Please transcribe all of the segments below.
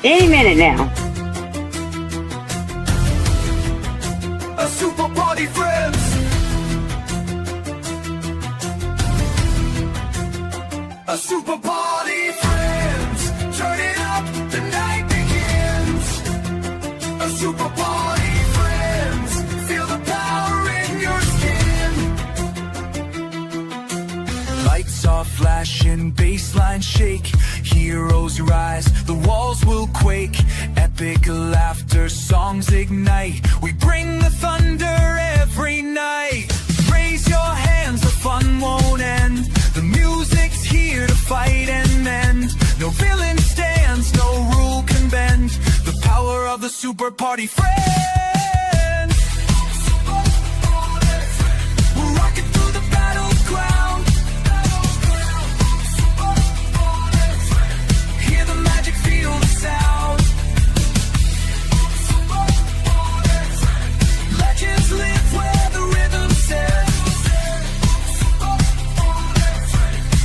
Any minute now. A super party, friends. A super party, friends. Turn it up, the night begins. A super party, friends. Feel the power in your skin. Lights are flashing, baseline shake. Heroes rise, the walls will quake. Epic laughter, songs ignite. We bring the thunder every night. Raise your hands, the fun won't end. The music's here to fight and mend. No villain stands, no rule can bend. The power of the super party friends. We're rocking through the battleground. Hear the magic, feel the sound. Legends live where the rhythm says.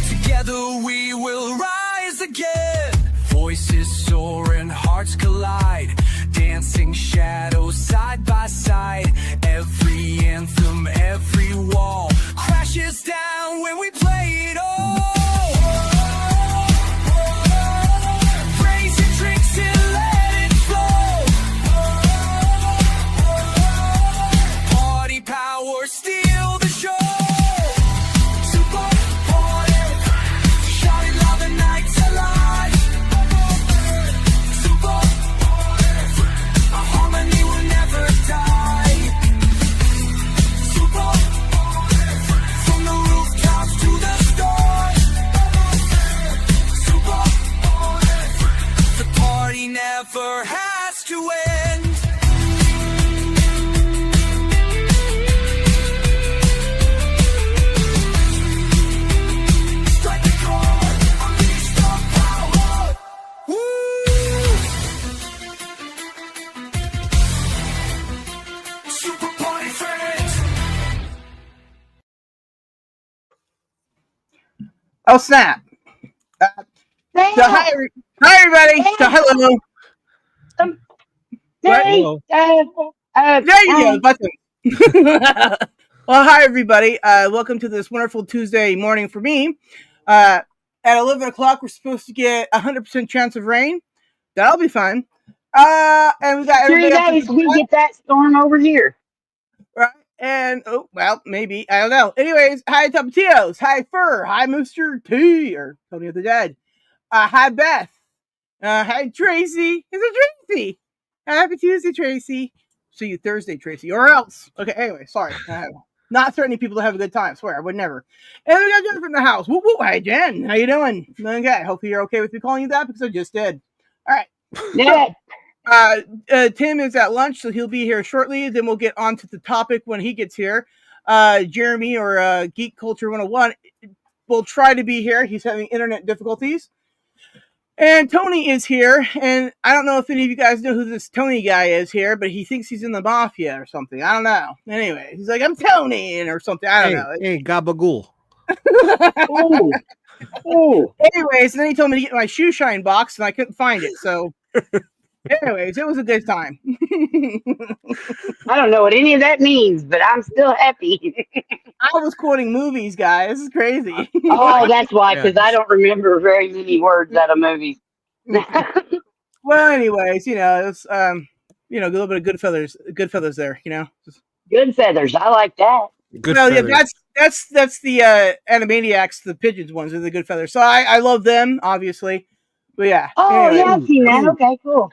Together we will rise again. Voices soar and hearts collide. Dancing shadows side by side. Every anthem, every wall crashes down when we play it all. Raise your drinks and let it flow. Party power, steal the show. Super party, shout it loud, the night's alive. Super party, our harmony will never die. Super party, from the rooftops to the stars. Super party, the party never has to end. Strike the chord, unleash the power. Woo! Super party friends. Oh snap! So hi, everybody. So hello. Hey, There you go, button. Well, hi everybody. Welcome to this wonderful Tuesday morning for me. At 11 o'clock, we're supposed to get 100% chance of rain. That'll be fun. And we got 3 everybody up to days the we side, get that storm over here. right? And oh well, maybe I don't know. Anyways, hi Tapatios, hi Fur, hi Mr. T or Tony of the Dead. Hi Beth. Hi Tracy. Is it Tracy? Happy Tuesday, Tracy. See you Thursday, Tracy, or else. Okay. Anyway, sorry. Not threatening people to have a good time. Swear, I would never. And we got Jen from the house. Woo woo. Hi Jen. How you doing? Okay. Hopefully you're okay with me calling you that because I just did. All right. Yeah. Tim is at lunch, so he'll be here shortly. Then we'll get on to the topic when he gets here. Jeremy or Geek Culture 101 will try to be here. He's having internet difficulties. And Tony is here, and I don't know if any of you guys know who this Tony guy is here, but he thinks he's in the mafia or something. I don't know. Anyway, he's like, I'm Tony, or something. I don't know. Hey, gabagool. Ooh. Ooh. Anyways, and then he told me to get my shoe shine box, and I couldn't find it. So, anyways, it was a good time. I don't know what any of that means, but I'm still happy. I was quoting movies, guys. This is crazy. Oh, that's why, because I don't remember very many words out of movies. Well, anyways, it's a little bit of Goodfellas there, Just, Good feathers. I like that. Good. well, yeah, that's the Animaniacs, the pigeons ones are the Goodfellas. So I love them, obviously. But yeah. Oh, anyway. yeah, I've seen that. Okay, cool.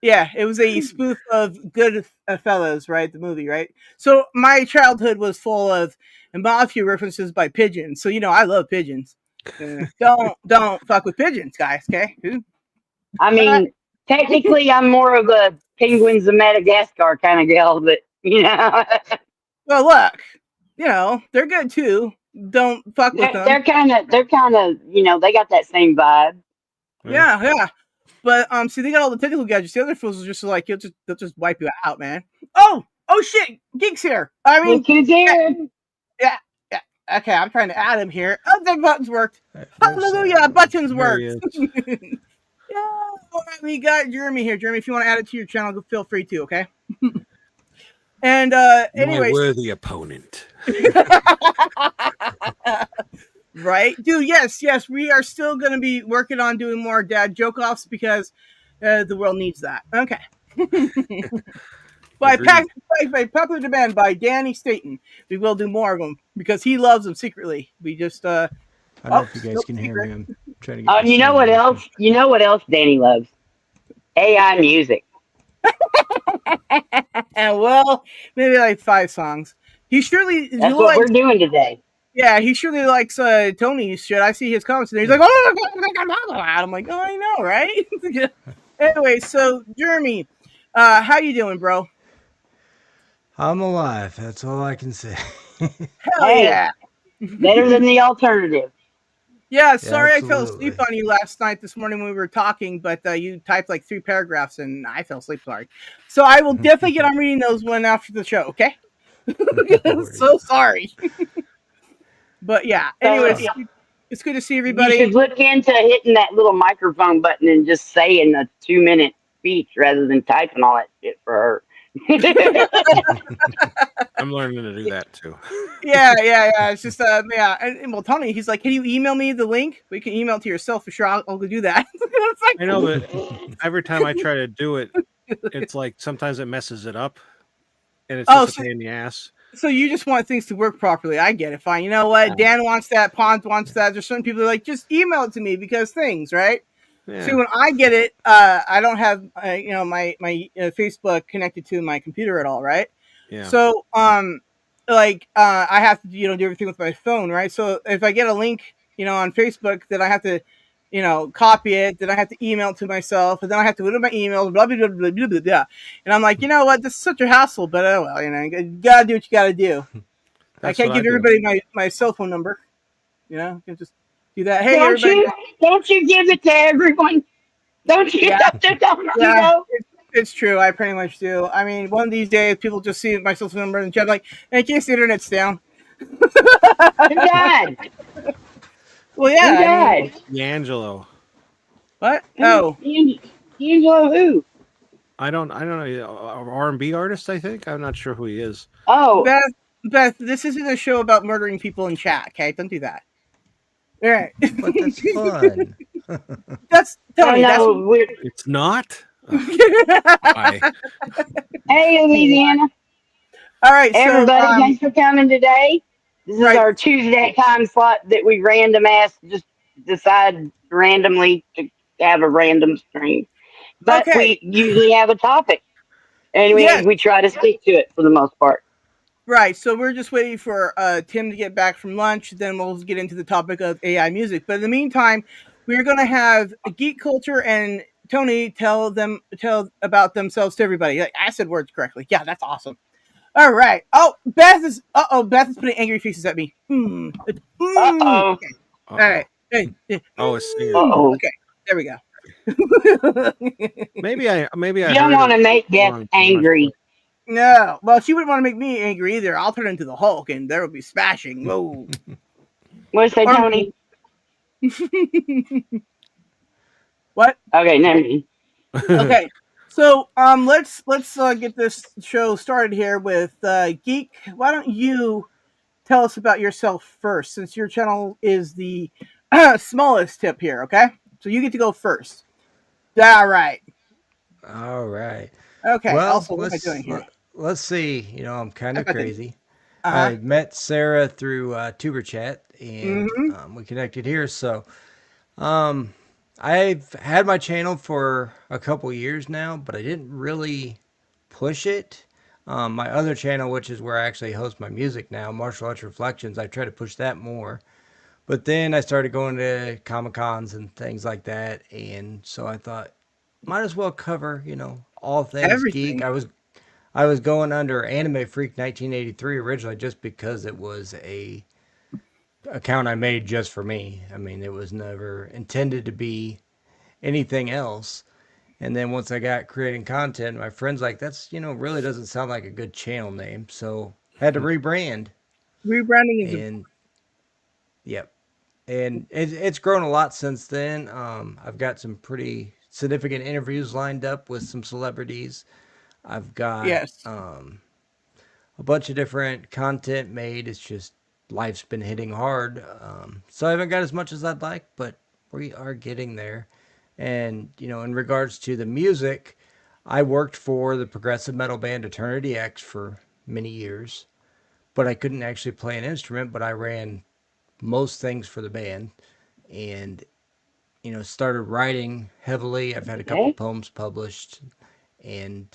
Yeah. It was a spoof of Goodfellas, right? The movie, right? So my childhood was full of mafia references by pigeons. So I love pigeons. Don't fuck with pigeons, guys. Okay. I mean, technically, I'm more of a penguins of Madagascar kind of gal, but Well, look, they're good too. Don't fuck with them. they're kind of, they got that same vibe. Yeah. But see, they got all the technical gadgets. The other fools are just like they'll just wipe you out, man. Oh shit, Geek's here. I mean, Look who's here. yeah. Okay, I'm trying to add him here. Oh, the buttons worked. Hallelujah, buttons worked. All right, we got Jeremy here. Jeremy, if you want to add it to your channel, feel free to. Okay. And My anyways, worthy opponent. right, dude? Yes, we are still going to be working on doing more dad joke offs because the world needs that. Okay. Agreed. By popular demand by Danny Staten, we will do more of them because he loves them secretly. We just I don't know if you guys nope, can hear secret. me. I'm trying to get Oh, my and you know sound what working. else? You know what else Danny loves? AI music. And well, maybe like 5 songs. He surely That's what we're likes. doing today. Yeah, he surely likes Tony's shit. I see his comments and he's like, "Oh, I'm like, oh, I know, right?" Anyway, so Jeremy, how you doing, bro? I'm alive. That's all I can say. Hell Hey, yeah. better than the alternative. Yeah, Yeah, sorry I fell asleep absolutely. on you last night, this morning when we were talking, but you typed like 3 paragraphs and I fell asleep. Sorry. So I will definitely get on reading those one after the show. Okay. No So worries. sorry. But yeah. So Anyways, it's good to see you everybody. should look into hitting that little microphone button and just saying a 2 minute speech rather than typing all that shit for her. I'm learning to do that too. Yeah. It's just yeah. And well, Tony, he's like, can you email me the link? We can email it to yourself for sure. I'll go do that. It's like, I know, but every time I try to do it, it's like sometimes it messes it up, and it's oh, just a pain in the ass. so you just want things to work properly. I get it. Fine. You know what? Dan wants that. Pons wants that. There's certain people who are like, just email it to me because things, right? See, Yeah, when I get it, I don't have my Facebook connected to my computer at all, right? yeah. So I have to do everything with my phone, right? So if I get a link on Facebook, then I have to copy it, then I have to email it to myself, and then I have to go to my emails, blah blah blah blah blah blah. Blah. And I'm like, you know what? This is such a hassle, but oh well, you gotta do what you gotta do. I That's can't what I give do. everybody my cell phone number. You can just do that. Hey, Don't everybody. you give it to everyone. Don't you Yeah, you yeah. know? It's true. I pretty much do. I mean, one of these days, people just see my cell phone number and chat like, "Hey, in case the internet's down." Who died? Well, yeah. Who I mean, died? D'Angelo. what? Who Oh, D'Angelo who? I don't know. R&B artist, I think. I'm not sure who he is. Oh, Beth. Beth, this isn't a show about murdering people in chat. Okay, don't do that. All right. But that's fun. That's oh Tony. That's. no, we're It's not. Ugh, All why? hey Louisiana. right. So, Everybody, thanks for coming today. This is right. our Tuesday time slot that we random ass just decide randomly to have a random stream. But Okay. we usually have a topic and Yes. we try to stick to it for the most part. Right. So we're just waiting for Tim to get back from lunch. Then we'll get into the topic of AI music. But in the meantime, we're going to have geek culture and Tony tell about themselves to everybody. Like, I said words correctly. Yeah, that's awesome. All right. Oh, Beth is putting angry faces at me. Uh oh. Okay. All Uh-oh. right. Hey. Oh, it's singing. Uh oh. Okay. There we go. Maybe I You don't heard want it to make Beth wrong. I'm not sure. angry. No. Well, she wouldn't want to make me angry either. I'll turn into the Hulk and there will be smashing. Whoa. What say, Or Tony? what? Okay, never mind. Okay. So let's get this show started here with Geek. Why don't you tell us about yourself first, since your channel is the smallest tip here? Okay, so you get to go first. All right. All right. Okay. Well, Also, what am I doing here? let's see. I'm kind I of got the. crazy. Uh I met Sarah through Tuber Chat, and huh. we connected here. So um, I've had my channel for a couple years now, but I didn't really push it. My other channel, which is where I actually host my music now, Martial Arts Reflections, I try to push that more. But then I started going to Comic Cons and things like that, and so I thought, might as well cover, all things geek. Everything. I was going under Anime Freak 1983 originally just because it was a account I made just for me. I mean, it was never intended to be anything else. And then once I got creating content, my friends like that's really doesn't sound like a good channel name, so had to rebrand. Rebranding is And yep, and it's grown a lot since then. I've got some pretty significant interviews lined up with some celebrities. I've got Yes. a bunch of different content made. It's just life's been hitting hard. So I haven't got as much as I'd like, but we are getting there. And, in regards to the music, I worked for the progressive metal band Eternity X for many years, but I couldn't actually play an instrument, but I ran most things for the band and, started writing heavily. I've had a couple Okay. poems published, and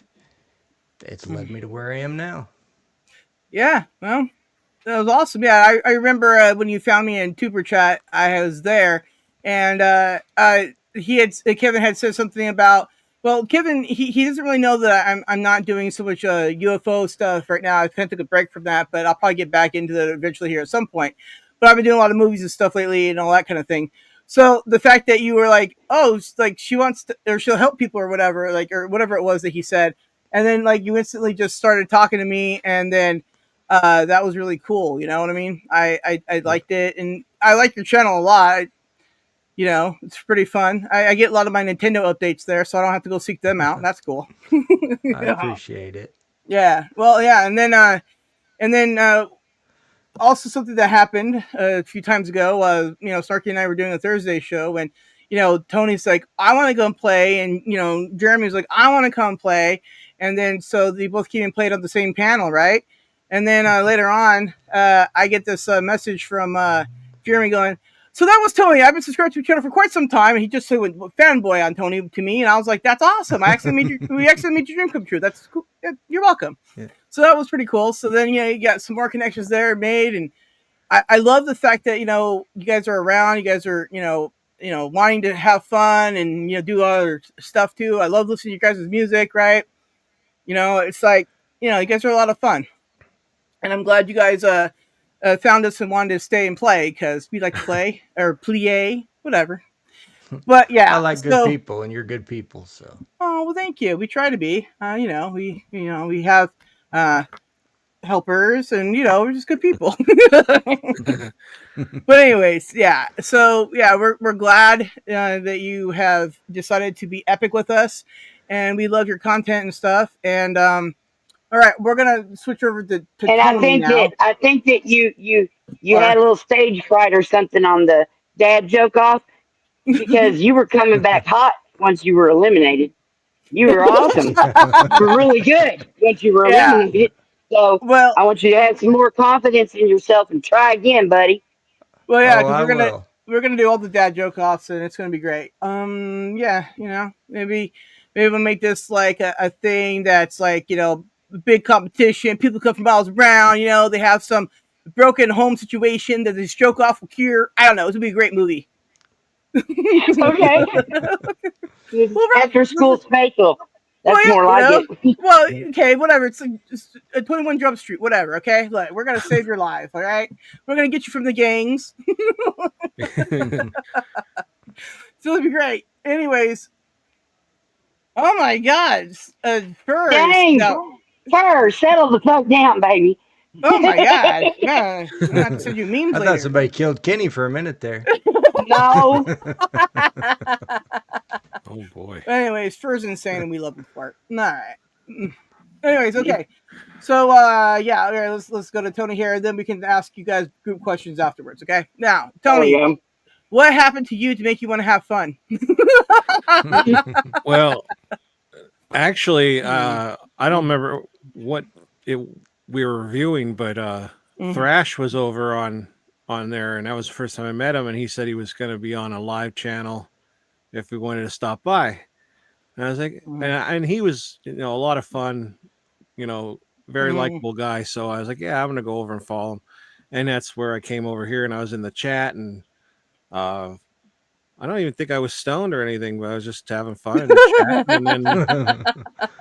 it's led me to where I am now. Yeah. Well, that was awesome. Yeah, I remember when you found me in Tuber chat, I was there, and Kevin had said something about. Well, Kevin, he doesn't really know that I'm not doing so much UFO stuff right now. I kind of took a break from that, but I'll probably get back into that eventually here at some point. But I've been doing a lot of movies and stuff lately and all that kind of thing. So the fact that you were like, oh, like she wants to, or she'll help people or whatever, like or whatever it was that he said, and then like you instantly just started talking to me, and then that was really cool. You know what I mean? I Yeah, liked it, and I like your channel a lot. It's pretty fun. I get a lot of my Nintendo updates there, so I don't have to go seek them out. That's cool. I appreciate it. Yeah. Well, yeah, and then also something that happened a few times ago. Snarky and I were doing a Thursday show, and Tony's like, "I want to go and play," and Jeremy's like, "I want to come play," and then so they both came and played on the same panel, right? And then later on, I get this message from Jeremy going, "So that was Tony. I've been subscribed to your channel for quite some time," and he just said fanboy on Tony to me, and I was like, "That's awesome! We actually made your dream come true. That's cool. Yeah, you're welcome." Yeah. So that was pretty cool. So then you got some more connections there made, and I love the fact that you guys are around. You guys are wanting to have fun and do other stuff too. I love listening to you guys' music. Right? It's like you guys are a lot of fun, and I'm glad you guys found us and wanted to stay and play because we like to play or plie, whatever. But I yeah, like good so people, and you're good people, so. oh well, thank you. We try to be. We have uh, helpers, and we're just good people. But anyways, yeah. So yeah, we're glad that you have decided to be epic with us, and we love your content and stuff. And all right, we're gonna switch over to And Tony now. I think that you Or had a little stage fright or something on the dad joke off because you were coming back hot once you were eliminated. You were awesome. You were really good once you were yeah. eliminated. So Well, I want you to have some more confidence in yourself and try again, buddy. well, yeah, Oh, because I will. we're gonna do all the dad joke offs, and it's gonna be great. Yeah, maybe we'll make this like a thing that's like big competition. People come from miles around. They have some broken home situation that this joke off will cure. I don't know. It's gonna be a great movie. Okay. Well, After school special. well, That's yeah, more like it. well, okay, whatever. It's like just 21 Jump Street, whatever. Okay, like we're gonna save your life. All right, we're gonna get you from the gangs. So it'll be great. Anyways, oh my God, first Dang. no, Fur, settle the fuck down, baby. oh my God, yeah, I'm gonna have to send you memes I thought later. somebody killed Kenny for a minute there. No. Oh boy. Anyways, Fur's insane, and we love him for it. All right. Anyways, okay. So yeah, all right, let's go to Tony here, then we can ask you guys group questions afterwards. Okay. Now, There we Tony, go. what happened to you to make you want to have fun? Well, actually, I don't remember what it we were reviewing, but Mhm. Thrash was over on there, and that was the first time I met him, and he said he was going to be on a live channel if we wanted to stop by. And I was like, and he was a lot of fun, very Mhm. likable guy. So I was like, yeah, I'm going to go over and follow him, and that's where I came over here, and I was in the chat, and uh, I don't even think I was stoned or anything, but I was just having fun in the chat.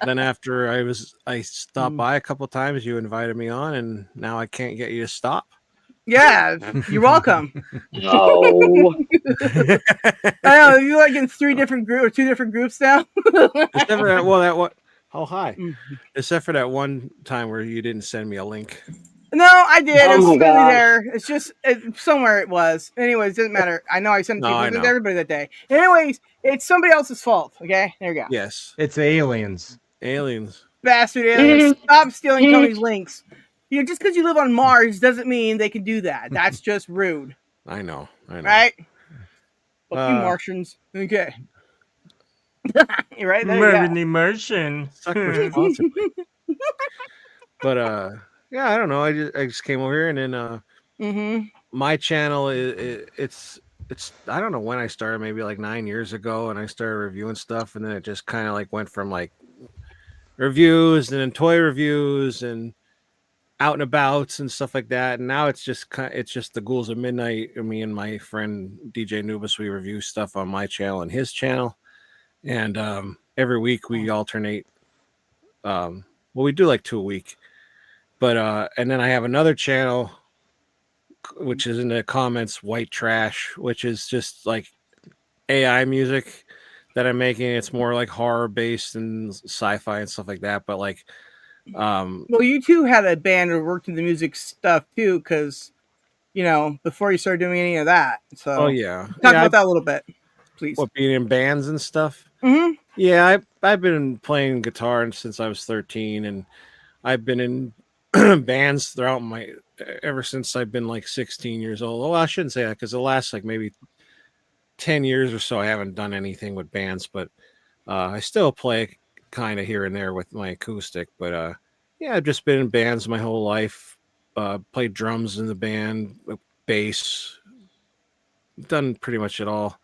And then after I stopped by a couple times, you invited me on, and now I can't get you to stop. Yeah, you're welcome. Oh. I know you're like in three different group or two different groups now. Except for that, well, that what? Oh, hi. Mhm. Except for that one time where you didn't send me a link. No, I did. Oh It's my literally gosh. there. It's just somewhere it was. Anyways, doesn't matter. I know I sent it No, to you, I but it's know. everybody that day. Anyways, it's somebody else's fault. Okay, there you go. Yes, It's aliens. aliens. Bastard aliens, stop stealing Tony's links. Just because you live on Mars doesn't mean they can do that. That's just rude, I know. I know. right? Fuck you, Uh, Martians. Okay, you're right there. You go. Marvin the Martian. suck responsibly. But yeah, I don't know. I just came over here, and then Mm-hmm. my channel it's I don't know when I started, maybe like 9 years ago, and I started reviewing stuff, and then it just kind of like went from like reviews and then toy reviews and out and abouts and stuff like that. And now it's just the Ghouls of Midnight. Me and my friend DJ Nubis, we review stuff on my channel and his channel, and every week we alternate. Well, we do like 2 a week, but and then I have another channel which is in the comments, White Trash, which is just like AI music that I'm making. It's more like horror based and sci-fi and stuff like that. But like, Well, you two had a band that worked in the music stuff too, because before you started doing any of that. oh So yeah, talk yeah, about that a little bit, please. what being in bands and stuff. Mm-hmm. Yeah, I've been playing guitar since I was 13, and I've been in bands throughout my ever since I've been like 16 years old. Well, I shouldn't say that because the last like maybe 10 years or so I haven't done anything with bands, but I still play kind of here and there with my acoustic. But yeah, I've just been in bands my whole life. Played drums in the band, bass, done pretty much it all.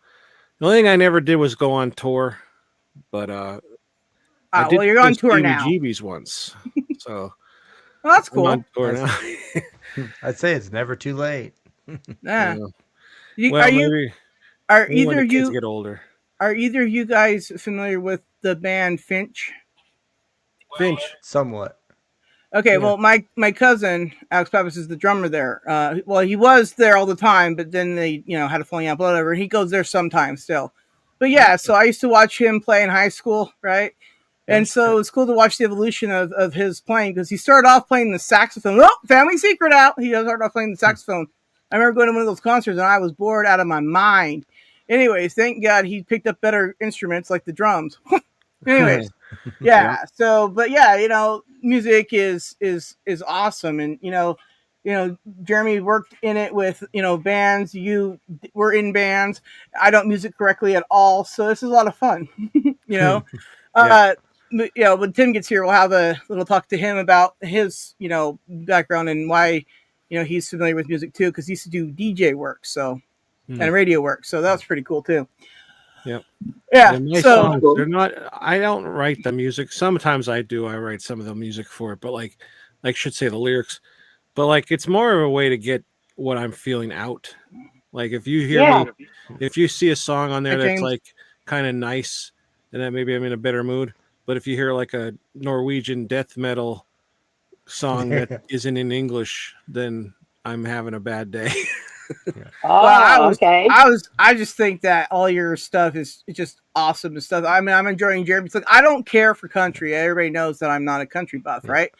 The only thing I never did was go on tour, but I did Well, you're play on tour now. CBGBs once, so Well, that's I'm on cool. tour now. I'd say it's never too late. Yeah. Yeah. Are Well, you? maybe Are when either the of kids you? get older. Are either of you guys familiar with the band Finch? Finch. Somewhat. Okay, Yeah. well, my cousin Alex Pappas is the drummer there. Well, he was there all the time, but then they had a falling out, whatever. He goes there sometimes still. But yeah, so I used to watch him play in high school, right? And so it's cool to watch the evolution of his playing, because he started off playing the saxophone. Oh, family secret out. He started off playing the saxophone. I remember going to one of those concerts and I was bored out of my mind. Anyways, thank God he picked up better instruments like the drums. Anyways, yeah. So, but yeah, music is awesome, and Jeremy worked in it with bands. You were in bands. I don't music correctly at all, so this is a lot of fun. When Tim gets here, we'll have a little talk to him about his background and why he's familiar with music too, because he used to do DJ work, so and radio work, so that's pretty cool too. Yep. Yeah. My So songs, they're not. I don't write the music. Sometimes I do. I write some of the music for it, but like should say the lyrics. But like, it's more of a way to get what I'm feeling out. Like if you hear Yeah. me, if you see a song on there Hey, that's James. like kind of nice, then that maybe I'm in a better mood. But if you hear like a Norwegian death metal song that isn't in English, then I'm having a bad day. Oh, okay. I just think that all your stuff is just awesome and stuff. I mean, I'm enjoying Jeremy's. Like, I don't care for country. Everybody knows that I'm not a country buff, right?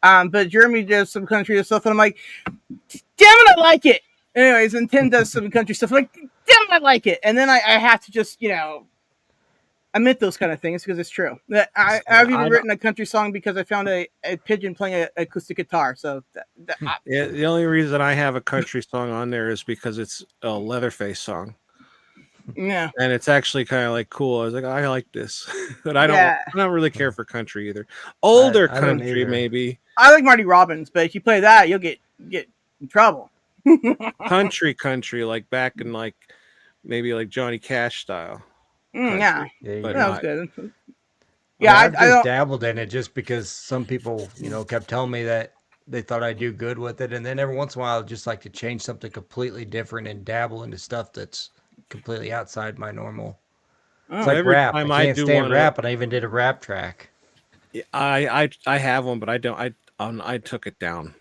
But Jeremy does some country stuff, and I'm like, damn it, I like it. Anyways, and Tim does some country stuff. I'm like, damn it, I like it. And then I have to just admit those kind of things because it's true. I've even written a country song because I found a pigeon playing an acoustic guitar. So Yeah, the only reason I have a country song on there is because it's a Leatherface song. Yeah, and it's actually kind of like cool. I was like, I like this, but I don't really care for country either. Older I don't country, either. maybe I like Marty Robbins, but if you play that, you'll get in trouble. country, like back in like maybe like Johnny Cash style. Yeah, There you But go. that was not- good. Yeah, Yeah, I've I just don't. dabbled in it just because some people, kept telling me that they thought I'd do good with it, and then every once in a while, I'd just like to change something completely different and dabble into stuff that's completely outside my normal. It's Oh. like Every rap. I time I can't do stand one, rap, and I even did a rap track. I have one, but I don't. I took it down.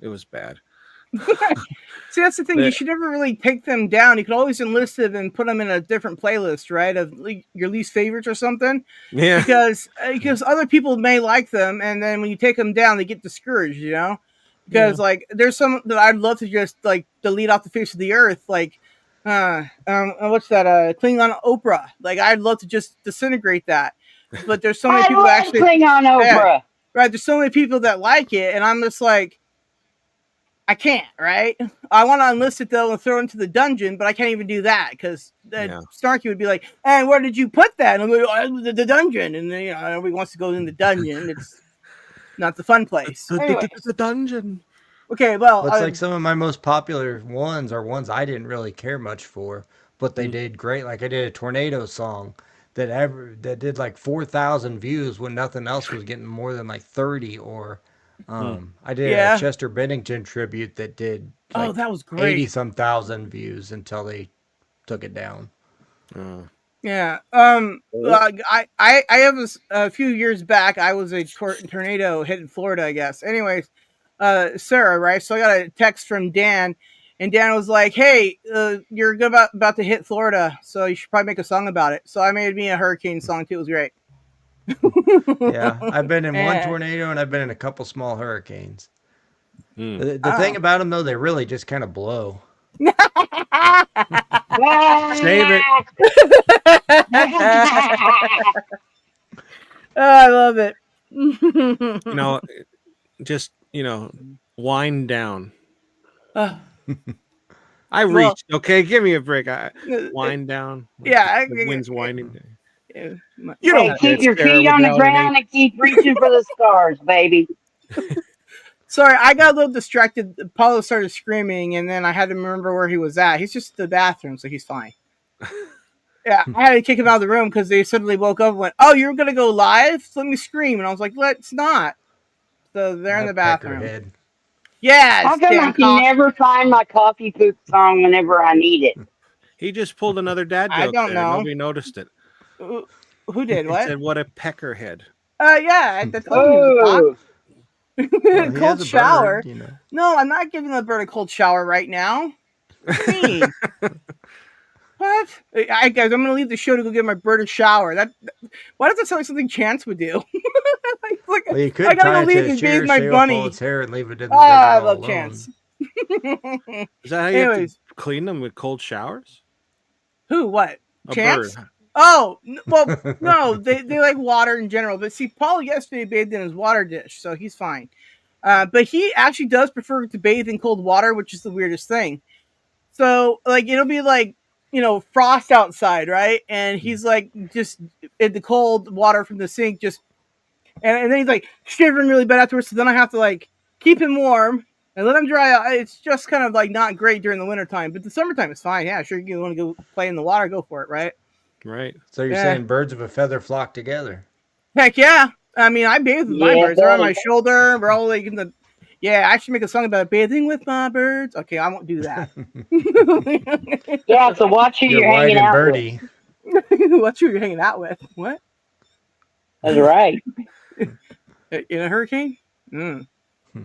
It was bad. See, that's the thing. You should never really take them down. You could always enlist them and put them in a different playlist, right? Of your least favorites or something. Yeah, Because other people may like them, and then when you take them down, they get discouraged. because like there's some that I'd love to just like delete off the face of the earth, like what's that? Klingon Oprah. Like I'd love to just disintegrate that, but there's so many I people that love actually, Klingon yeah, Oprah. right. There's so many people that like it, and I'm just like, I can't, right? I want to enlist it though and throw it into the dungeon, but I can't even do that because Yeah. Snarky would be like, "And where did you put that?" And I'm like, the dungeon, and then, everybody wants to go in the dungeon. It's not the fun place. Anyway, The dungeon. okay, well, But it's like some of my most popular ones are ones I didn't really care much for, but they did great. Like I did a tornado song that did like 4,000 views when nothing else was getting more than like 30. Or I did a yeah. Chester Bennington tribute that did Oh, like that was 80 great. some thousand views until they took it down. Yeah. I have a few years back. I was a tornado hit in Florida, I guess. Anyways, Sarah, right? So I got a text from Dan, and Dan was like, "Hey, you're about to hit Florida, so you should probably make a song about it." So I made me a hurricane song too. It was great. Yeah, I've been in one Yeah. tornado and I've been in a couple small hurricanes. Mm. The thing about them though, they really just kind of blow. Save it. I love it. You know, just wind down. I reached. Okay, give me a break. Wind down. Yeah, The wind's winding down. yeah. You Hey, don't keep get your Sarah feet on the without an ground and keep reaching for the stars, baby. Sorry, I got a little distracted. Paulo started screaming, and then I had to remember where he was at. He's just in the bathroom, so he's fine. Yeah, I had to kick him out of the room because they suddenly woke up and went, "Oh, you're gonna go live? Let me scream!" And I was like, "Let's not." So they're in the bathroom. Peckerhead. Yeah, How it's come I damn can cock. never find my coffee poop song whenever I need it? He just pulled another dad I joke don't there. know. Nobody noticed it. Who did He what? said, "What a peckerhead." Yeah, I told him he was a cock. Oh, Well, he Cold has a shower. bird, you know. No, I'm not giving the bird a cold shower right now. What do you mean? What? Guys, I'm gonna leave the show to go give my bird a shower. Why does that sound like something Chance would do? Like, Well, you I could gotta tie go it leave to a and chair, bathe my shave off all bunny. its hair, and leave it in the Ah, I bedroom all love alone. Chance. Is that how you have to Anyways, clean them with cold showers? who? What? A Chance? bird. Oh, well, no, they like water in general. But see, Paul yesterday bathed in his water dish, so he's fine. But he actually does prefer to bathe in cold water, which is the weirdest thing. So, like, it'll be like, frost outside, right? And he's like, just in the cold water from the sink, and then he's like shivering really bad afterwards. So then I have to like keep him warm and let him dry out. It's just kind of like not great during the wintertime, but the summertime is fine. Yeah, sure. You want to go play in the water, go for it, right? Right. So you're Yeah. saying birds of a feather flock together? Heck yeah. I mean, I bathe with my yeah, birds. They're on my buddy. shoulder. We're all like in the. Yeah, I should make a song about bathing with my birds. Okay, I won't do that. Yeah, so watch who You're you're white hanging and out with. birdie. What you're hanging out with? What? That's right. In a hurricane? Mm.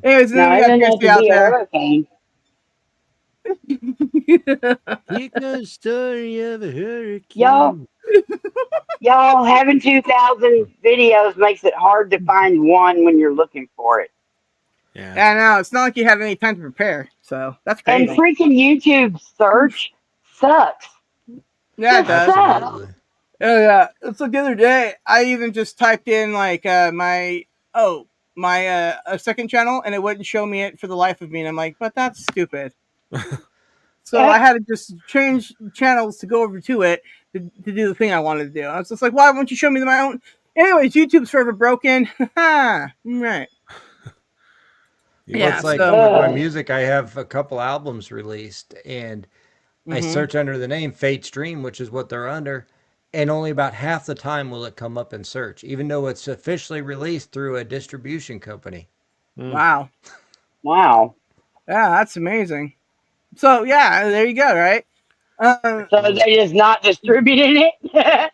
Anyways, No, then we it got doesn't have Kirsty to out be a there. hurricane. Here's the story of a hurricane. Y'all having 2,000 videos makes it hard to find one when you're looking for it. Yeah. Yeah, no, it's not like you have any time to prepare, so that's And crazy. freaking YouTube search sucks. Yeah, it Just does. sucks. Absolutely. Oh yeah, it's like the other day. I even just typed in like my a second channel, and it wouldn't show me it for the life of me. And I'm like, but that's stupid. So I had to just change channels to go over to it to do the thing I wanted to do. I was just like, why won't you show me my own? Anyways, YouTube's forever broken. Right. Well, Yeah, it's like so- with my music, I have a couple albums released, and I Mhm. search under the name Fate's Dream, which is what they're under, and only about half the time will it come up in search, even though it's officially released through a distribution company. Wow. Wow. Yeah, that's amazing. So yeah, there you go. Right. So they just not distributing it?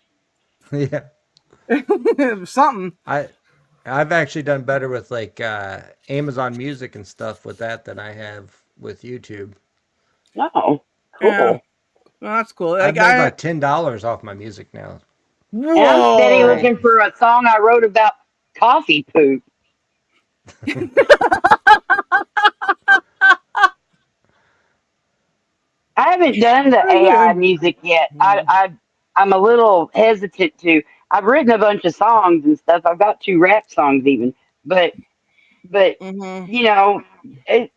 Yeah, Something. I've actually done better with like Amazon Music and stuff with that than I have with YouTube. No. Cool. Yeah. Well, that's cool. I've Like, made like $10 off my music now. And I'm steady whoa. looking for a song I wrote about coffee poop. I haven't done the AI music yet. I'm a little hesitant to. I've written a bunch of songs and stuff. I've got 2 rap songs even, but but Mm-hmm. you know, it,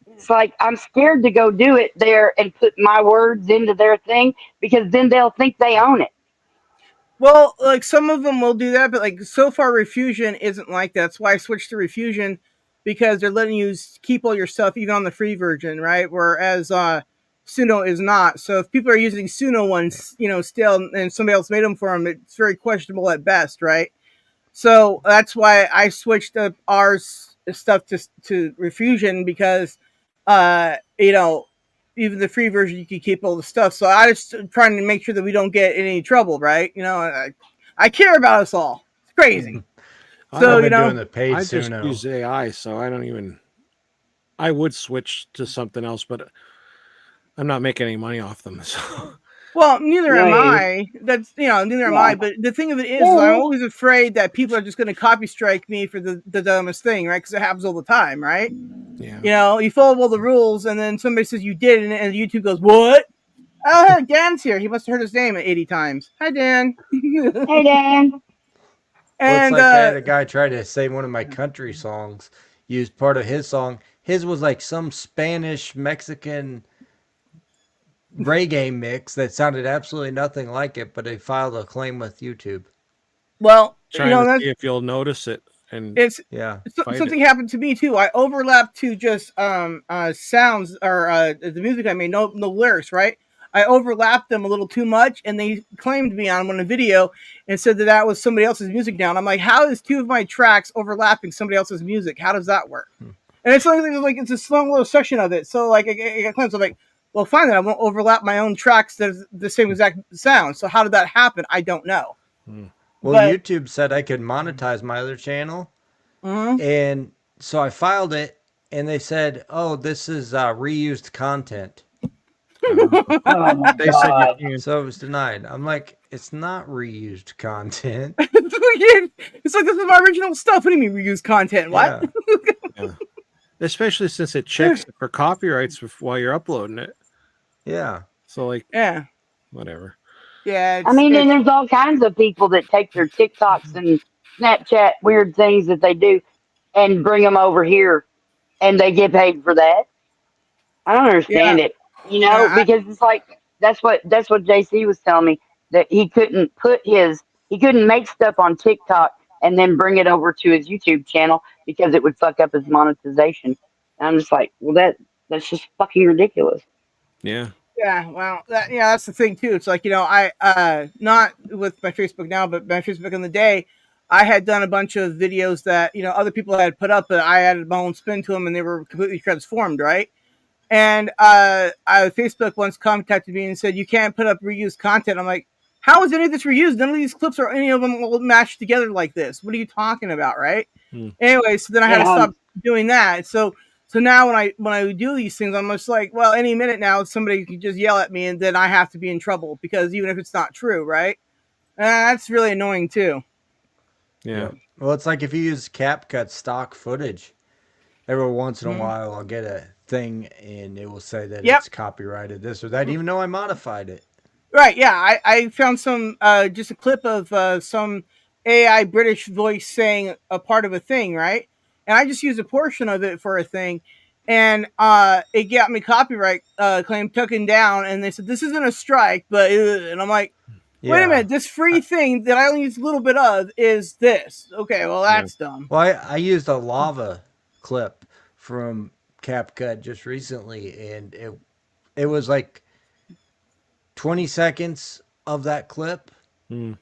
it's like I'm scared to go do it there and put my words into their thing because then they'll think they own it. Well, like some of them will do that, but like so far, Refusion isn't like that. That's why I switched to Refusion because they're letting you keep all your stuff even on the free version, right? Whereas Suno is not. So if people are using Suno ones, still, and somebody else made them for them, it's very questionable at best, right? So that's why I switched up our stuff to Refusion because, even the free version you can keep all the stuff. So I just trying to make sure that we don't get in any trouble, right? I care about us all. It's crazy. I, So I've been doing the paid I just Suno. use AI, so I don't even. I would switch to something else, but I'm not making any money off them. So well, neither No, am you, I. That's neither am yeah, I. But the thing of it is I'm yeah, always afraid that people are just going to copy strike me for the dumbest thing, right? Because it happens all the time, right? yeah. You follow all the rules, and then somebody says you did, and YouTube goes, "What? Oh, hey, Dan's here. He must have heard his name 80 times. Hi, Dan." hey Dan, Well, it's and like I had a guy try to say one of my country songs, used part of his song. His was like some Spanish Mexican reggae mix that sounded absolutely nothing like it, but they filed a claim with YouTube. well, Trying to that's see if you'll notice it and it's Yeah. fight it. something happened to me too. I overlapped to just sounds or the music I made, no lyrics, right? I overlapped them a little too much, and they claimed me on one video and said that was somebody else's music now. And I'm like, how is 2 of my tracks overlapping somebody else's music? How does that work? And it's like it's a small little section of it. So like I got claims. I'm like, well, fine then. I won't overlap my own tracks that's the same exact sound. So how did that happen? I don't know. Hmm. Well, But YouTube said I could monetize my other channel, mhm. and so I filed it, and they said, "Oh, this is reused content." Uh, oh my they said you God, can't. So it was denied. I'm like, it's not reused content. It's like this is my original stuff. What do you mean reuse content? What? Yeah. Yeah. Especially since it checks it for copyrights while you're uploading it. Yeah. So like Yeah, whatever. yeah. I It's mean, and it's there's all kinds of people that take their TikToks and Snapchat weird things that they do and bring them over here and they get paid for that. I don't yeah. understand it, I, because it's like that's what JC was telling me that he couldn't make stuff on TikTok and then bring it over to his YouTube channel because it would fuck up his monetization. And I'm just like, well, that's just fucking ridiculous. Yeah. yeah. Well, that's the thing too. It's like I not with my Facebook now, but my Facebook in the day. I had done a bunch of videos that other people had put up, but I added my own spin to them, and they were completely transformed, right? And Facebook once contacted me and said, you can't put up reused content. I'm like, how is any of this reused? None of these clips or any of them will match together like this. What are you talking about, right? Hmm. Anyway, so then I had to Yeah, stop doing that. So now when I do these things, I'm just like, well, any minute now somebody can just yell at me and then I have to be in trouble because even if it's not true, right? That's really annoying too. Yeah. Yep. Well, it's like if you use CapCut stock footage, every once in a Mhm. while I'll get a thing and it will say that Yep. it's copyrighted this or that, even though I modified it. Right, yeah. I found some just a clip of some AI British voice saying a part of a thing, right? And I just used a portion of it for a thing, and it got me copyright claim taken down. And they said this isn't a strike, but and I'm like, wait a Yeah. minute, this free thing that I only use a little bit of is this? Okay, well Yeah. that's dumb. Well, I used a lava clip from CapCut just recently, and it was like 20 seconds of that clip, Hmm.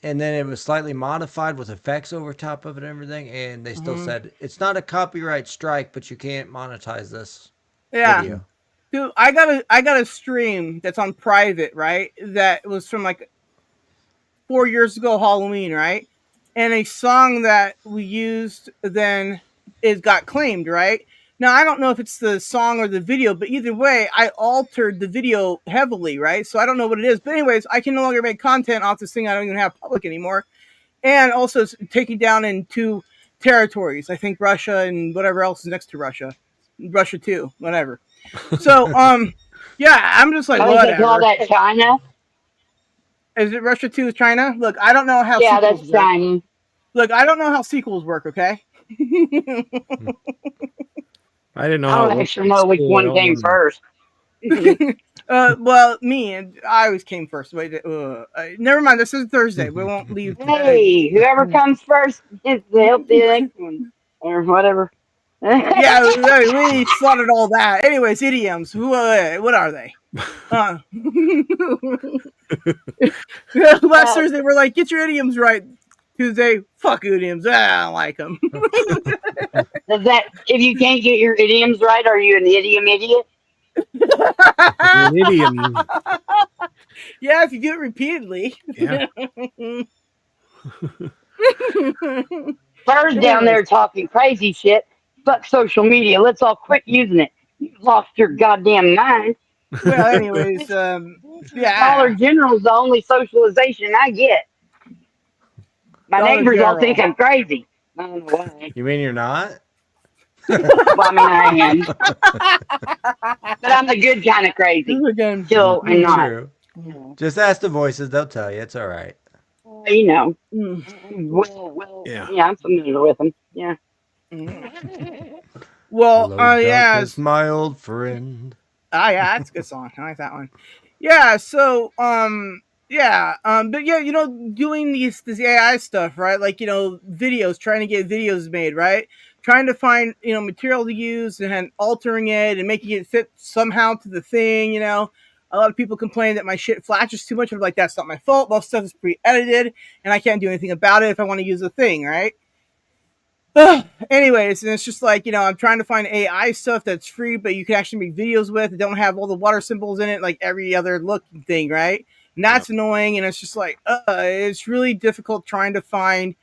and then it was slightly modified with effects over top of it and everything, and they still Hmm. said it's not a copyright strike, but you can't monetize this Yeah, video. dude, I got a stream that's on private, right? That was from like 4 years ago Halloween, right? And a song that we used then it got claimed, right? Now I don't know if it's the song or the video, but either way, I altered the video heavily, right? So I don't know what it is. But anyways, I can no longer make content off this thing I don't even have public anymore. And also it's taking down in 2 territories. I think Russia and whatever else is next to Russia. Russia too, whatever. So Yeah, I'm just like, What does they call whatever. that? China? Is it Russia 2 is China? Look, I don't know how Yeah, sequels that's work. China. Look, I don't know how sequels work, okay? I didn't know I how it don't worked actually in know which one school. came first. Well, me and I always came first. Wait, never mind. This is Thursday. We won't leave. Hey, whoever comes first gets to help the next one or whatever. Yeah, we slaughtered all that. Anyways, idioms. What are they? Uh, last uh, Thursday, we're like, get your idioms right. Tuesday, fuck idioms. I don't like them. does that if you can't get your idioms right, are you an idiom idiot? You're an idiom. Yeah, if you do it repeatedly. Yeah. Bird down Anyways, there talking crazy shit. Fuck social media. Let's all quit using it. You've lost your goddamn mind. well, This, anyways, this, this Dollar yeah, General is the only socialization I get. My Dollar neighbors all think General. I'm crazy. I don't know why. You mean you're not? Well, I mean, I am, but I'm the good kind of This crazy. again. Till I'm not. True. You know, Just ask the voices; they'll tell you. It's all right. you know. Mm, Yeah. Yeah, I'm familiar with them. Yeah. mm. Well, Hello, darkness, yes. my old friend. Yeah, that's a good song. I like that one. Yeah, so but yeah, doing this AI stuff, right? Like, videos, trying to get videos made, right? Trying to find, material to use and altering it and making it fit somehow to the thing. A lot of people complain that my shit flashes too much. I'm like, that's not my fault. Most stuff is pre-edited and I can't do anything about it if I want to use the thing, right? Anyways, and it's just like, I'm trying to find AI stuff that's free, but you can actually make videos with. It don't have all the water symbols in it like every other looking thing, right? And Yep. that's annoying. And it's just like, it's really difficult trying to find,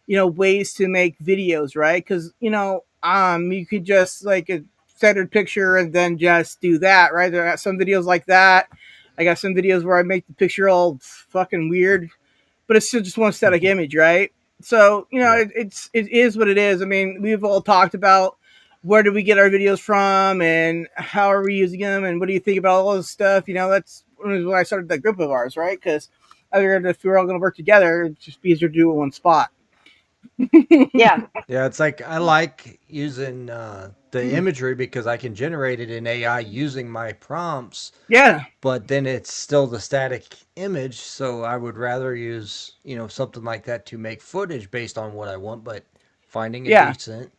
ways to make videos, right? Because, you could just like a centered picture and then just do that, right? There are some videos like that. I got some videos where I make the picture all fucking weird, but it's still just one static image, right? So Yeah. it is what it is. I mean, we've all talked about where do we get our videos from and how are we using them and what do you think about all this stuff? That's when I started that group of ours, right? Because I figured if we were all going to work together, it'd just be easier to do it in one spot. Yeah. Yeah, it's like I like using the imagery because I can generate it in AI using my prompts, Yeah, but then it's still the static image. So I would rather use, something like that to make footage based on what I want, but finding a yeah. decent,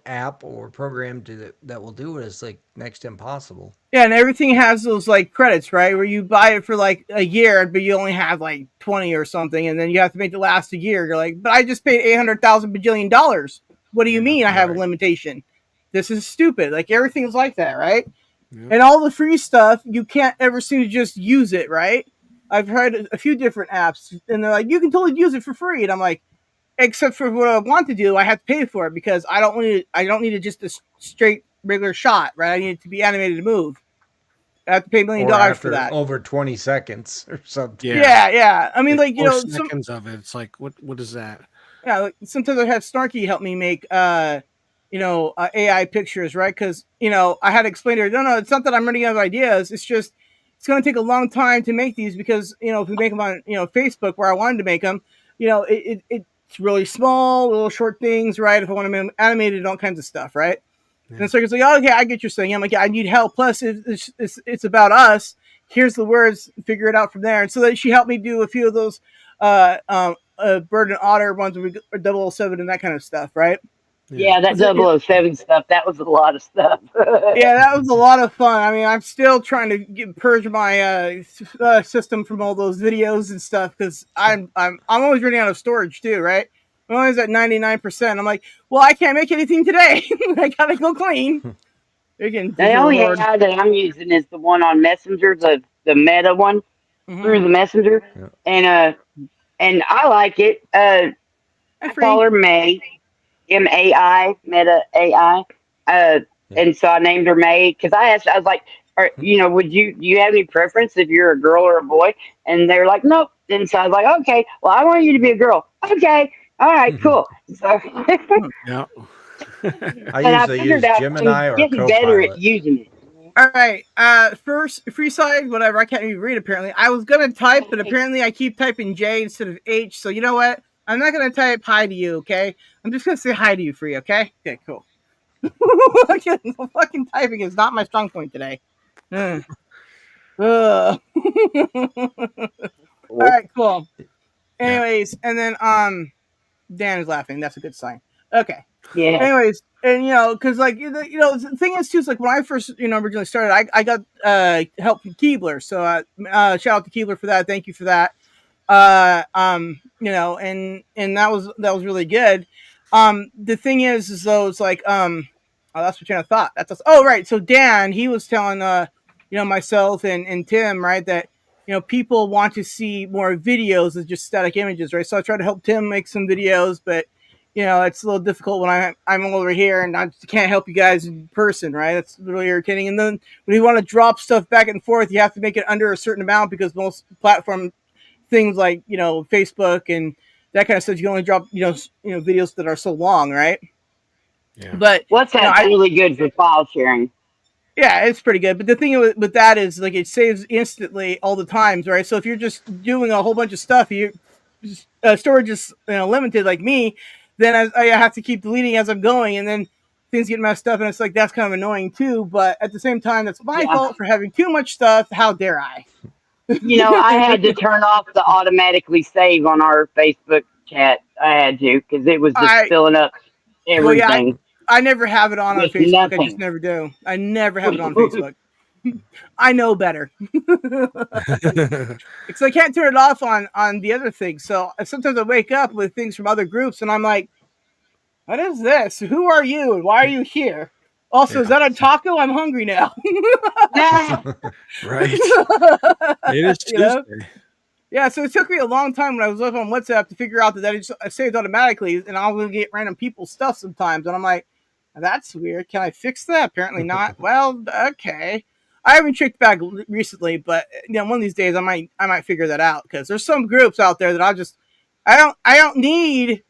app or program that will do it is like next to impossible. Yeah, and everything has those like credits, right? Where you buy it for like a year, but you only have like 20 or something, and then you have to make it last a year. You're like, but I just paid 800,000 bajillion dollars. What do you Yeah. mean I have a Right. limitation? This is stupid. Like everything is like that, right? Yeah. And all the free stuff, you can't ever seem to just use it, right? I've tried a few different apps, and they're like, you can totally use it for free, and I'm like, except for what I want to do, I have to pay for it because I don't need it just a straight regular shot, right? I need it to be animated to move. I have to pay $1 million Or for after that. over 20 seconds or something. Yeah. Yeah, yeah. I mean, Like like 4 seconds of it. It's like, what is that? like sometimes I have Snarky help me make AI pictures, right? Because I had to explain to her, no, it's not that I'm running out of ideas. It's just it's going to take a long time to make these because if we make them on Facebook where I wanted to make them, it's really small, little short things, right? If I want to animate it and all kinds of stuff, right? Yeah. And so it's like, oh, okay, I get your saying. I'm like, yeah, I need help. Plus, it's about us. Here's the words. Figure it out from there. And so that she helped me do a few of those Bird and Otter ones, or 007 and that kind of stuff, right? Yeah. Yeah, that 007 stuff, that was a lot of stuff. Yeah, that was a lot of fun. I mean, I'm still trying to purge my system from all those videos and stuff because I'm always running out of storage too, right? I'm always at 99%. I'm like, well, I can't make anything today. I gotta go clean. Again, The digital only hoard. AI that I'm using is the one on Messenger, the Meta one through Mm-hmm. the Messenger, Yeah. and I like it. I call Free. her May, MAI, Meta AI. Uh, Yeah. and so I named her May because I was like, would do you have any preference if you're a girl or a boy? And they were like, nope. And so I was like, okay, well, I want you to be a girl. Okay, all right, cool. So, Yeah. I and I usually figured use out I'm Gemini or getting better at Copilot. using it. All right. First, free side, whatever. I can't even read. Apparently, I was gonna type, but apparently, I keep typing J instead of H. So you know what? I'm not gonna type hi to you. Okay. I'm just gonna say hi to you, free. Okay. Okay. Cool. Fucking typing is not my strong point today. Ugh. Ugh. All right. Cool. Yeah. Anyways, and then Dan is laughing. That's a good sign. Okay. Yes. Anyways, and because like the thing is too is like when I first originally started, I got help from Keebler. So shout out to Keebler for that. Thank you for that. And that was really good. The thing is though, it's like oh, that's my train of thought. Oh right. So Dan, he was telling myself and Tim, right, that people want to see more videos than just static images, right? So I tried to help Tim make some videos, but it's a little difficult when I'm over here and I can't help you guys in person, right? That's really irritating. And then when you want to drop stuff back and forth, you have to make it under a certain amount because most platform things like Facebook and that kind of stuff, you can only drop videos that are so long, right? Yeah. But WhatsApp's I really good for file sharing. yeah, it's pretty good. But the thing with that is like it saves instantly all the times, right? So if you're just doing a whole bunch of stuff, storage is limited like me, then I have to keep deleting as I'm going, and then things get messed up, and it's like that's kind of annoying too. But at the same time, that's my Yeah. fault for having too much stuff. How dare I? I had to turn off the automatically save on our Facebook chat. I had to because it was just I filling up well, yeah, everything I never have it on with Facebook. I just nothing. never do. I never have it on Facebook. I know better. Because I can't turn it off on the other things. So sometimes I wake up with things from other groups, and I'm like, "What is this? Who are you? And why are you here?" Also, is Yeah. that a taco? I'm hungry now. Nah, Right. It is you know? Tuesday. Yeah, so it took me a long time when I was up on WhatsApp to figure out that I saved automatically, and I was gonna get random people's stuff sometimes, and I'm like, that's weird. Can I fix that? Apparently not. Well, okay. I haven't checked back recently, but one of these days I might figure that out because there's some groups out there that I don't need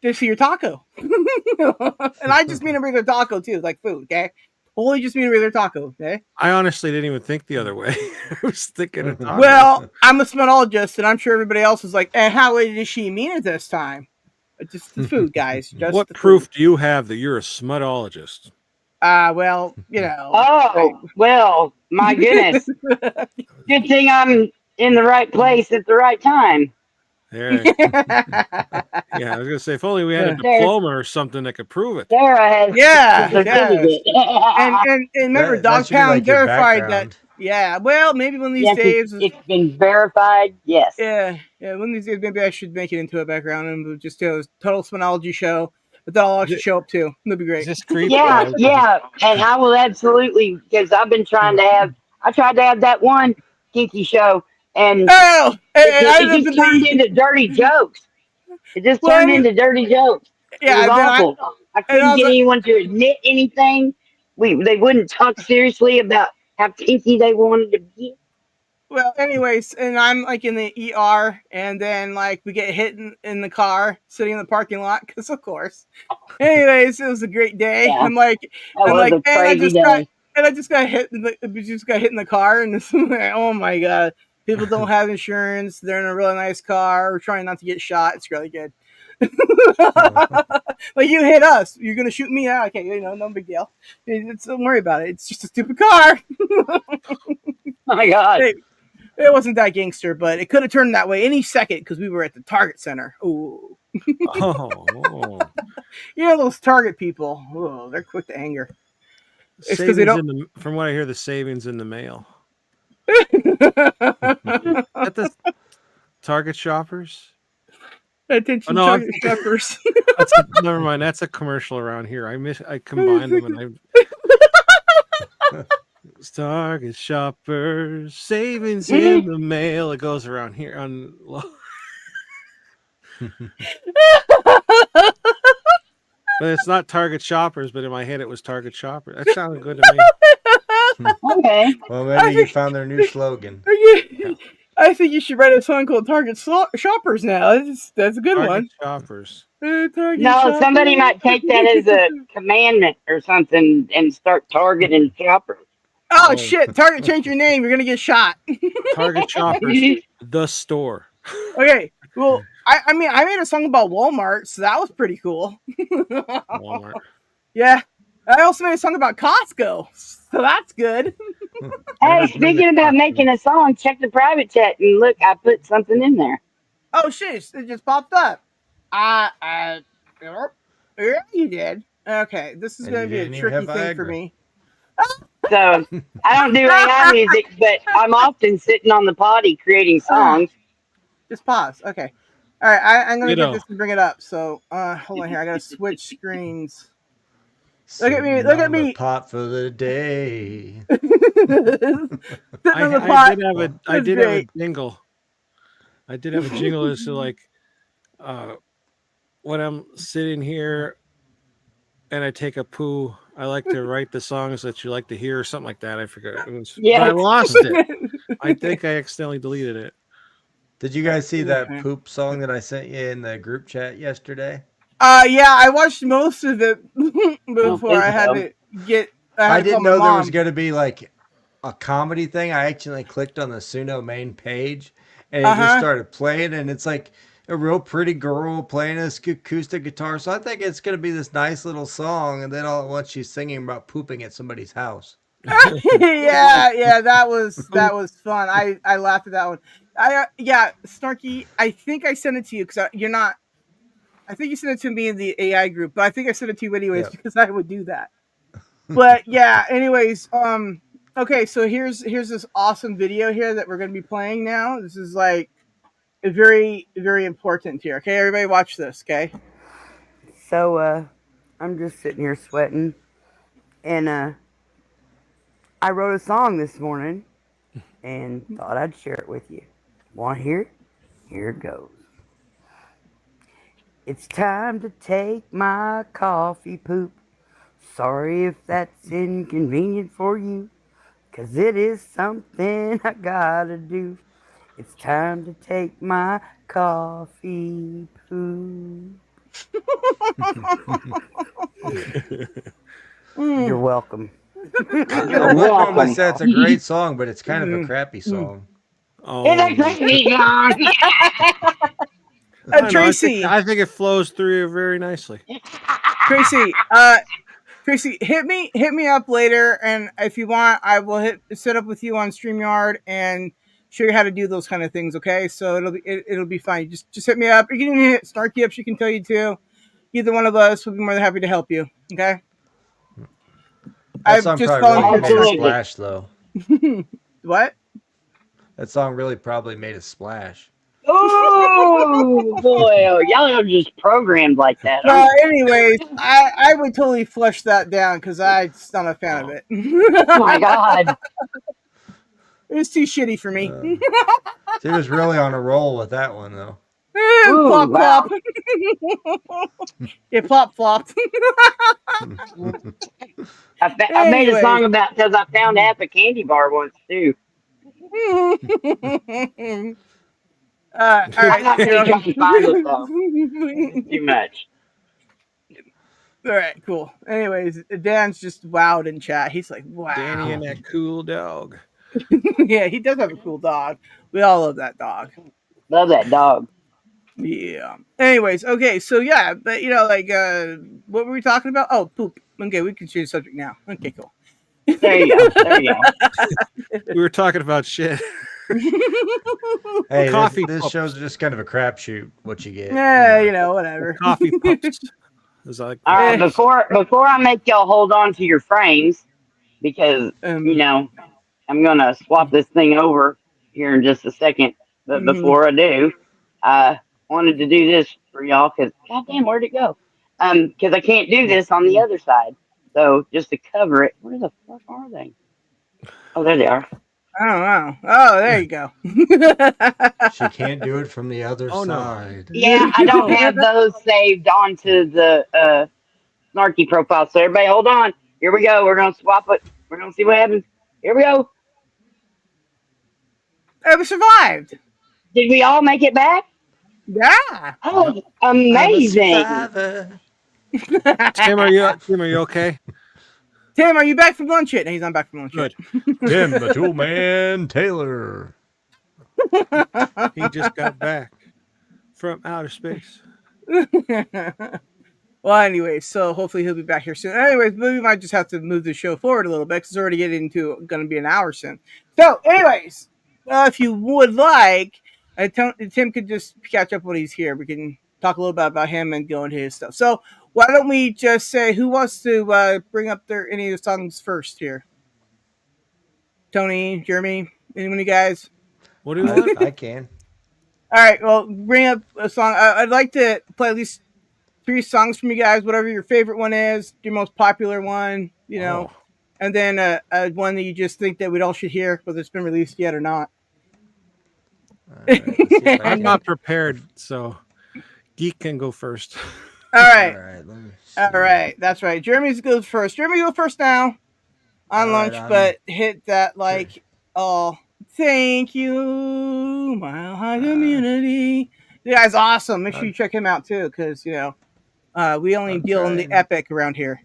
to see your taco, and I just mean a regular taco too, like food. Okay, totally just mean a regular taco. Okay. I honestly didn't even think the other way. I was thinking of tacos. Well, I'm a smellologist, and I'm sure everybody else is like, and how did she mean it this time? Just the food, guys. Just What the proof food. do you have that you're a smutologist? Well, oh well, my goodness. Good thing I'm in the right place at the right time. There. Yeah, I was gonna say if only we had a There, diploma or something that could prove it. Sarah has the yeah, yes. certificate. And remember, That Dog should be Pound like your verified that. background. Yeah, well, maybe one of these Yes, it's days. it's been verified. Yes. Yeah, one of these days, maybe I should make it into a background and we'll just do a total smonology show. But that'll Is, actually show up too. That'd be is great. this creepy? Yeah, yeah, and I will absolutely because I've been trying to have. I tried to have that one kinky show, and Oh, I it live just in turned the. into dirty jokes. It just Well, turned into dirty jokes. It was yeah, then awful. I and I couldn't was get like, anyone to admit anything. They wouldn't talk seriously about how kinky they wanted to be. well, anyways, and I'm like in the ER, and then like we get hit in the car, sitting in the parking lot, because of course. Anyways, it was a great day. Yeah, that I'm was like, a crazy day. and I just got hit, we just got hit in the car, and this, oh my god, people don't have insurance. They're in a really nice car. We're trying not to get shot. It's really good. Like you hit us, you're gonna shoot me out. Okay, no big deal. Don't worry about it. It's just a stupid car. Oh my God. It wasn't that gangster, but it could have turned that way any second because we were at the Target Center. Ooh. Oh, Those Target people. Oh, they're quick to anger. It's because they savings don't. in the from what I hear, the savings in the mail. At the Target shoppers. Oh Attention, no, Target shoppers. never mind. That's a commercial around here. I combined them and I Target shoppers savings in the mail. It goes around here on. But it's not Target shoppers. But in my head, it was Target shoppers. That sounded good to me. Okay. Well, I maybe you think, found their new slogan. Yeah. I think you should write a song called Target Shoppers now. That's a good Target one. shoppers. Target No, somebody Shoppers. might take that as a commandment or something and start targeting shoppers. Oh shit! Target, change your name. You're gonna get shot. Target Shoppers, the store. Okay. Well, I mean, I made a song about Walmart, so that was pretty cool. Walmart. Yeah. I also made a song about Costco, so that's good. Hey, Never been to speaking about Costco. making a song, check the private chat and look, I put something in there. Oh shit! It just popped up. Yeah, you did. Okay, this is And gonna you be a didn't even have tricky thing for Viagra. me. So I don't do AI music, but I'm often sitting on the potty creating songs. Just pause. Okay. All right, I'm gonna get this and bring it up. So, hold on here. I gotta switch screens. Look at me! Sitting Look at on the me! pot for the day. Sitting on the I pot. did have a I That's did have a great. jingle. I did have a jingle as to like uh when I'm sitting here and I take a poo, I like to write the songs that you like to hear or something like that. I forget. It was, but I Yes. lost it. I think I accidentally deleted it. Did you guys see that Okay. poop song that I sent you in the group chat yesterday? Yeah, I watched most of it I don't before think I had so. to get. I had I to call didn't my know there was mom. going to be like a comedy thing. I actually clicked on the Suno main page and Uh it just huh. started playing, and it's like a real pretty girl playing a acoustic guitar. So I think it's going to be this nice little song, and then all at once she's singing about pooping at somebody's house. Yeah, that Poop. was fun. I laughed at that one. Yeah, Snarky. I think I sent it to you because you're not. I think you sent it to me in the AI group, but I think I sent it to you anyways Yep. because I would do that. But yeah, anyways, okay, so here's this awesome video here that we're gonna be playing now. This is like very important here. Okay, everybody watch this. Okay. So I'm just sitting here sweating, and I wrote a song this morning and thought I'd share it with you. Want to hear it? Here it goes. It's time to take my coffee poop. Sorry if that's inconvenient for you, 'cause it is something I gotta do. It's time to take my coffee poop. You're Mm. welcome. I You're would normally welcome. say it's a great song, but it's kind of a crappy Mm. song. It's Oh a my! crazy song. I don't know. Tracy, I think it flows through very nicely. Tracy, Tracy, hit me up later, and if you want, I will set up with you on Streamyard and show you how to do those kind of things. Okay, so it'll be fine. Just hit me up. You can even hit Snarky up. She can tell you too. Either one of us will be more than happy to help you. Okay. That I'm song just probably calling really here made a Absolutely. splash, though. Snarky. What? That song really probably made a splash. Oh boy, oh, y'all are just programmed like that, No, aren't you? anyways, I would totally flush that down because I'm just not a fan of Oh, it. Oh my god. It's too shitty for me. Uh, she was really on a roll with that one, though. Ooh, Plop plop. wow. It plop flopped. I made a Anyways. song about because I found half a candy bar once too. All I'm right, not here. gonna try Okay. to find it though. It's just too much. All right, cool. Anyways, Dan's just wowed in chat. He's like, Danny wow. and that cool dog. Yeah, he does have a cool dog. We all love that dog. Love that dog. Yeah. Anyways, okay, so yeah, but like what were we talking about? Oh, poop. Okay, we can change the subject now. Okay, cool. There you go. There you go. We were talking about shit. Hey, Coffee this show's pups. just kind of a crapshoot. What you get, Yeah, The whatever. coffee pups, as I like to All right, Eh, call them. before I make y'all hold on to your frames, because you um, know I'm gonna swap this thing over here in just a second. But mhm, before I do, I wanted to do this for y'all because goddamn, where'd it go? Because I can't do this on the other side. So just to cover it, where the fuck are they? Oh, there they are. I don't know. Oh, there you go. she can't do it from the other Oh no! side. Yeah, I don't have those saved onto the Snarky profile. So everybody, hold on. Here we go. We're gonna swap it. We're gonna see what happens. Here we go. We survived. Did we all make it back? Yeah. Yep. Oh, I'm a amazing! survivor. Tim, are you okay? Tim, are you back from lunch yet? No, he's not back from lunch Good. Tim, the Tool Man Taylor. yet. He just got back from outer space. Well, anyway, so hopefully he'll be back here soon. Anyways, we might just have to move the show forward a little bit because it's already getting to going to be an hour soon. So, anyways, if you would like, Tim could just catch up when he's here. We can talk a little bit about him and go into his stuff. So, why don't we just say who wants to bring up any of the songs first here? Tony, Jeremy, anyone of you guys? What do you want? I can. All right, well, bring up a song. I'd like to play at least 3 songs from you guys, whatever your favorite one is, your most popular one, and then one that you just think that we all should hear, whether it's been released yet or not. Right, I'm not prepared, so Geek can go first. All right. All Right. That's right. Jeremy goes first. Jeremy, go first now on lunch, but hit that thank you, Mile High Community. The guy's awesome. Make sure you check him out too, because we only deal in the epic around here.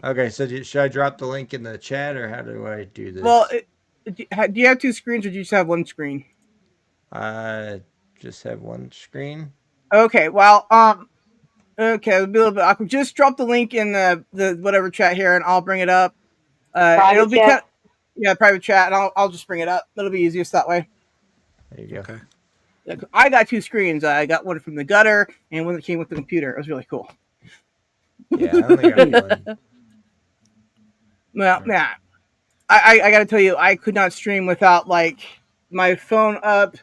Okay, so should I drop the link in the chat, or how do I do this? Well, do you have 2 screens, or do you just have 1 screen? I just have 1 screen. Okay, well, okay, it'll be a little bit awkward. Just drop the link in the whatever chat here, and I'll bring it up. It'll be private chat, and I'll just bring it up. It'll be easiest that way. There you go. Okay. I got 2 screens. I got one from the gutter and one that came with the computer. It was really cool. Yeah, I only got 1. Well, yeah. I got to tell you, I could not stream without my phone up,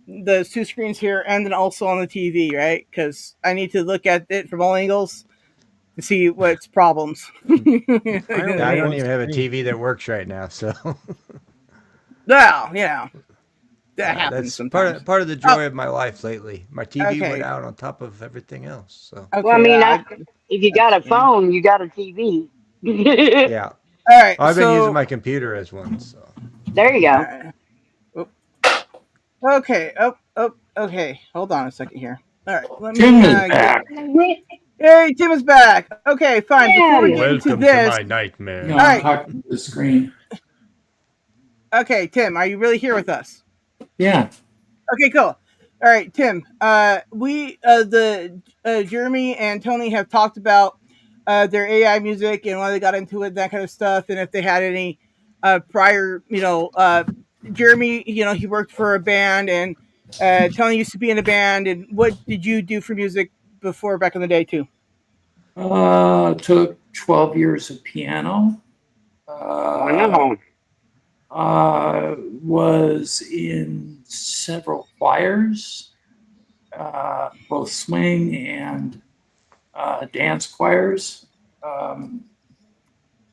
the 2 screens here, and then also on the TV, right? Because I need to look at it from all angles to see what's problems. I don't even have a TV that works right now, so. Well, that happens that's sometimes. part of the joy of my life lately. My TV went out on top of everything else. So. Okay, Well, I mean, if you got a phone, you got a TV. Yeah. All right. I've been using my computer as one. So. There you go. Okay. Okay. Hold on a second here. All right. Tim is back. Hey, Tim is back. Okay, fine. Before we get into Welcome this, to my nightmare. No, All I'm right. talking to the screen. Okay, Tim, are you really here with us? Yeah. Okay, cool. All right, Tim. We Jeremy and Tony have talked about their AI music and why they got into it, that kind of stuff, and if they had any prior, Jeremy, he worked for a band, and Tony used to be in a band. And what did you do for music before, back in the day, too? Took 12 years of piano. Wow. Was in several choirs, both swing and dance choirs.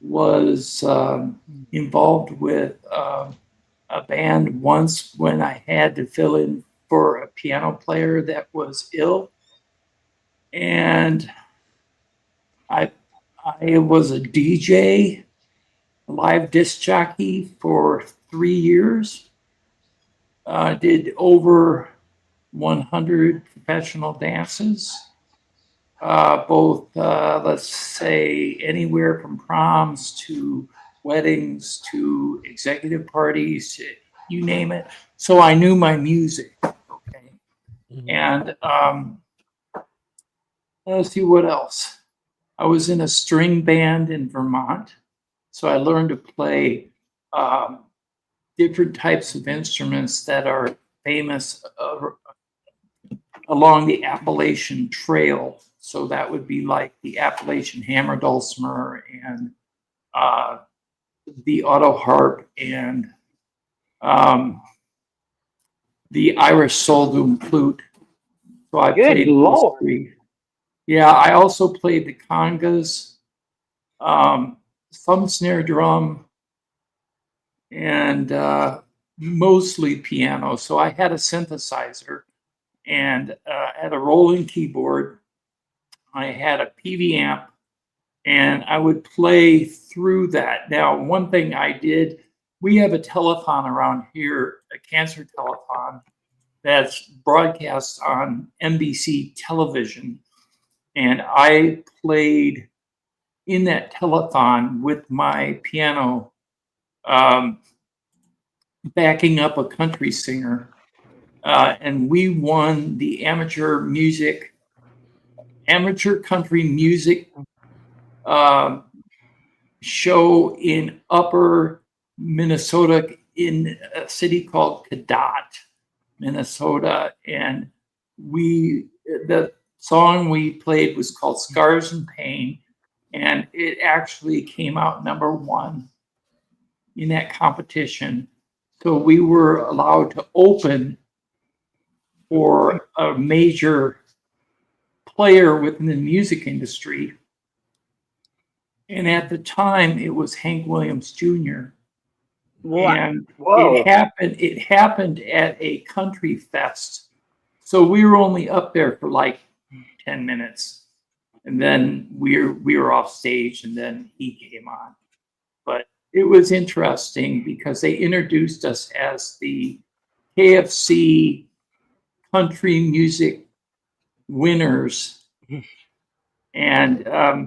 Was involved with a band once when I had to fill in for a piano player that was ill. And I was a DJ, live disc jockey for 3 years. Did over 100 professional dances, both, let's say, anywhere from proms to weddings to executive parties, you name it. So I knew my music. Okay. And let's see what else. I was in a string band in Vermont. So I learned to play different types of instruments that are famous along the Appalachian Trail. So that would be like the Appalachian hammer dulcimer and the auto harp and the Irish sorghum flute. So I played those 3. Yeah, I also played the congas, some snare drum, and mostly piano. So I had a synthesizer and had a rolling keyboard. I had a PV amp, and I would play through that. Now, one thing I did, we have a telethon around here, a cancer telethon, that's broadcast on NBC television. And I played in that telethon with my piano, um, backing up a country singer. And we won the amateur country music um, show in Upper Minnesota in a city called Cadott, Minnesota. And the song we played was called Scars and Pain. And it actually came out #1 in that competition. So we were allowed to open for a major player within the music industry. And at the time, it was Hank Williams Jr. What? And Whoa. it happened at a country fest. So we were only up there for like 10 minutes. And then we were off stage, and then he came on. But it was interesting because they introduced us as the KFC country music winners. And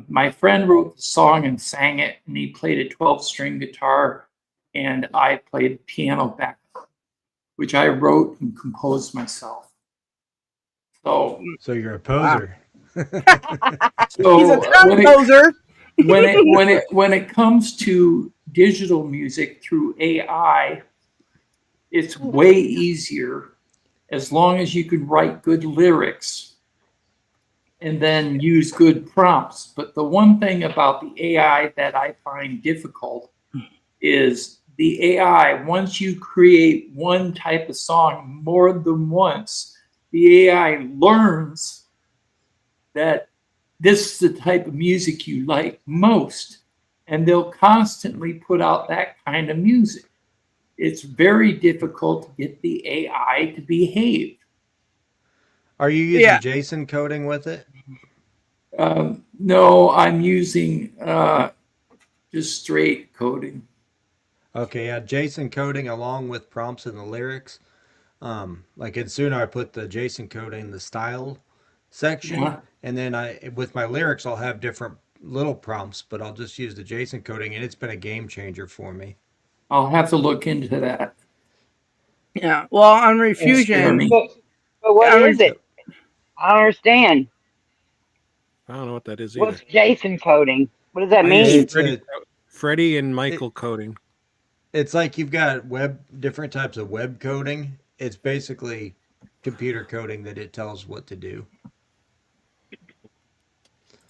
my friend wrote the song and sang it, and he played a 12-string guitar, and I played piano backup, which I wrote and composed myself. So you're a poser. He's a composer. when it comes to digital music through AI, it's way easier as long as you can write good lyrics and then use good prompts. But the one thing about the AI that I find difficult is the AI, once you create one type of song more than once, the AI learns that this is the type of music you like most, and they'll constantly put out that kind of music. It's very difficult to get the AI to behave. Are you using JSON coding with it? No, I'm using just straight coding. Okay, yeah, JSON coding along with prompts in the lyrics. Like in Soon I put the JSON coding in the style section, and then with my lyrics I'll have different little prompts, but I'll just use the JSON coding, and it's been a game changer for me. I'll have to look into that. Yeah. Well, on Refusion. But what is it? I don't understand. I don't know what that is either. What's JSON coding? What does that mean? Freddie and Michael coding. It's like you've got different types of web coding. It's basically computer coding that it tells what to do.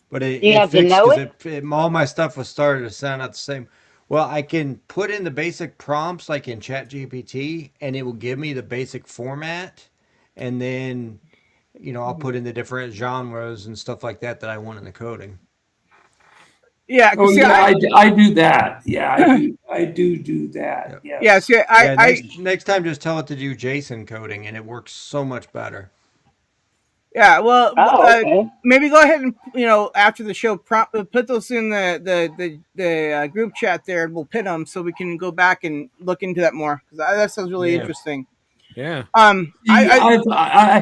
But it have fixed to know because all my stuff was started to sound out the same. Well, I can put in the basic prompts like in ChatGPT, and it will give me the basic format, and then I'll put in the different genres and stuff like that I want in the coding. Yeah. Oh, yeah, I do that. Yeah, I do that. Yep. Yes. Yeah. See, next time, just tell it to do JSON coding, and it works so much better. Yeah, well, okay. maybe go ahead and after the show, put those in the group chat there, and we'll pin them so we can go back and look into that more, because that sounds really interesting. Yeah. I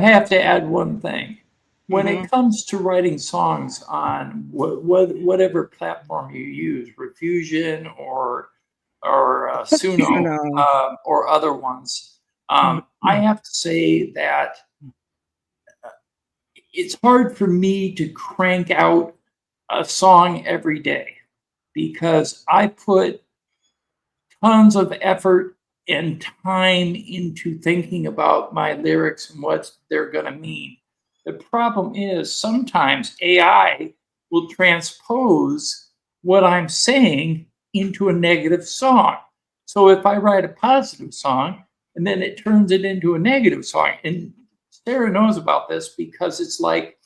have to add one thing. When it comes to writing songs on whatever platform you use, Refusion or Suno or other ones, I have to say that it's hard for me to crank out a song every day because I put tons of effort and time into thinking about my lyrics and what they're going to mean. The problem is sometimes AI will transpose what I'm saying into a negative song. So if I write a positive song and then it turns it into a negative song, and Sara knows about this because it's like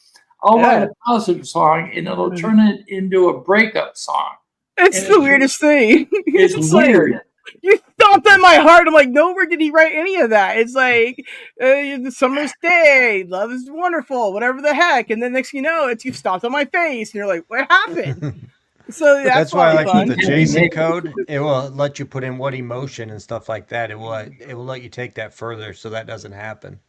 I'll write a positive song and it'll turn it into a breakup song. It's the weirdest thing. It's weird. Like, you stomped on my heart. I'm like, nowhere did he write any of that. It's like the summer's day, love is wonderful, whatever the heck. And then next thing you know, you stomped on my face, and you're like, what happened? So that's why I like with the JSON code. It will let you put in what emotion and stuff like that. It will let you take that further, so that doesn't happen.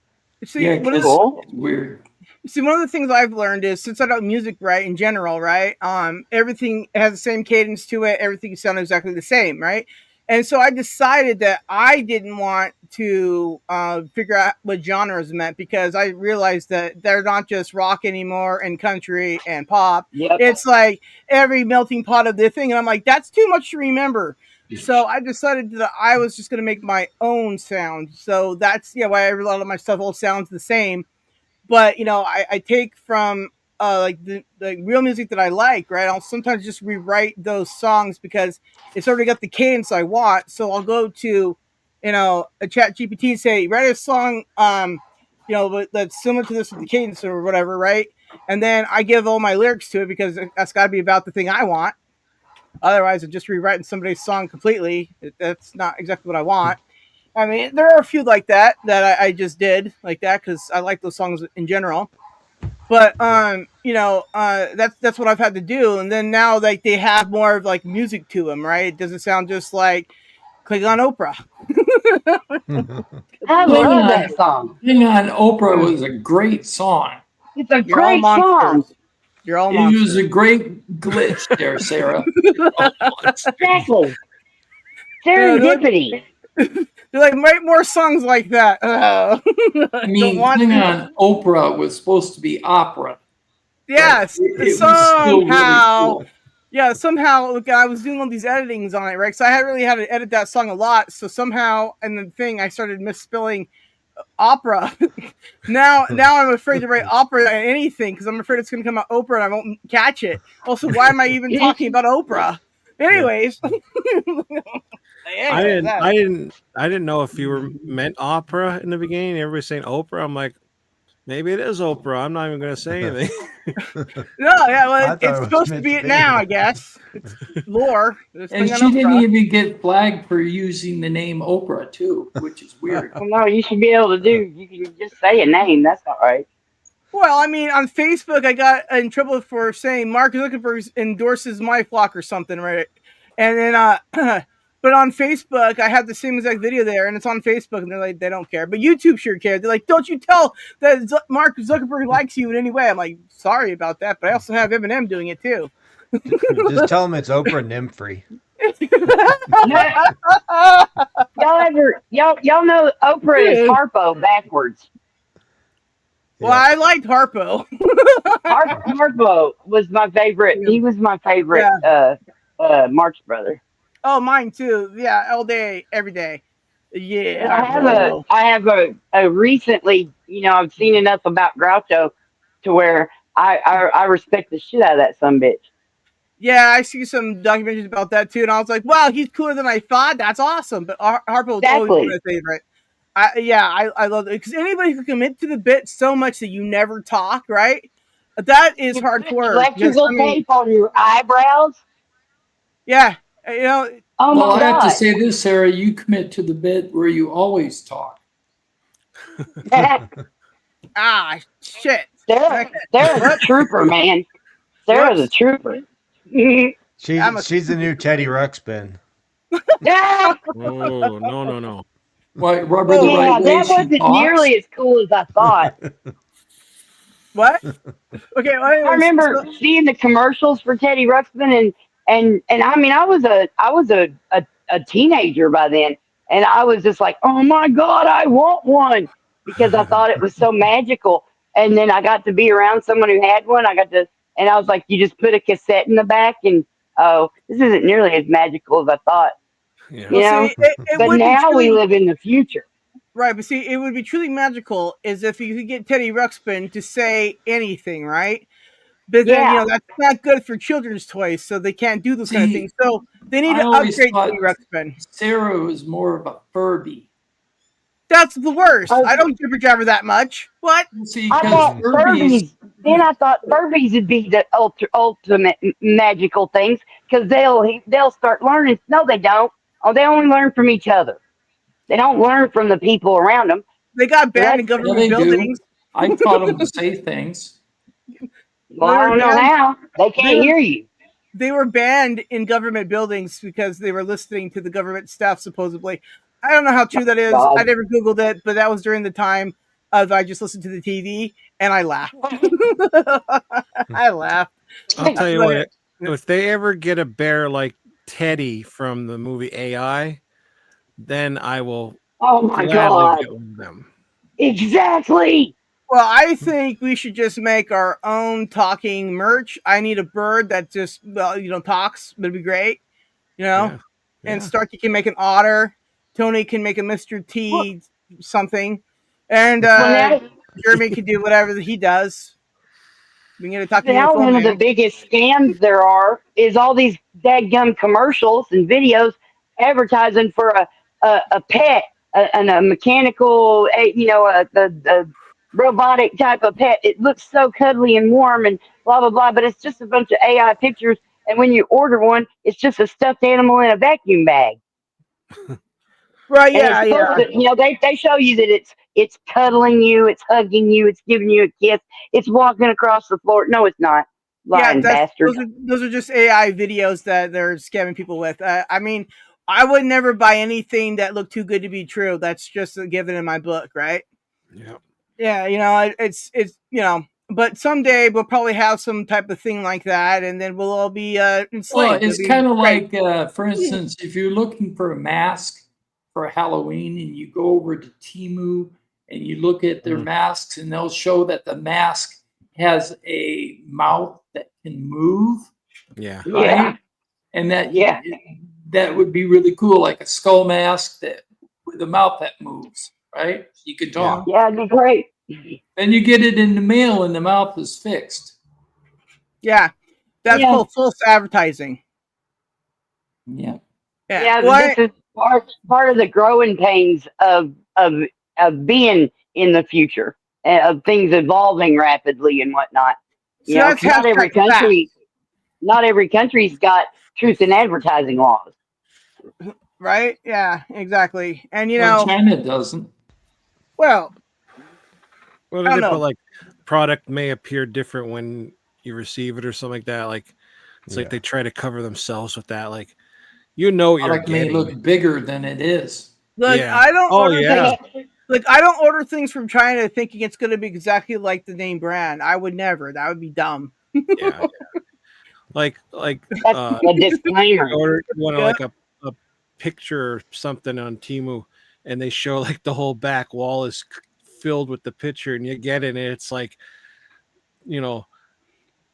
See, it's weird. See, one of the things I've learned is since I know music, right, in general, right, everything has the same cadence to it. Everything sounds exactly the same, right? And so I decided that I didn't want to figure out what genres meant because I realized that they're not just rock anymore and country and pop. Yep. It's like every melting pot of the thing. And I'm like, that's too much to remember. So I decided that I was just going to make my own sound. So that's why a lot of my stuff all sounds the same, but I take from like the real music that I like, right? I'll sometimes just rewrite those songs because it's already got the cadence I want. So I'll go to a chat GPT and say, write a song that's similar to this with the cadence or whatever, right? And then I give all my lyrics to it because that's got to be about the thing I want. Otherwise I'm just rewriting somebody's song completely. That's not exactly what I want. I mean, there are a few like that I just did like that because I like those songs in general. But that's what I've had to do. And then now like they have more of like music to them, right? It doesn't sound just like click on Oprah. I Hang love on, that song. Hang on, Oprah was a great song. It's a You're all great song. monsters. You're all It was monsters. a great glitch there, Sarah. You're all monsters. Exactly. They're like, Serendipity. they're like write more songs like that. I I don't mean, want hang to. on, Oprah was supposed to be opera, but Yes, it was still really somehow. cool. Yeah, somehow look, I was doing all these editings on it, right? So I hadn't really had to edit that song a lot. So somehow, and the thing, I started misspelling opera. now I'm afraid to write opera on anything because I'm afraid it's going to come out Oprah and I won't catch it. Also, why am I even talking about Oprah? Anyways, I anyways, didn't, I didn't, I didn't know if you were meant opera in the beginning. Everybody's saying Oprah. I'm like, maybe it is Oprah. I'm not even going to say anything. no, yeah, well, I thought it's it was supposed to meant be to it be. now, I guess. It's lore. This And thing on she didn't Oprah. even get flagged for using the name Oprah too, which is weird. Well, no, you should be able to do. You can just say a name. That's all right. Well, I mean, on Facebook, I got in trouble for saying Mark Zuckerberg endorses my flock or something, right? And then, but on Facebook, I have the same exact video there, and it's on Facebook, and they're like, they don't care. But YouTube sure cares. They're like, don't you tell that Mark Zuckerberg likes you in any way? I'm like, sorry about that, but I also have Eminem doing it too. Just tell them it's Oprah Nymphrey. Y'all know Oprah is Harpo backwards. Well, I liked Harpo. Harpo was my favorite. He was my favorite Yeah. Marx brother. Oh, mine too. Yeah, all day, every day. But Yeah, Harpo. I have a recently, I've seen enough about Groucho to where I respect the shit out of that son bitch. Yeah, I see some documentaries about that too, and I was like, "Wow, he's cooler than I thought. That's awesome." But Harpo was always one of Exactly. my favorite. I love it because anybody who commit to the bit so much that you never talk, right? That is You put hardcore. Because electrical I mean, tape on your eyebrows. yeah, Oh Well, my I have to god. say this, Sarah, you commit to the bit where you always talk. shit. Sarah's a trooper, man. Sarah's a Whoops. trooper. I'm a She's the new Teddy Ruxpin. Yeah, Oh, no, no, no. Why, rubber the Oh, right yeah, way, that she wasn't talks. nearly as cool as I thought. what? Okay. Well, I anyways, remember seeing the commercials for Teddy Ruxpin, and I mean, I was a teenager by then, and I was just like, oh my god, I want one because I thought it was so magical. And then I got to be around someone who had one. And I was like, you just put a cassette in the back, and oh, this isn't nearly as magical as I thought, Yeah. you well, know. see, it But would be now we truly live in the future. right. But see, it would be truly magical is if you could get Teddy Ruxpin to say anything, right? But then, Yeah, that's not good for children's toys, so they can't do those kind of See, things. So they need I to always upgrade thought Teddy Ruxpin. Sarah was more of a Furby. That's the worst. I okay. don't jibber jabber that much. What? See, I because thought Furbies, Furbies. Then I thought Furbies would be the ultimate magical things because they'll start learning. No, they don't. Oh, they only learn from each other. They don't learn from the people around them. They got So banned that's in yeah, government they do. buildings. I taught them to say things. well, They I were don't know banned. how they They can't were hear you. they were banned in government buildings because they were listening to the government staff supposedly. I don't know how true that is. I God, never googled it, but that was during the time. of I just listened to the TV and I laughed. I laughed. I'll tell you But, what, if they ever get a bear like Teddy from the movie AI, then I will Oh my gladly god! get one of them. Exactly. well, I think we should just make our own talking merch. I need a bird that just talks. It'd be great, you know. Yeah. And Yeah. Starkey can make an otter. Tony can make a Mr. Well, T something, and well now Jeremy can do whatever he does. We can get a talking now UFO one of the man. biggest scams there are is all these dadgum commercials and videos advertising for a pet, a mechanical, the robotic type of pet. It looks so cuddly and warm and blah blah blah, but it's just a bunch of AI pictures. And when you order one, it's just a stuffed animal in a vacuum bag. Right? And it's Yeah, supposed yeah, to, they show you that it's cuddling you, it's hugging you, it's giving you a kiss, it's walking across the floor. No, it's not, yeah. lying That's bastard. those are just AI videos that they're scamming people with. I mean, I would never buy anything that looked too good to be true. That's just a given in my book, right? Yeah. Yeah, it's but someday we'll probably have some type of thing like that, and then we'll all be Well, enslaved. It'll it's be kind of great. like, for instance, if you're looking for a mask for Halloween and you go over to Timu and you look at their Mhm. masks, and they'll show that the mask has a mouth that can move, Yeah. Yeah, right? And that yeah, that would be really cool, like a skull mask that with a mouth that moves, right? You can Yeah. talk. yeah, it'd be great. Then you get it in the mail, and the mouth is fixed. Yeah, that's Yeah, called false advertising. Yeah. Yeah. yeah, but Well, this is part of the growing pains of being in the future, of things evolving rapidly and whatnot. so that's 'Cause not every hashtag fact, country's got truth in advertising laws. right? Yeah, exactly. And Well, China doesn't. well, What I do don't they put know. like product may appear different when you receive it or something like that? Like it's like Yeah. they try to cover themselves with that. Like you know what you're Product may getting. look bigger than it is. Look, Yeah. Oh yeah. I don't order things from China thinking it's going to be exactly like the name brand. I would never. That would be dumb. Yeah. Like That's a disclaimer. order one of Yeah. like a picture or something on Timu and they show like the whole back wall is filled with the picture and you get it and it's like, you know,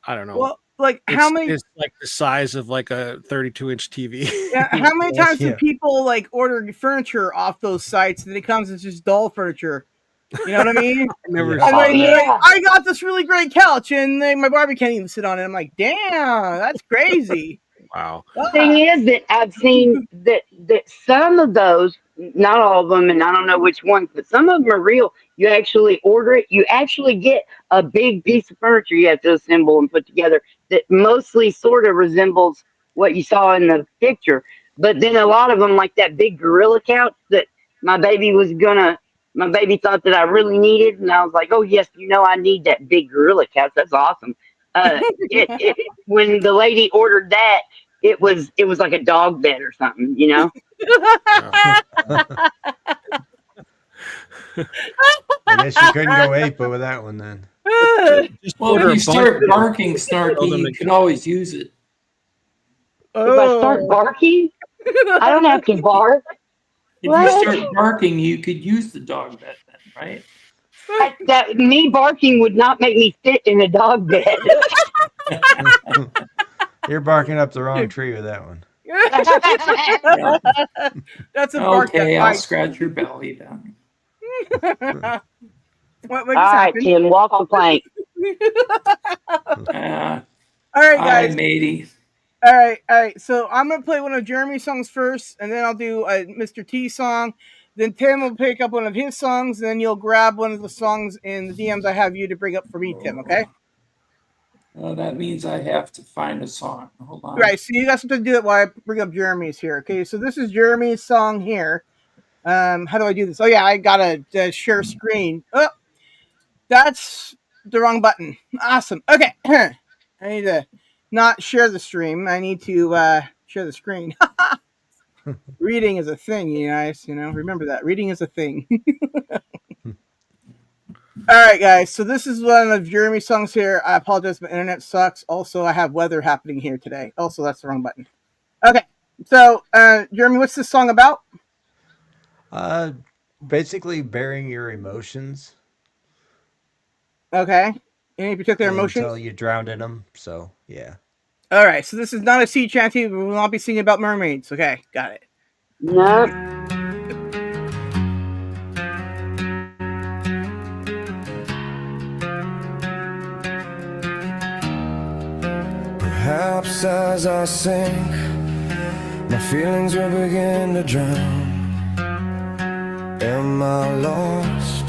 I don't know. Well, like how many? It's like the size of like a 32-inch TV. Yeah, how many times do Yeah. people like order furniture off those sites and it comes as just dull furniture? You know what I mean? I never Yeah. And Oh saw they're that. like, yeah. I got this really great couch, and my Barbie can't even sit on it. I'm like, damn, that's crazy. Wow. The thing is that I've seen that some of those, not all of them, and I don't know which ones, but some of them are real. You actually order it, you actually get a big piece of furniture you have to assemble and put together that mostly sort of resembles what you saw in the picture. But then a lot of them, like that big gorilla couch that my baby was gonna, my baby thought that I really needed, and I was like, oh yes, I need that big gorilla couch. That's awesome. It when the lady ordered that it was like a dog bed or something. Wow. I guess you couldn't go ape over that one then. Just Well, if order a you bunch start of them, barking, show Snarky, them you can always use it. If I start Oh. barking, I don't have to bark. If you What? start barking, you could use the dog bed then, right? That me barking would not make me fit in a dog bed. You're barking up the wrong tree with that one. Yeah. That's a bark that Okay, I'll bites. scratch your belly then. What All just right, happened? Tim, walk the plank. Uh, All right, hi, guys. matey. All right. So I'm gonna play one of Jeremy's songs first, and then I'll do a Mr. T song. Then Tim will pick up one of his songs, and then you'll grab one of the songs in the DMs I have you to bring up for me, Tim. Okay? That means I have to find a song. Hold on. Right. So you got something to do it while I bring up Jeremy's here. Okay. So this is Jeremy's song here. How do I do this? Oh yeah, I gotta share screen. Oh, that's the wrong button. Awesome. Okay. I need to not share the stream. I need to share the screen. Reading is a thing, you guys. Remember that. Reading is a thing. All right, guys. So this is one of Jeremy's songs here. I apologize, my internet sucks. Also, I have weather happening here today. Also, that's the wrong button. Okay. So, Jeremy, what's this song about? Uh, Basically burying your emotions Okay. Any particular until emotions? you drown in them. So yeah. All right. So this is not a sea chanty. We will not be singing about mermaids. Okay, got it. No. Perhaps as I sink, my feelings will begin to drown. Am I lost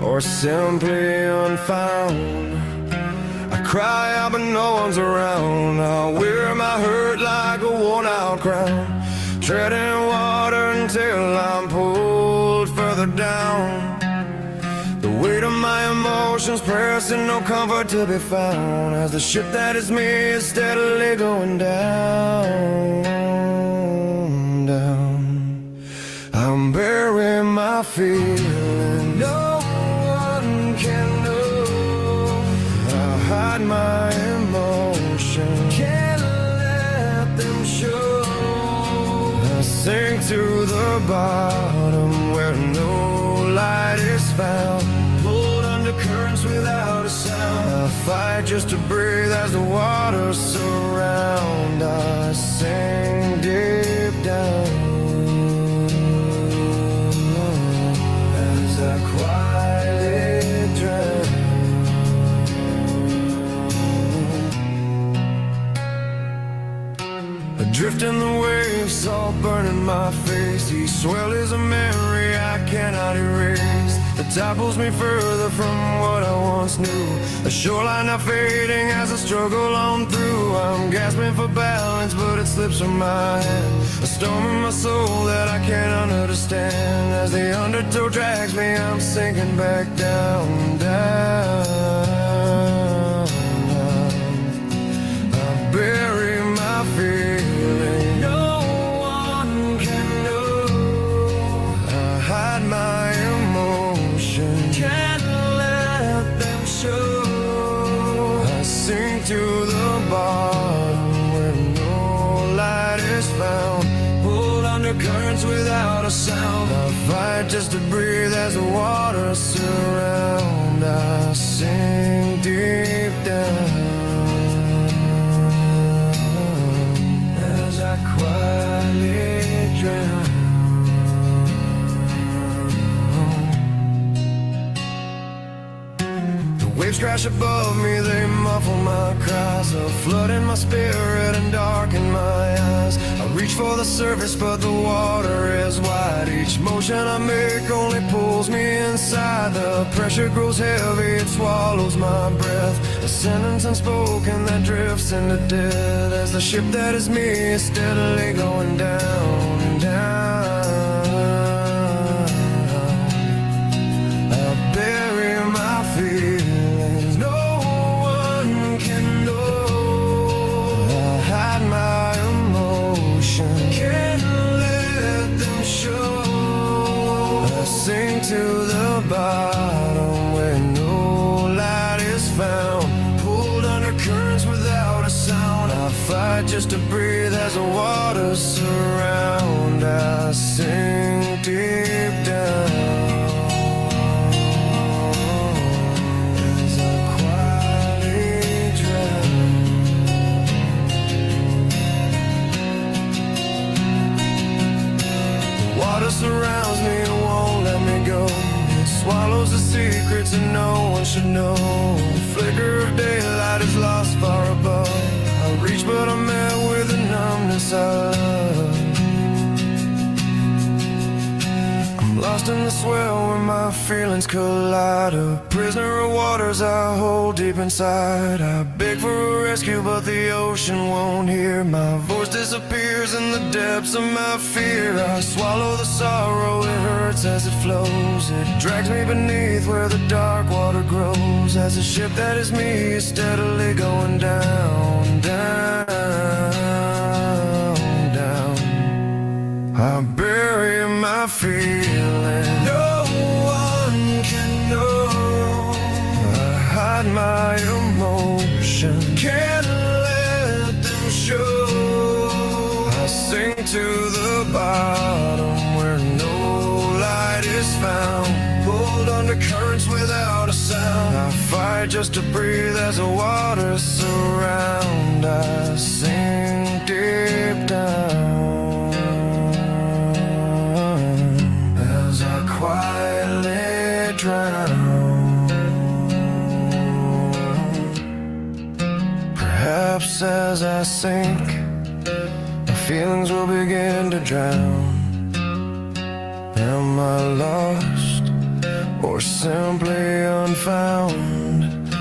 or simply unfound? I cry out but no one's around. I wear my hurt like a worn out crown, treading water until I'm pulled further down. The weight of my emotions pressing, no comfort to be found, as the ship that is me is steadily going down, down. I'm burying my feelings, no one can know. I hide my emotions, can't let them show. I sink to the bottom where no light is found, pulled under currents without a sound. I fight just to breathe as the waters surround. I sink deep down as I quietly drown. Adrift in the waves, salt burning my face. Each swell is a memory I cannot erase. The tide pulls me further from what I once knew. The shoreline now fading as I struggle on through. I'm gasping for balance, but it slips from my hand. A storm in my soul that I cannot understand. As the undertow drags me, I'm sinking back down, down, down. I bury my feelings, no one can know. I hide my emotions, can't let them show. I sink to the bottom where no light is found, pulled under currents without a sound. I fight just to breathe as the waters surround. I sink deep down as I quietly drown. The waves crash above me, they muffle my cries, a flood in my spirit and darken my eyes. I reach for the surface, but the water is wide. Each motion I make only pulls me inside. The pressure grows heavy, it swallows my breath. A sentence unspoken that drifts into death, as the ship that is me is steadily going down, down. I bury my feelings, no one can know. I hide my emotions, can't let them show. I sink to the bottom where no light is found, pulled under currents without a sound. I fight just to breathe as the waters surround. I sink deep down as I quietly drown. The water surrounds me and won't let me go. It swallows the secrets that no one should know. The flicker of daylight is lost far above. I reach but I'm met with the numbness I love. I'm lost in the swell where my feelings collide. A prisoner of waters I hold deep inside. I beg for a rescue but the ocean won't hear. My voice disappears in the depths of my fear. I swallow the sorrow, it hurts as it flows. It drags me beneath where the dark water grows, as the ship that is me is steadily going down, down, down. I bury my feelings, no one can know. hide my emotion, can't let them show. I sink to the bottom where no light is found, pulled under currents without a sound. I fight just to breathe as the waters surround. I sink deep down as I quietly drown. Perhaps as I sink, my feelings will begin to drown. Am I lost or simply unfound?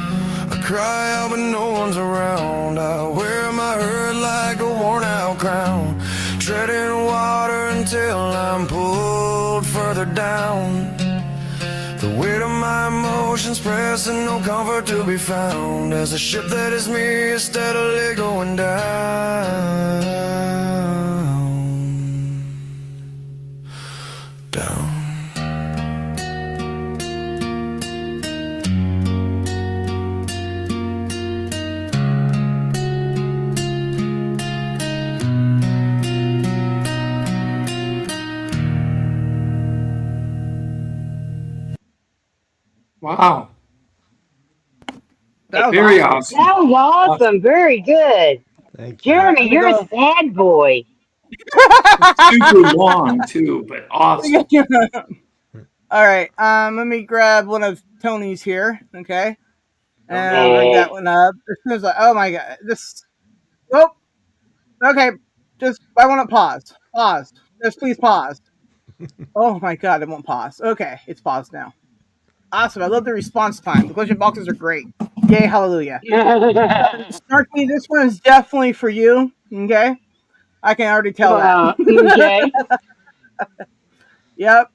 I cry out but no one's around. I wear my hurt like a worn out crown, treading water until I'm pulled further down. The weight of my emotions pressing, no comfort to be found, as the ship that is me is steadily going down. Down. Wow. That was Very awesome. awesome. That was awesome. Very good. Thank you. Jeremy, Let me you're a go. sad boy. Super long too, but awesome. All right. Let me grab one of Tony's here. Okay. And I'll bring that one up. As soon as oh my god. This. Oh. Okay. Just I want to pause. Pause. Just please pause. Oh my god, it won't pause. Okay, it's paused now. Awesome. I love the response time. The question boxes are great. Yay, hallelujah. Snarky, this one is definitely for you. Okay. I can already tell that. Okay. Yep.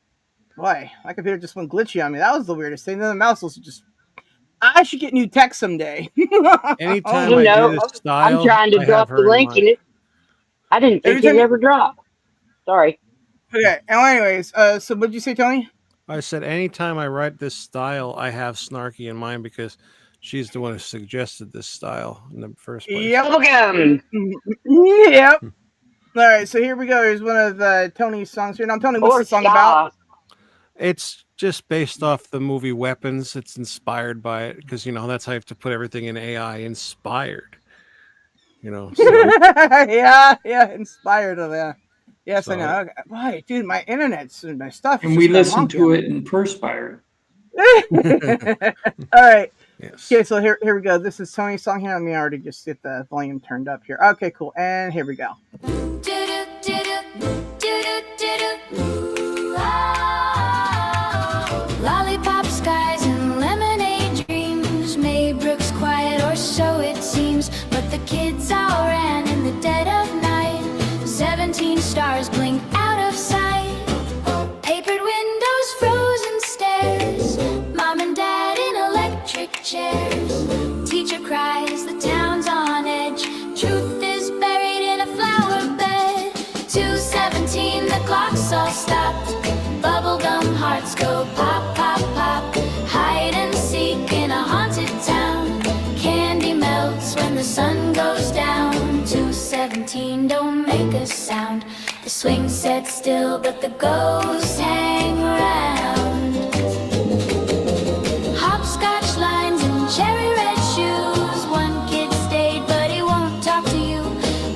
Boy, my computer just went glitchy on me. That was the weirdest thing. Then the mouse was just. I should get new tech someday. Anytime You I know, do this I'm style, trying to I have drop the her in link mind. in it. I didn't think Every it time- ever dropped. Sorry. Okay. Anyways, so what did you say, Tony? I said anytime I write this style, I have Snarky in mind because she's the one who suggested this style in the first place. Yep. Bubblegum. Yep. All right. So here we go. Here's one of Tony's songs here. Now, Tony, what's Or the song about? ska. It's just based off the movie Weapons. It's inspired by it because, you know, that's how you have to put everything in AI, inspired. You know, so yeah. Inspired of that. Yes, I So- know. Okay. Boy, dude, my internet's and my stuff. And we listened to it in Perspired. it. All right. yes. Okay, so here we go. This is Tony's song here. Let me already just get the volume turned up here. Okay, cool. And here we go. Lollipop skies and lemonade dreams. Maybrook's quiet, or so it seems. But the kids all ran in the dead of night. 17 stars blink out of sight. Papered windows, frozen stairs. Mom and dad in electric chairs. Teacher cries, the town's on edge. Truth is buried in a flower bed. 2:17, the clock's all stopped. Bubblegum hearts go pop, pop, pop. Hide and seek in a haunted town. Candy melts when the sun goes down. 2:17, don't make a sound. The swing set still, but the ghosts hang around. Hopscotch lines and cherry red shoes. One kid stayed, but he won't talk to you.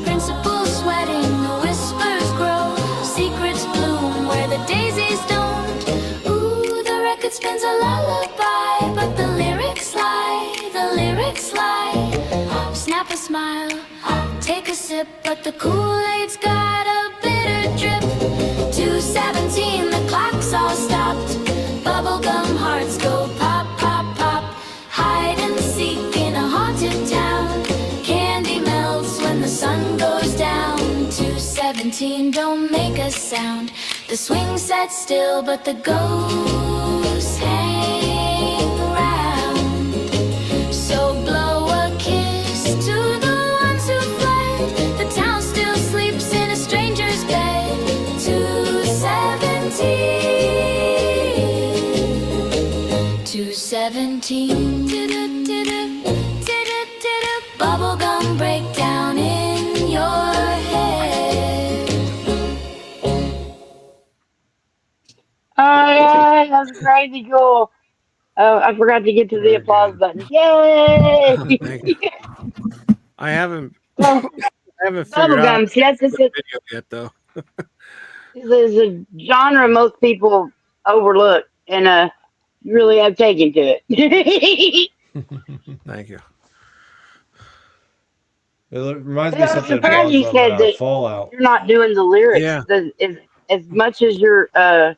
Principal sweating, the whispers grow. Secrets bloom where the daisies don't. Ooh, the record spins a lullaby, but the lyrics lie, the lyrics lie. Snap a smile, take a sip, but the Kool-Aid's got a bitter drip. 2:17, the clock's all stopped. Bubblegum hearts go pop, pop, pop. Hide and seek in a haunted town. Candy melts when the sun goes down. 2:17, don't make a sound. The swing set still, but the ghosts hang around. So blow a kiss to the ones who fled. The town still sleeps in a stranger's bed. 2:17. 2:17. was crazy cool. I forgot to get to the Very applause good. button. Yay! Thank you. I haven't So, I haven't figured out bubblegum. See, that's the just a, video yet though. this is a genre most people overlook, and you really have taken to it. Thank you. It reminds But me of I was something surprised about you said that Fallout. you're not doing the lyrics. Yeah. As much as you're as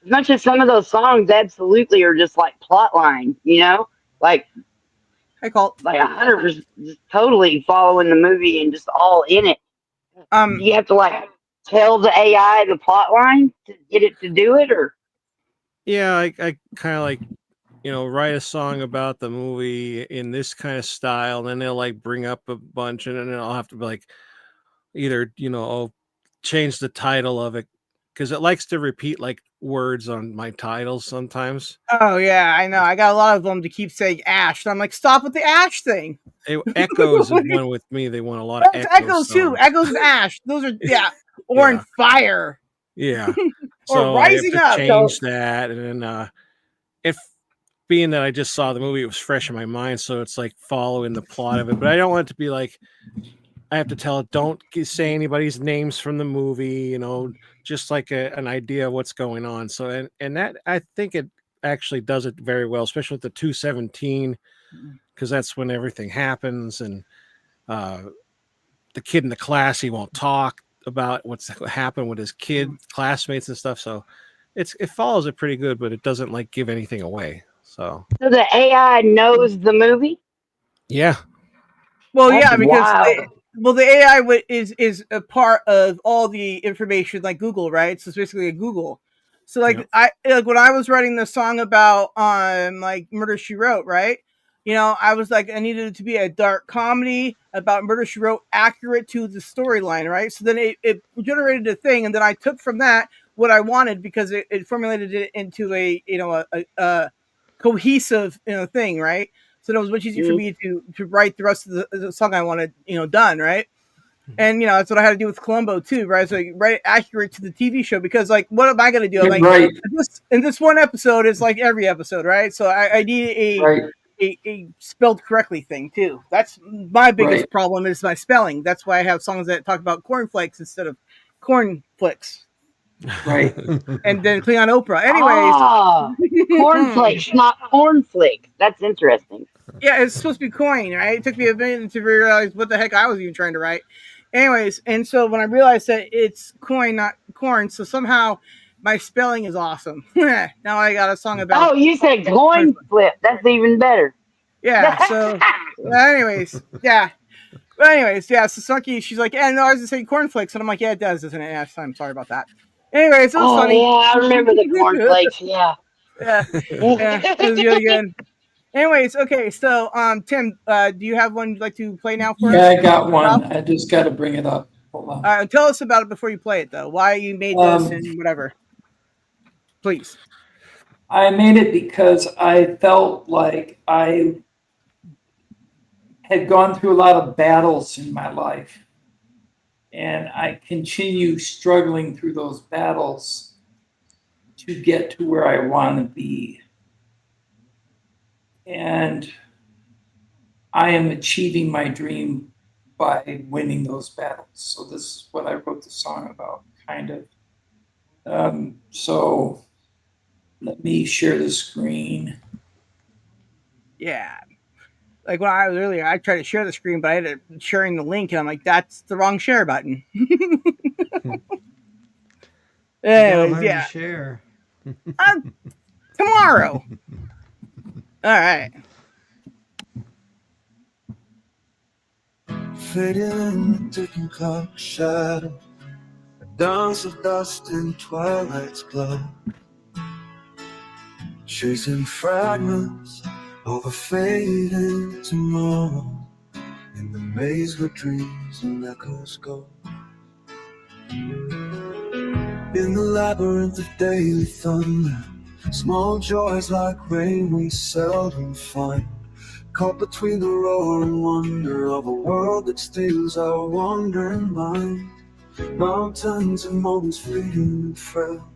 much as some of those songs absolutely are just like plot line, like Hey, Colt. 100% just totally following the movie and just all in it. Do Um, you have to like tell the AI the plot line to get it to do it, or? Yeah, I kind of like, write a song about the movie in this kind of style, and then they'll like bring up a bunch, and then I'll have to be like, either, I'll change the title of it because it likes to repeat like words on my titles sometimes. oh yeah, I know. I got a lot of them to keep saying Ash. And I'm like, stop with the Ash thing. Echoes is one with me. They want a lot of That's echo Echoes too. songs. Echoes and Ash. Those are or in Yeah, Fire yeah. or So I have Rising to Up. So change that, and then if being that I just saw the movie, it was fresh in my mind, so it's like following the plot of it. But I don't want it to be like I have to tell it, don't say anybody's names from the movie, just like an idea of what's going on. So, and that, I think it actually does it very well, especially with the 217, because that's when everything happens. And uh, the kid in the class, he won't talk about what's happened with his classmates and stuff. So it follows it pretty good, but it doesn't like give anything away. So, the AI knows the movie. yeah. Well, That's yeah, because wild. the AI is a part of all the information like Google, right? So it's basically a Google. So like Yep. I like when I was writing the song about like Murder She Wrote, right? I was like I needed it to be a dark comedy about Murder She Wrote, accurate to the storyline, right? So then it generated a thing, and then I took from that what I wanted because it formulated it into a cohesive thing, right? So it was much easier for Mm. me to write the rest of the song I wanted, done, right? And that's what I had to do with Columbo too, right? So like, write it accurate to the TV show because like, what am I going to do? I'm like, Right, in this one episode is like every episode, right? So I need right, a spelled correctly thing too. That's my right, biggest problem is my spelling. That's why I have songs that talk about cornflakes instead of cornflakes. right. And then Cleon Oprah. Anyways, Ah, cornflakes, not cornflakes. That's interesting. yeah, it's supposed to be coin, right? It took me a minute to realize what the heck I was even trying to write. Anyways, and so when I realized that it's coin, not corn, so somehow my spelling is awesome. Now I got a song about Oh, you said coin flip. That's even better. yeah. So, anyways, yeah. But anyways, yeah. So Snarky, she's like, yeah, no, I was just saying cornflakes, and I'm like, yeah, it does, doesn't it? Yeah, I'm sorry about that. Anyways, it was Oh funny. yeah, I remember the cornflakes. Yeah. Yeah, yeah, it was really good. Anyways, okay, so Tim, do you have one you'd like to play now for Yeah, us? I got Rob? one. I just got to bring it up. Hold on. Tell us about it before you play it, though. Why you made this Um, and whatever. Please. I made it because I felt like I had gone through a lot of battles in my life, and I continue struggling through those battles to get to where I want to be. And I am achieving my dream by winning those battles. So this is what I wrote the song about, kind of. So let me share the screen. Yeah. Like when I was earlier, I tried to share the screen, but I had to sharing the link, and I'm like, that's the wrong share button. You gotta Anyways, learn to yeah. share. Tomorrow. All right. Fading in the ticking clock shadow, a dance of dust in twilight's glow, chasing fragments of a fading tomorrow, in the maze where dreams and echoes go. In the labyrinth of daily thunder, small joys like rain we seldom find, caught between the roar and wonder of a world that steals our wandering mind. Mountains and moments fleeting and frail,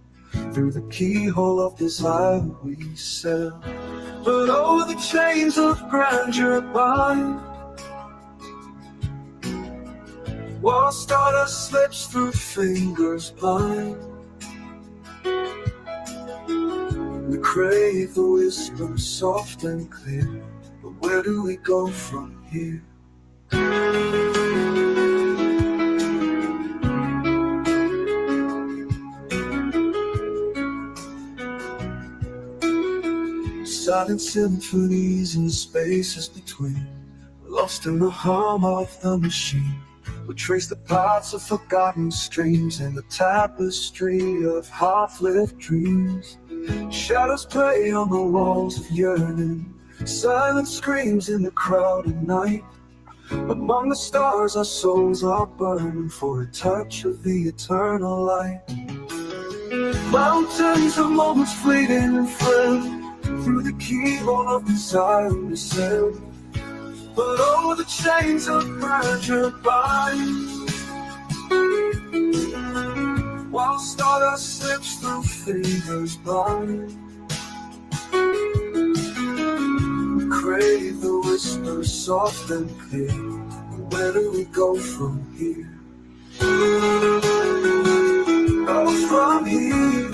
Through the keyhole of desire we sail. But oh, the chains of grandeur bind, while stardust slips through fingers blind. We crave the whisper soft and clear, but where do we go from here? Silent symphonies in the spaces between, lost in the hum of the machine. We trace the paths of forgotten streams in the tapestry of half-lived dreams. Shadows play on the walls of yearning, silent screams in the crowded night. Among the stars our souls are burning for a touch of the eternal light. Mountains of moments fleeting and frail, through the keyhole of desire we sail. But oh, the chains of grandeur bind, while stardust slips through fingers blind. We crave the whisper soft and clear, where do we go from here? Go from here.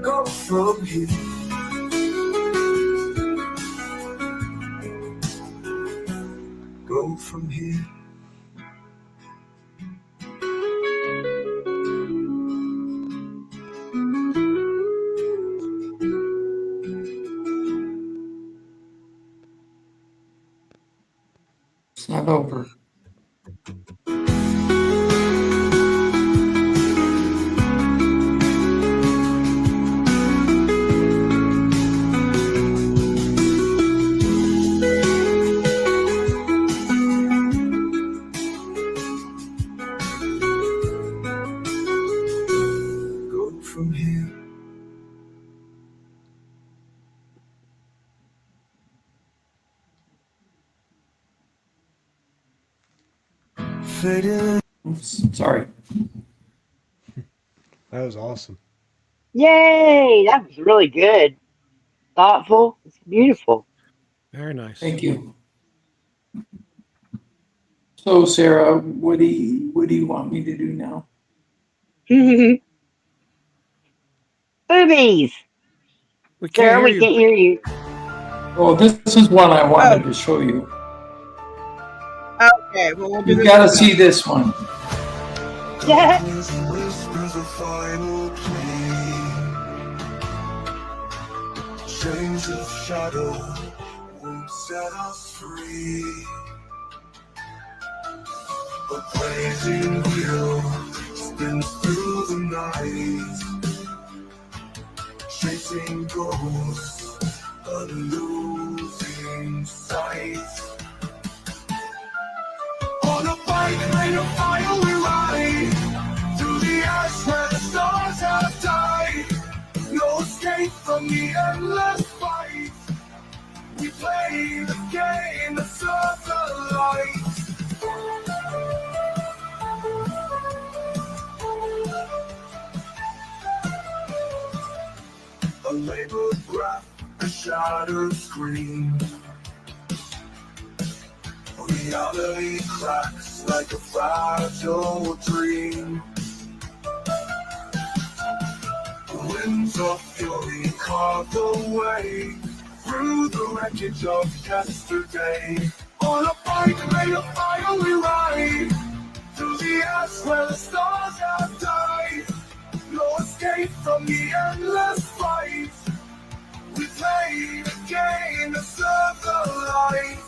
Go from here. Go from here. It's not over. Go from here. Fading. Oops, sorry. That was awesome. Yay! That was really good. Thoughtful. It's beautiful. Very nice. Thank you. So, Sarah, what do you want me to do now? Boobies. We can't Sarah, hear we you. can't hear you. Oh, this is one I wanted to show you. Okay, well, we'll do You this got to one see this one. Darkness whispers a final plea. Chains of shadow won't set us free. A blazing wheel spins through the night, chasing ghosts, but losing sight. On a bike made of fire we ride, through the ash where the stars have died. No escape from the endless fight. We play the game that serves the light. A labored breath, a shattered scream. Reality cracks like a fragile dream. Winds of fury carve the way through the wreckage of yesterday. On a bike made of fire we ride, through the ash where the stars have died. No escape from the endless fight. We play the game to serve the light.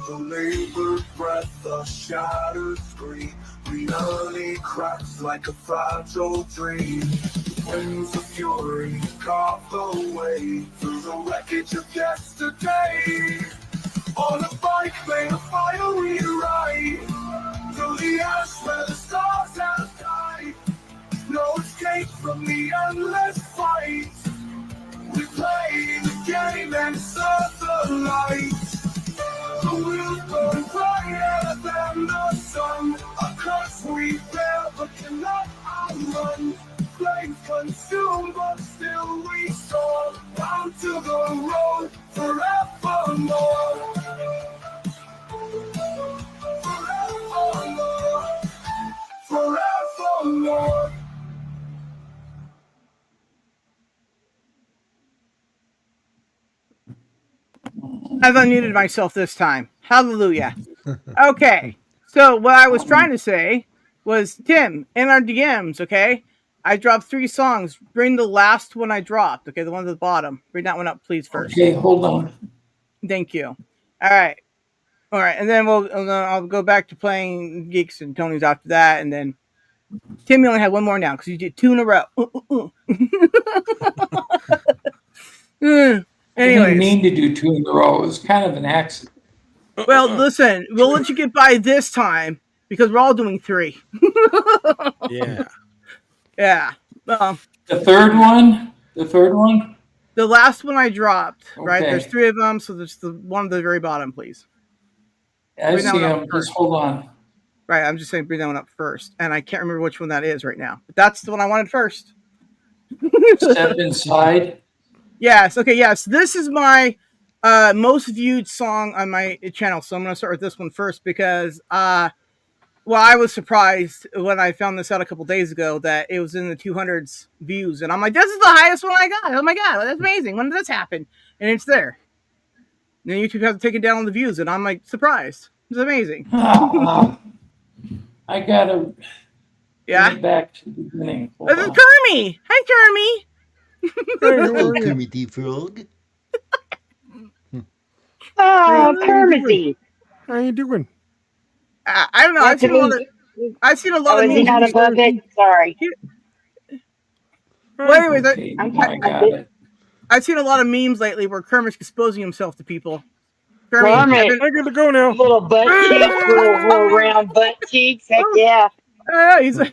A labored breath, a shattered scream. Reality cracks like a fragile dream. Winds of fury carve the way through the wreckage of yesterday. On a bike made of fire we ride, through the ash where the stars have died. No escape from the endless fight. We play the game and serve we fail, but cannot outrun. Flames consume, but still we soar down to the road forevermore. Forevermore. Forevermore. I've unmuted myself this time. Hallelujah. Okay. So what I was trying to say was, Tim, in our DMs, okay? I dropped 3 songs. Bring the last one I dropped, okay? The one at the bottom. Bring that one up, please, first. Okay, hold on. Thank you. All right. And then I'll go back to playing Geeks and Tony's after that, and then Tim, you only have one more now because you did 2 in a row. I didn't Anyways, mean to do 2 in a row. It was kind of an accident. well, listen, we'll let you get by this time because we're all doing 3. Yeah. Yeah. The third one? The third one? The last one I dropped, right? Okay. There's 3 of them, so there's the one at the very bottom, please. I Bring that see one up him. first. Just hold on. Right, I'm just saying bring that one up first. And I can't remember which one that is right now. But that's the one I wanted first. Step inside. Yes, okay, yes. This is my most viewed song on my channel. So I'm going to start with this one first because, I was surprised when I found this out a couple days ago that it was in the 200s views. And I'm like, this is the highest one I got. Oh my God, that's amazing. When did this happen? And it's there. And then YouTube has to take it down on the views. And I'm like, surprised. It's amazing. I gotta Yeah. get back to the beginning. Hold This is on. Kermie. Hi, Kermie. Hello, Kermit the Frog. Oh, Hey, Kermit. How you doing? I don't know. I've seen a lot Oh, of is he memes. not a puppet? Sorry. Well, anyways, Okay, I'm now I got it. I've seen a lot of memes lately where Kermit's exposing himself to people. Kermit, Kermit. I got to go now. Little butt cheeks, little round butt cheeks. Heck yeah. He's gonna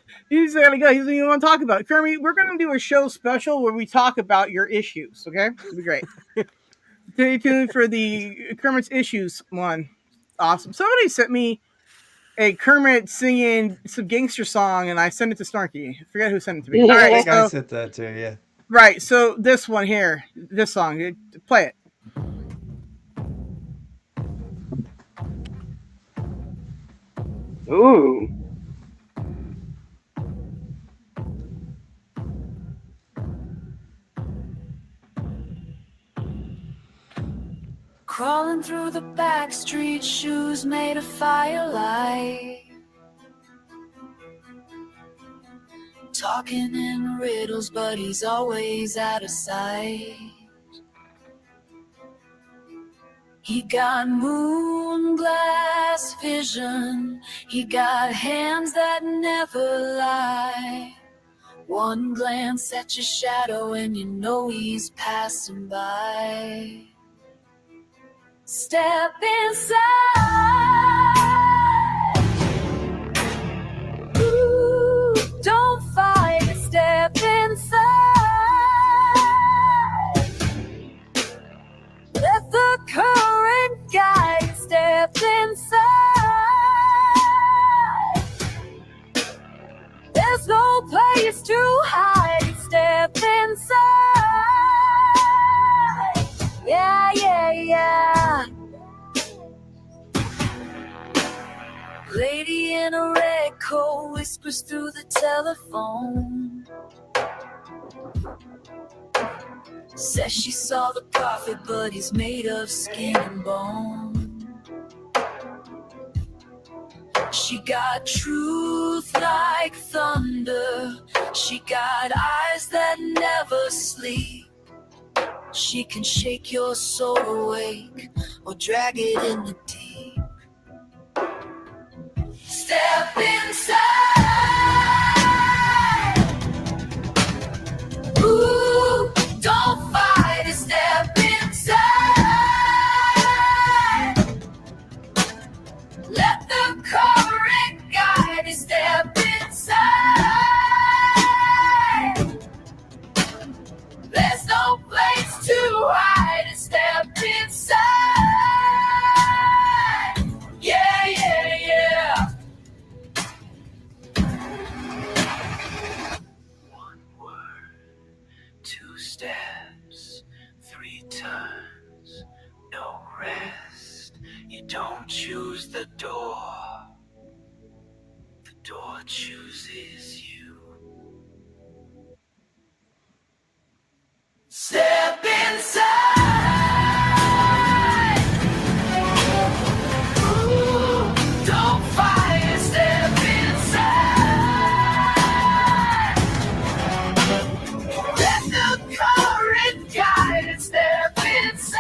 go. He doesn't even want to talk about it. Kermit, we're gonna do a show special where we talk about your issues. Okay, it'll be great. Stay tuned for the Kermit's issues one. Awesome. Somebody sent me a Kermit singing some gangster song, and I sent it to Snarky. I forget who sent it to me. All I right, think I so said that too, yeah. right. So this one here, this song, play it. Ooh. Crawling through the back street, shoes made of firelight. Talking in riddles, but he's always out of sight. He got moon glass vision. He got hands that never lie. One glance at your shadow and you know he's passing by. Step inside. Ooh, don't fight it. Step inside. Let the current guide you. Step inside. There's no place to hide. Step inside. Yeah, yeah, yeah. Lady in a red coat whispers through the telephone. Says she saw the prophet, but he's made of skin and bone. She got truth like thunder. She got eyes that never sleep. She can shake your soul awake or drag it in the deep. Step inside. Ooh, don't fight it. Step inside. Let the current guide you. Step inside. There's no place to hide. Step inside. Yeah, yeah, yeah. The door chooses you. Step inside. Ooh, don't fight it. Step inside. Let the current guide it. Step inside.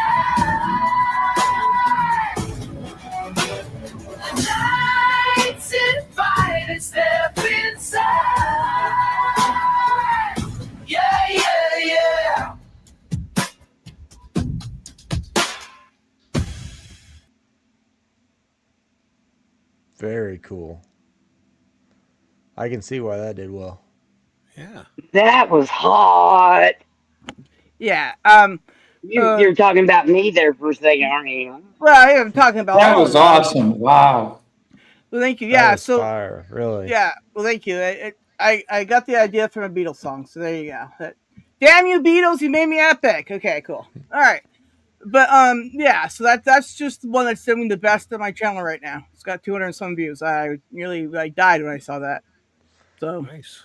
The night's invited. Step inside. Yeah, yeah, yeah. Very cool. I can see why that did well. Yeah. That was hot. Yeah. You're talking about me there for a second, aren't you? Well, yeah, I'm talking about That all was of us. awesome. Wow. Well, thank you. That Yeah. was So fire, really. yeah. Well, thank you. I got the idea from a Beatles song. So there you go. Damn you, Beatles! You made me epic. Okay, cool. All right. But yeah. So that's just the one that's doing the best on my channel right now. It's got 200 and some views. I nearly died when I saw that. So Nice.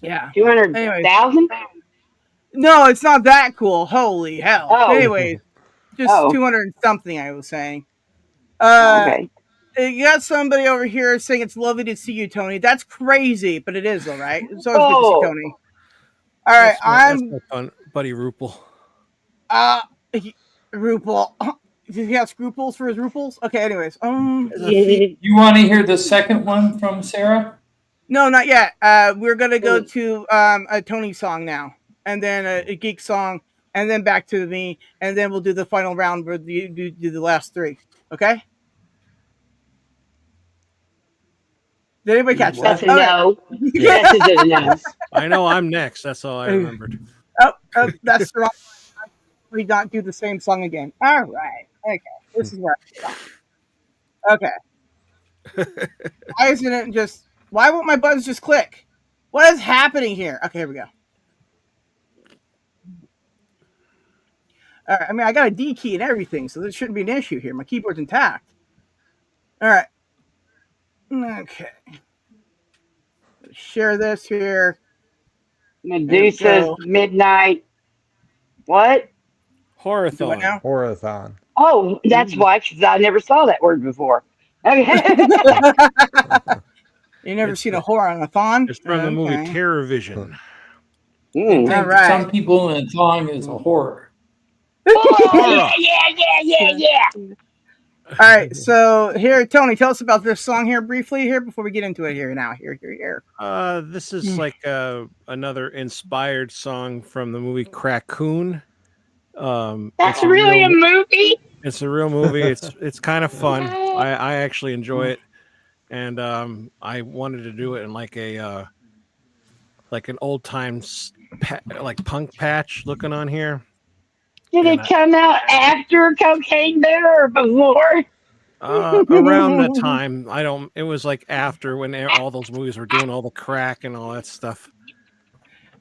yeah. Anyways, 200,000? no, it's not that cool. Holy hell. Oh, Anyways, just oh, 200 and something. I was saying. okay. You got somebody over here saying it's lovely to see you, Tony. That's crazy, but it is, all right. It's always good to see Oh, Tony. All right, That's I'm my fun buddy Rupel. uh Rupel. Does he have scruples for his ruples? Okay, anyways. You want to hear the second one from Sarah? No, not yet. We're gonna go to a Tony song now, and then a geek song, and then back to me, and then we'll do the final round where you do the last three. Okay? Did anybody catch that? that's a no. Yeah. That's a no. I know I'm next. That's all I remembered. Oh, that's the wrong. We not do the same song again. All right. Okay. This is where I okay. Why isn't it just? Why won't my buttons just click? What is happening here? Okay, here we go. All right. I mean, I got a D key and everything, so there shouldn't be an issue here. My keyboard's intact. All right. Okay. Share this here. Medusa's go. Midnight. What? Do what Horathon. now? Horathon. Oh, that's why, because I never saw that word before. Okay. You never seen a whore on a thon? It's from the movie Okay. Terror Vision. Mm. All right. Some people in thong is a horror. Oh, yeah. All right, so here, Tony, tell us about this song here briefly here before we get into it here now. Here. This is like another inspired song from the movie Crackoon. That's It's a really a real, movie? it's a real movie. It's kind of fun. I actually enjoy it, and I wanted to do it in like a like an old times like punk patch looking on here. Did it come out after Cocaine Bear or before? Around that time, it was like after when all those movies were doing all the crack and all that stuff.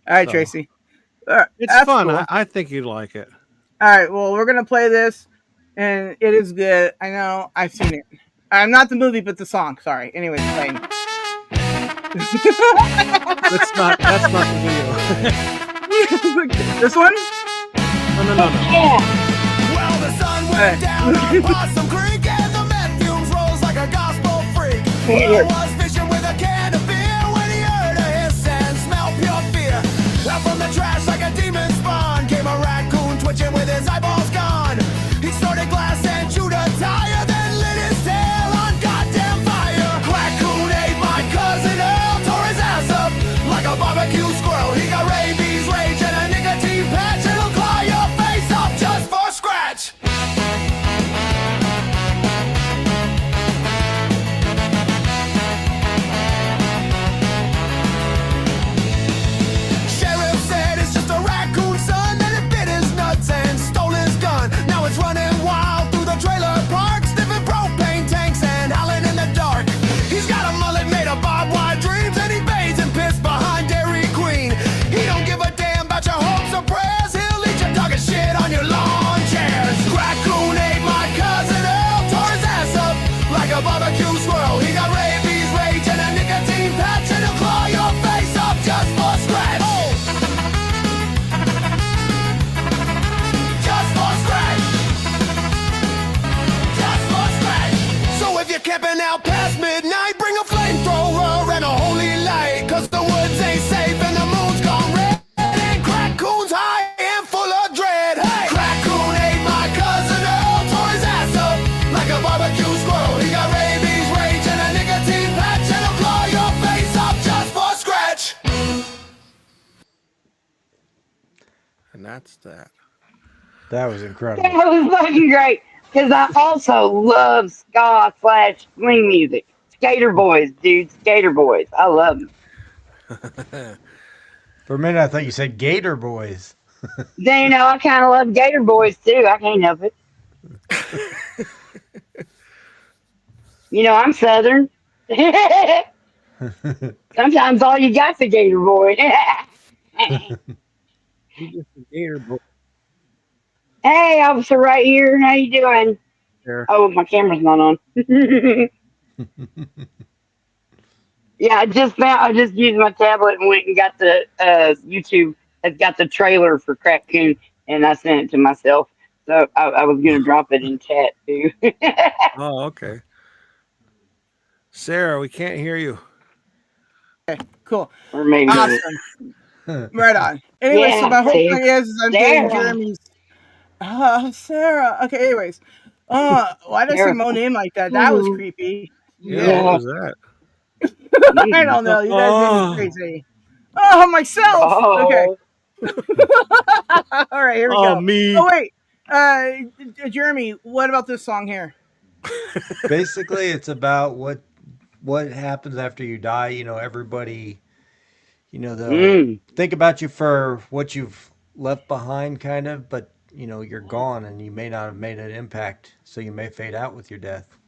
All right, So, Tracy. All right, It's that's fun. cool. I think you'd like it. All right, well, we're gonna play this, and it is good. I know, I've seen it. I'm not the movie, but the song. Sorry. Anyways, playing. That's not the video. This one? No. Yeah. Well, the sun went down on Possum Creek and the meth fumes rose like a gospel freak. I was fishing with a can of beer when he heard a hiss and smelled pure fear. Out from the trash like a demon spawn came a raccoon twitching with his eyeballs gone. He snorted glass and chewed a tire, then lit his tail on goddamn fire. Raccoon ate my cousin Earl, tore his ass up like a barbecue squirrel. He got rabies, rage, and a nicotine patch. It'll claw your face off just for scratch. And that's that. That was That incredible. was fucking great. Because I also love ska slash swing music. Skater boys, dude. Skater boys. I love them. For a minute, I thought you said Gator Boys. Then, I kind of love Gator boys too. I can't help it. I'm Southern. Sometimes all you got's a Gator boy. You just a gator boy Hey, officer, right here. How you doing? there. Oh, my camera's not on. Yeah, I just used my tablet and went and got the YouTube. Has got the trailer for Crack Coon, and I sent it to myself. So I was gonna drop it in chat too, Oh, okay. Sarah, we can't hear you. Cool. or maybe Awesome. Right on. Anyway, so yeah. my whole See, point is I'm getting Sarah, Jeremy's Sarah. Okay, anyways. Why did I say Sarah. my name like that? That was Ooh, creepy. Yeah, what Yeah. yeah. was that? I don't know. You guys make me Oh, crazy. Oh, myself. Okay. Oh, All right, here we oh, go. me. Oh wait. Jeremy, what about this song here? Basically, it's about what happens after you die. Everybody, they'll mm, think about you for what you've left behind, kind of, but you're gone and you may not have made an impact, so you may fade out with your death.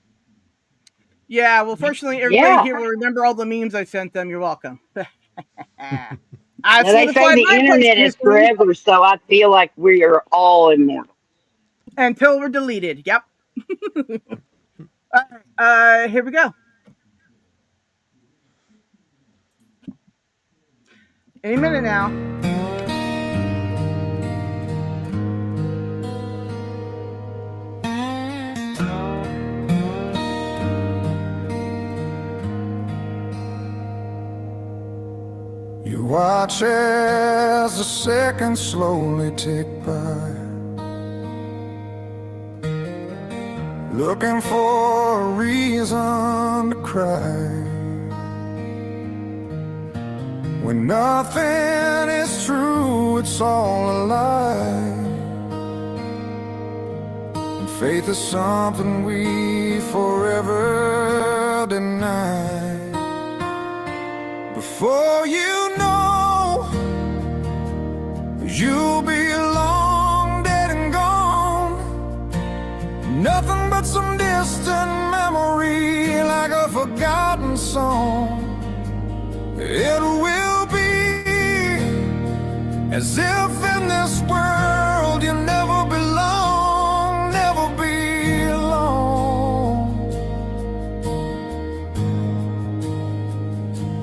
Yeah, well, fortunately, everybody yeah. here will remember all the memes I sent them. You're welcome. Now I've they say solidified the my place internet in is history forever, so I feel like we are all immortal. until we're deleted. Yep. All right, here we go. Any minute now. You watch as the seconds slowly tick by, looking for a reason to cry, when nothing is true, it's all a lie. And faith is something we forever deny. Before you know, you'll be long dead and gone. Nothing but some distant memory, like a forgotten song. It will be as if in this world you never belong, never be alone.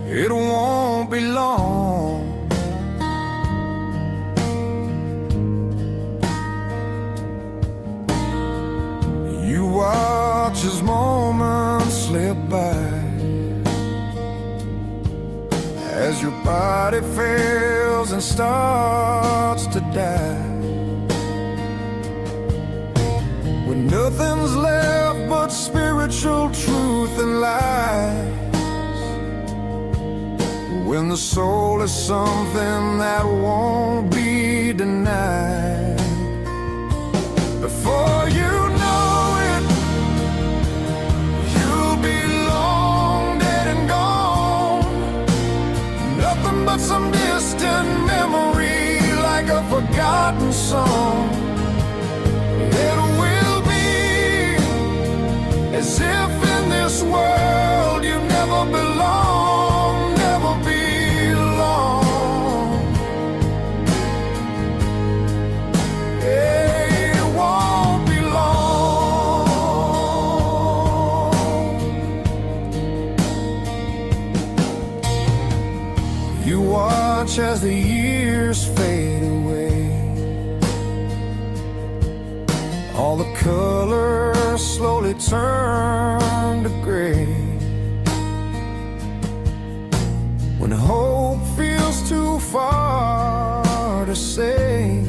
It won't be long. You watch as moments slip by, as your body fails and starts to die, when nothing's left but spiritual truth and lies, when the soul is something that won't be denied. Before you know it, you'll be long dead and gone. Nothing but some distant memory, like a forgotten song. It will be as if in this world you never belong, never belong. It won't be long. You watch as the years fade away, all the colors slowly turn to gray, when hope feels too far to say,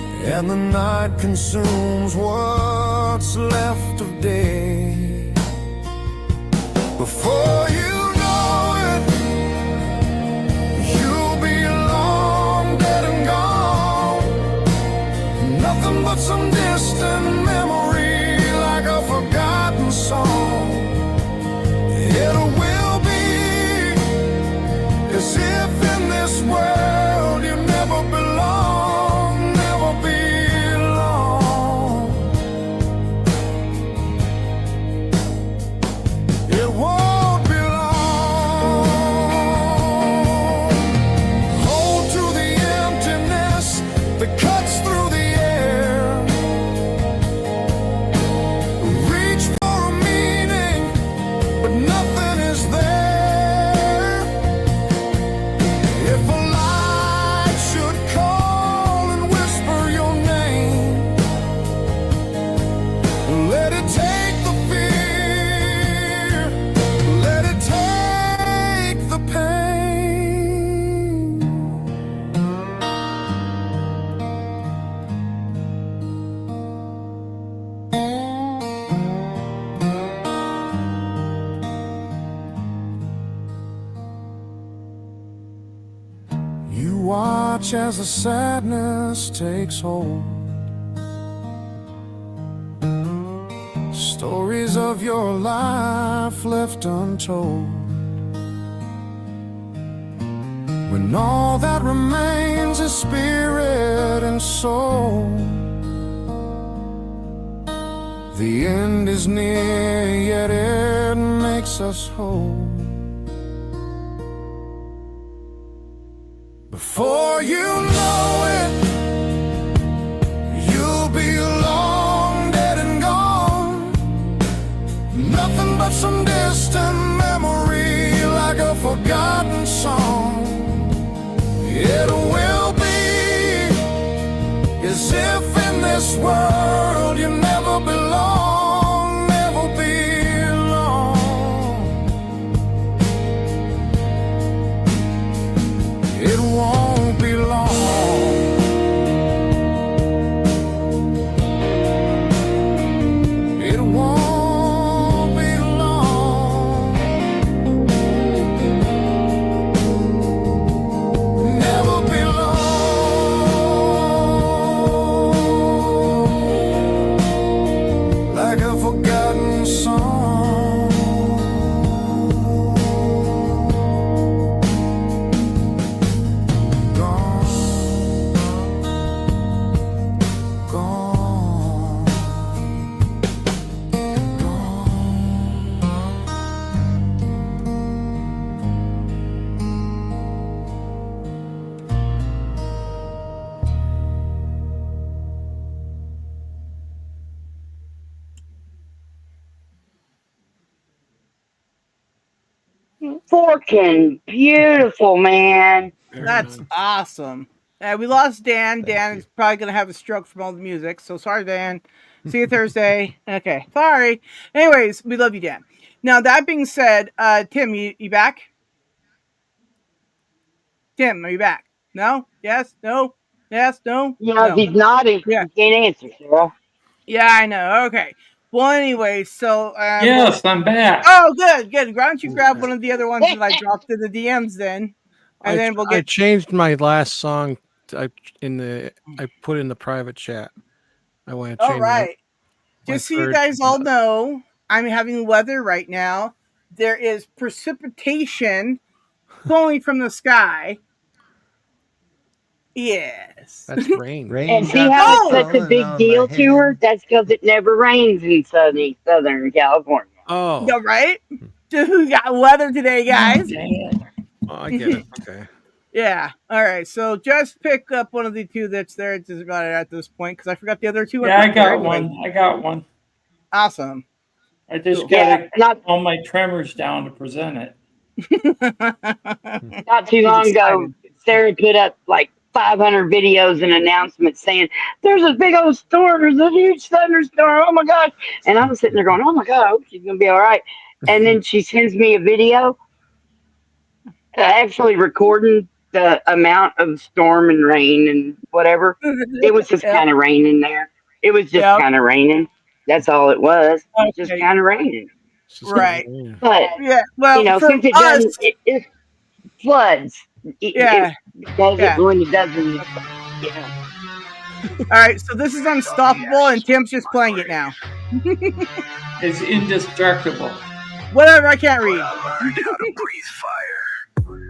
and the night consumes what's left of day. Before you know it, you'll be long You watch as the sadness takes hold. Stories of your life left untold. When all that remains is spirit and soul. The end is near, yet it makes us whole. Before you know it, you'll be long dead and gone. Nothing but some distant memory, like a forgotten song. It will be as if in this world you never belong, never belong. It won't be long. It won't be long. Never be long. Like a forgotten song. Gone. Gone. Forking, beautiful, man. Very That's nice. awesome. We lost Dan. Thank Dan you. is probably going to have a stroke from all the music. So sorry, Dan. See you Thursday. Okay. Sorry. Anyways, we love you, Dan. Now, that being said, Tim, you back? Tim, are you back? No? Yes? No? Yes? No? You know, if No. he's nodding, Yeah. you can't answer, Sarah. Yeah, I know. Okay. Well, anyway, so Yes, I'm back. oh, good, good. Why don't you grab one of the other ones that I dropped in the DMs then, and then we'll I get. changed my last song. I put in the private chat. I want to All change right. my Just so you third. guys all know, I'm having weather right now. There is precipitation falling from the sky. Yes. That's rain. And Rain see got how me it's such a falling big on my deal to her? head. That's because it never rains in Southern California. Oh, Yeah, right? Who got weather today, guys? Dang I get it. Okay. Yeah. All right. So just pick up one of the two that's there. It's just about it at this point because I forgot the other two. it. Yeah, I There. got Anyway, one. I got one. awesome. I just Cool. got Yeah, to not calm my tremors down to present it. not too He's long ago, excited. Sarah put up like 500 videos and announcements saying, "There's a big old storm. There's a huge thunderstorm. Oh my gosh!" And I'm sitting there going, "Oh my god, I hope she's gonna be all right." And then she sends me a video, actually recording the amount of storm and rain and whatever. It was just Yep. kind of raining there. It was just Yep. kind of raining. That's all it was. Just Okay. kind of raining. It's just kind Right. of rain. But Yeah. Well, for since it us, doesn't, it floods. yeah. It does it Yeah. when it doesn't. Yeah. All right. So this is Unstoppable, and Tim's just playing it now. It's indestructible. Whatever. I can't read.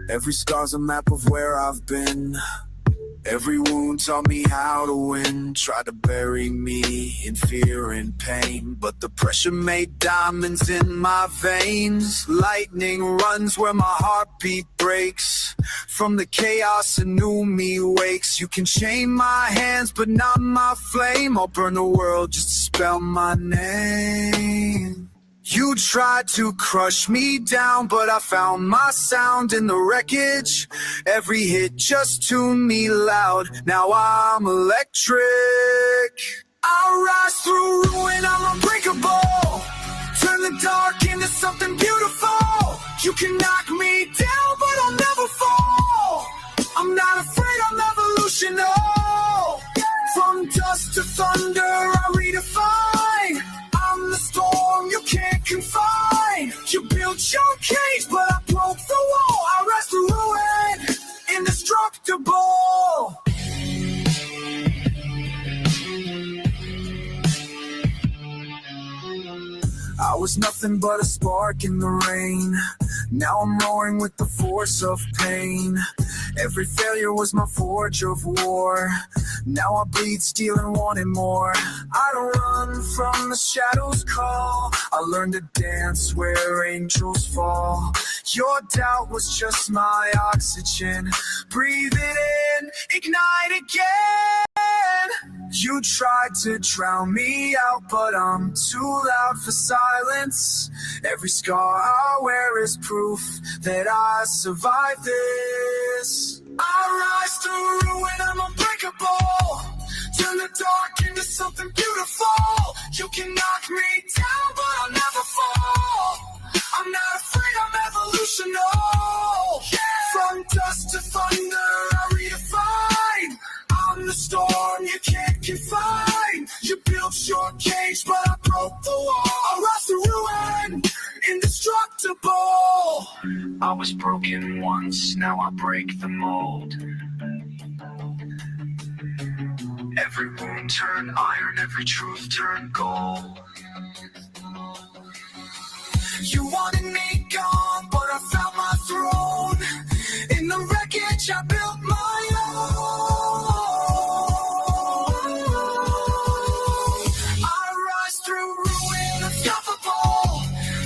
Every scar's a map of where I've been. Every wound taught me how to win. Tried to bury me in fear and pain, but the pressure made diamonds in my veins. Lightning runs where my heartbeat breaks. From the chaos a new me wakes. You can chain my hands but not my flame. I'll burn the world just to spell my name. You tried to crush me down, but I found my sound in the wreckage. Every hit just tuned me loud. Now I'm electric. I'll rise through ruin, I'm unbreakable. Turn the dark into something beautiful. You can knock me down, but I'll never fall. I'm not afraid, I'm evolutional. From dust to thunder, I redefine. I'm the storm you can't confine. You built your cage, but I broke the wall. I rise to ruin, indestructible. nothing but a spark in the rain. Now I'm roaring with the force of pain. Every failure was my forge of war. Now I bleed steel and wanted more. I don't run from the shadows call. I learned to dance where angels fall. Your doubt was just my oxygen. Breathe it in, ignite again. You tried to drown me out, but I'm too loud for silence. Every scar I wear is proof that I survived this. I rise through ruin, I'm unbreakable. Turn the dark into something beautiful. You can knock me down, but I'll never fall. I'm not afraid, I'm evolutional. From dust to thunder, I redefine. I'm the storm you can't confine. You built your cage, but I broke the wall. I rise to ruin, indestructible. I was broken once, now I break the mold. Every wound turned iron, every truth turned gold. You wanted me gone, but I found my throne. In the wreckage, I built my own. I rise through ruin, unstoppable.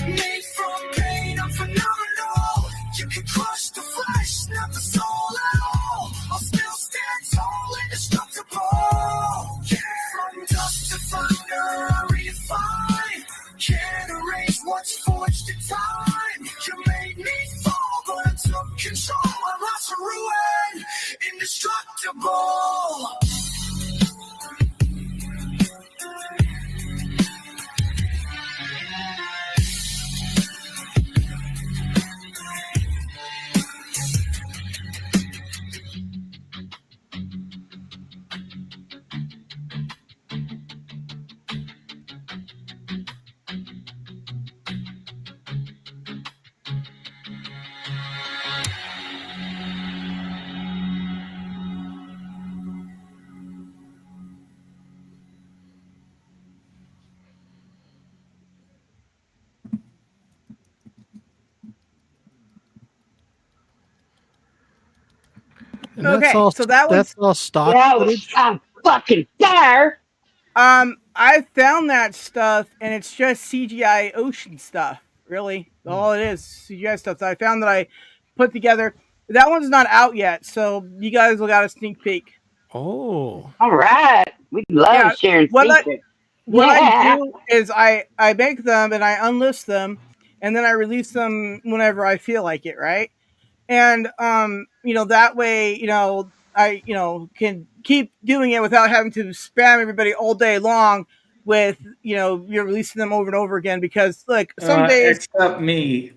Made from pain, I'm phenomenal. You can crush the flesh, not the soul at all. I'll still stand tall, indestructible. From dust to thunder, I redefine. Can't erase what's forged in time. You made me fall, but I took control. I rise to ruin, indestructible. And Okay, so that that's was all stock That was footage. on fucking fire. I found that stuff and it's just CGI ocean stuff. Really, all it is CGI stuff that I found that I put together. That one's not out yet, so you guys will got a sneak peek. Oh, All right. We love Yeah, sharing what I secrets. what I Yeah. do is I make them and I unlist them, and then I release them whenever I feel like it. Right, and that way I can keep doing it without having to spam everybody all day long with you're releasing them over and over again because like some days Except me.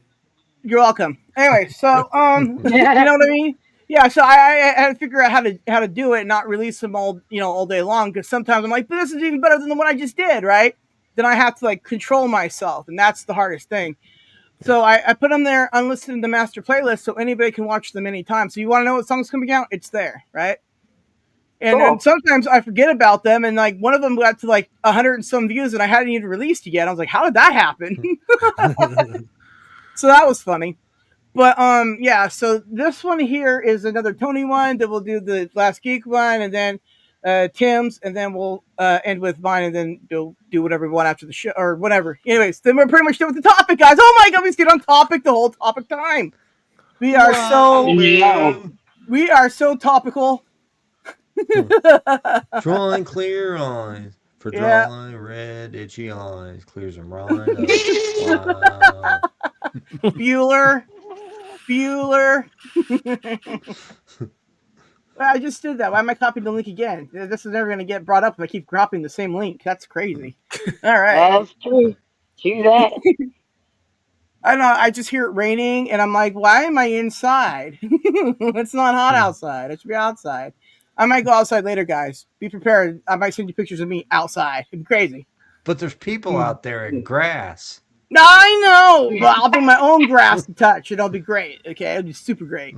you're welcome. Anyway, so you know what I mean? Yeah, so I had to figure out how to do it and not release them all day long because sometimes I'm like, but this is even better than the one I just did, right? Then I have to like control myself, and that's the hardest thing. So I put them there unlisted in the master playlist so anybody can watch them anytime. So you want to know what song's coming out? It's there, right? And then Cool. sometimes I forget about them, and like one of them got to like 100 and some views, and I hadn't even released it yet. I was like, how did that happen? So that was funny. But yeah, so this one here is another Tony one. Then we'll do the Last Geek one, and then Tim's, and then we'll end with mine, and then do whatever we want after the show or whatever. Anyways, then we're pretty much done with the topic, guys. Oh my god, we get on topic the whole topic time. We are Wow, so man. we are so topical. Drawing clear eyes. For Yeah. drawing red, itchy eyes. Clears them right up. Wow. Bueller. I just did that. Why am I copying the link again? This is never going to get brought up if I keep dropping the same link. That's crazy. All right. That's true. True that. I know. I just hear it raining, and I'm like, why am I inside? It's not hot outside. It should be outside. I might go outside later, guys. Be prepared. I might send you pictures of me outside. It'd be crazy. But there's people out there in grass. I know, but I'll bring my own grass to touch. It'll be great. Okay, it'll be super great.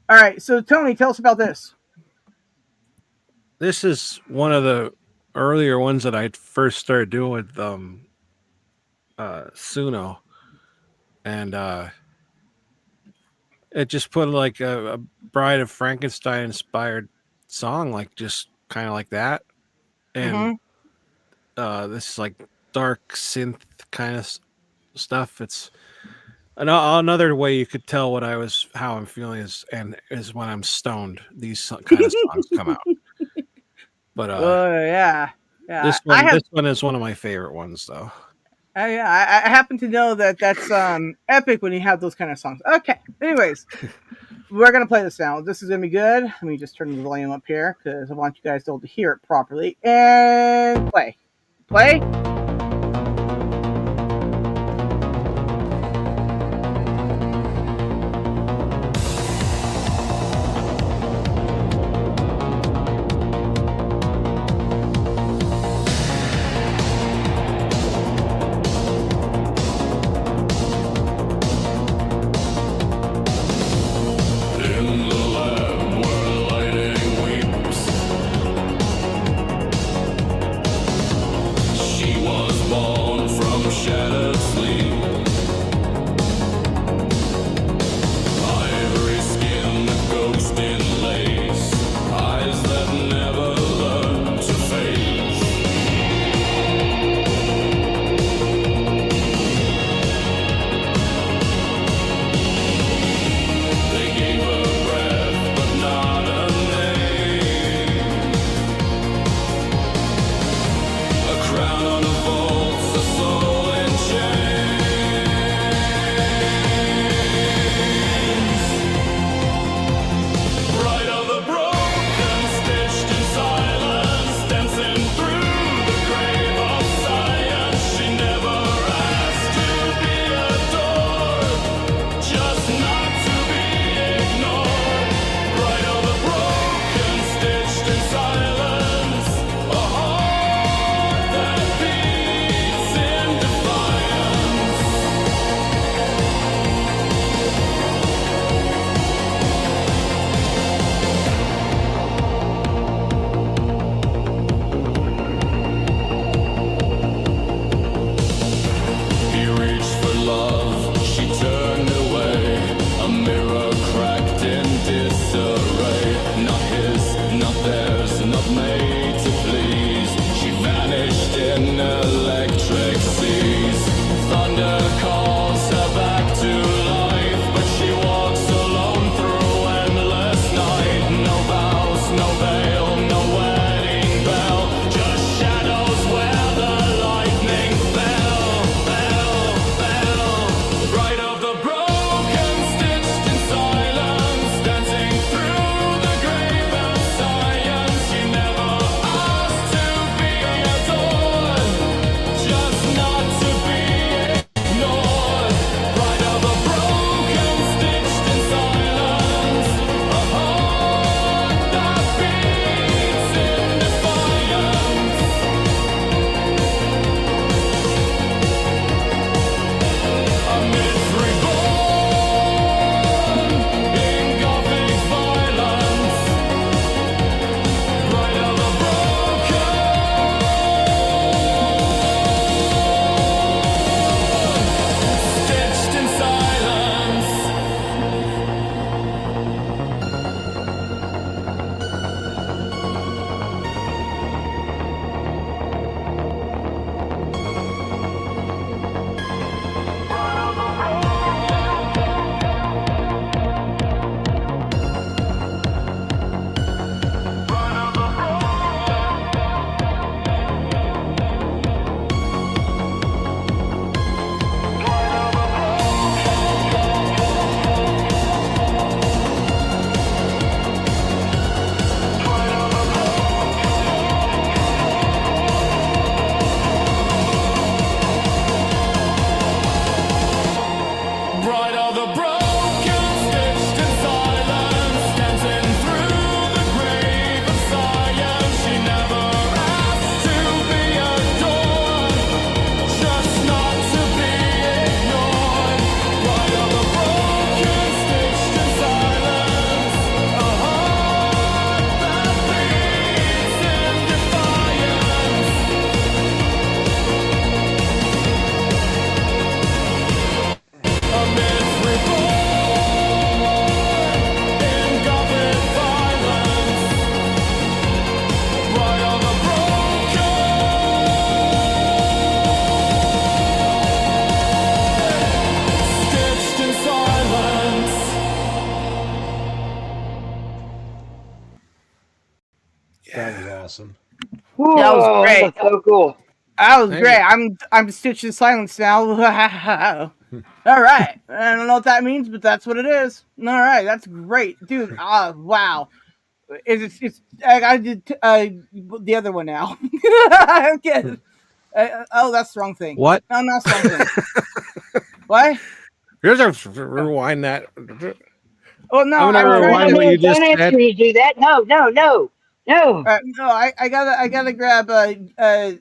All right. So, Tony, tell us about this. this is one of the earlier ones that I first started doing with Suno, and it just put like a Bride of Frankenstein inspired song, like just kind of like that, and Mm-hmm. this like dark synth kind of stuff. It's another way you could tell how I'm feeling is when I'm stoned. These kind of songs come out. But Oh yeah, yeah. this one is one of my favorite ones though. Yeah, I happen to know that that's epic when you have those kind of songs. Okay. Anyways, we're gonna play this now. This is gonna be good. Let me just turn the volume up here because I want you guys to be able to hear it properly. And play, play. She awesome. That was Whoa, great. that's so cool. That was Thank great. you. I'm stitched in silence now. All right. I don't know what that means, but that's what it is. All right, that's great, dude. Wow. I did the other one now. Okay. Oh, that's the wrong thing. What? No, that's the wrong thing. What? Here's a rewind that. Oh no, I'm gonna I'm No, trying no, rewind to. what no! you just Don't ask said. me to do that. No, no, no, no. No, I gotta grab a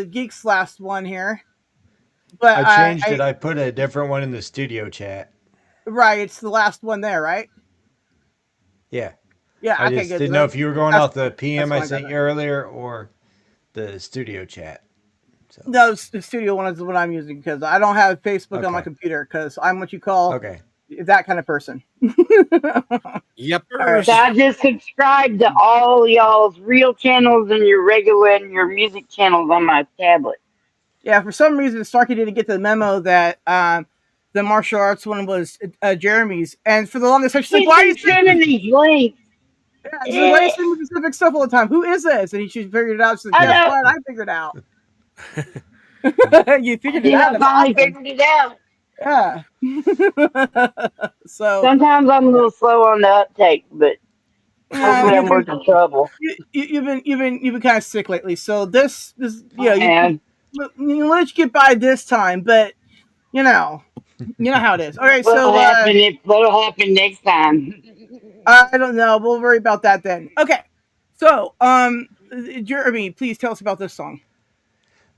Geek's last one here. But I changed it. I I put a different one in the studio chat. right, it's the last one there, right? Yeah. Yeah. I Okay, just good. didn't know if you were going That's off the PM that's I one I got. sent you earlier or the studio chat. So, No, the studio one is the one I'm using because I don't have Facebook on my okay. computer because I'm what you call Okay. that kind of person. All right. So Yepers. I just subscribed to all y'all's real channels and your regular and your music channels on my tablet. Yeah, for some reason, Snarky didn't get the memo that the martial arts one was Jeremy's, and for the longest time, she's like, He "Why are you keeps sending sending me?" these links. Yeah, she's like, "Why are you Eh, sending me specific stuff all the time? Who is this?" And she figured it out. She's like, I "Guess know. what? I figured it out." You I figured it did. out. I That's finally awesome. figured it out. Yeah. So Sometimes I'm a little slow on the uptake, but yeah, hopefully I'm worth the trouble. you've been kind of sick lately. So this And you let you get by this time, but you know how it is. All right, what'll so happen if what'll happen next time? I don't know. We'll worry about that then. Okay. So, Jeremy, please tell us about this song.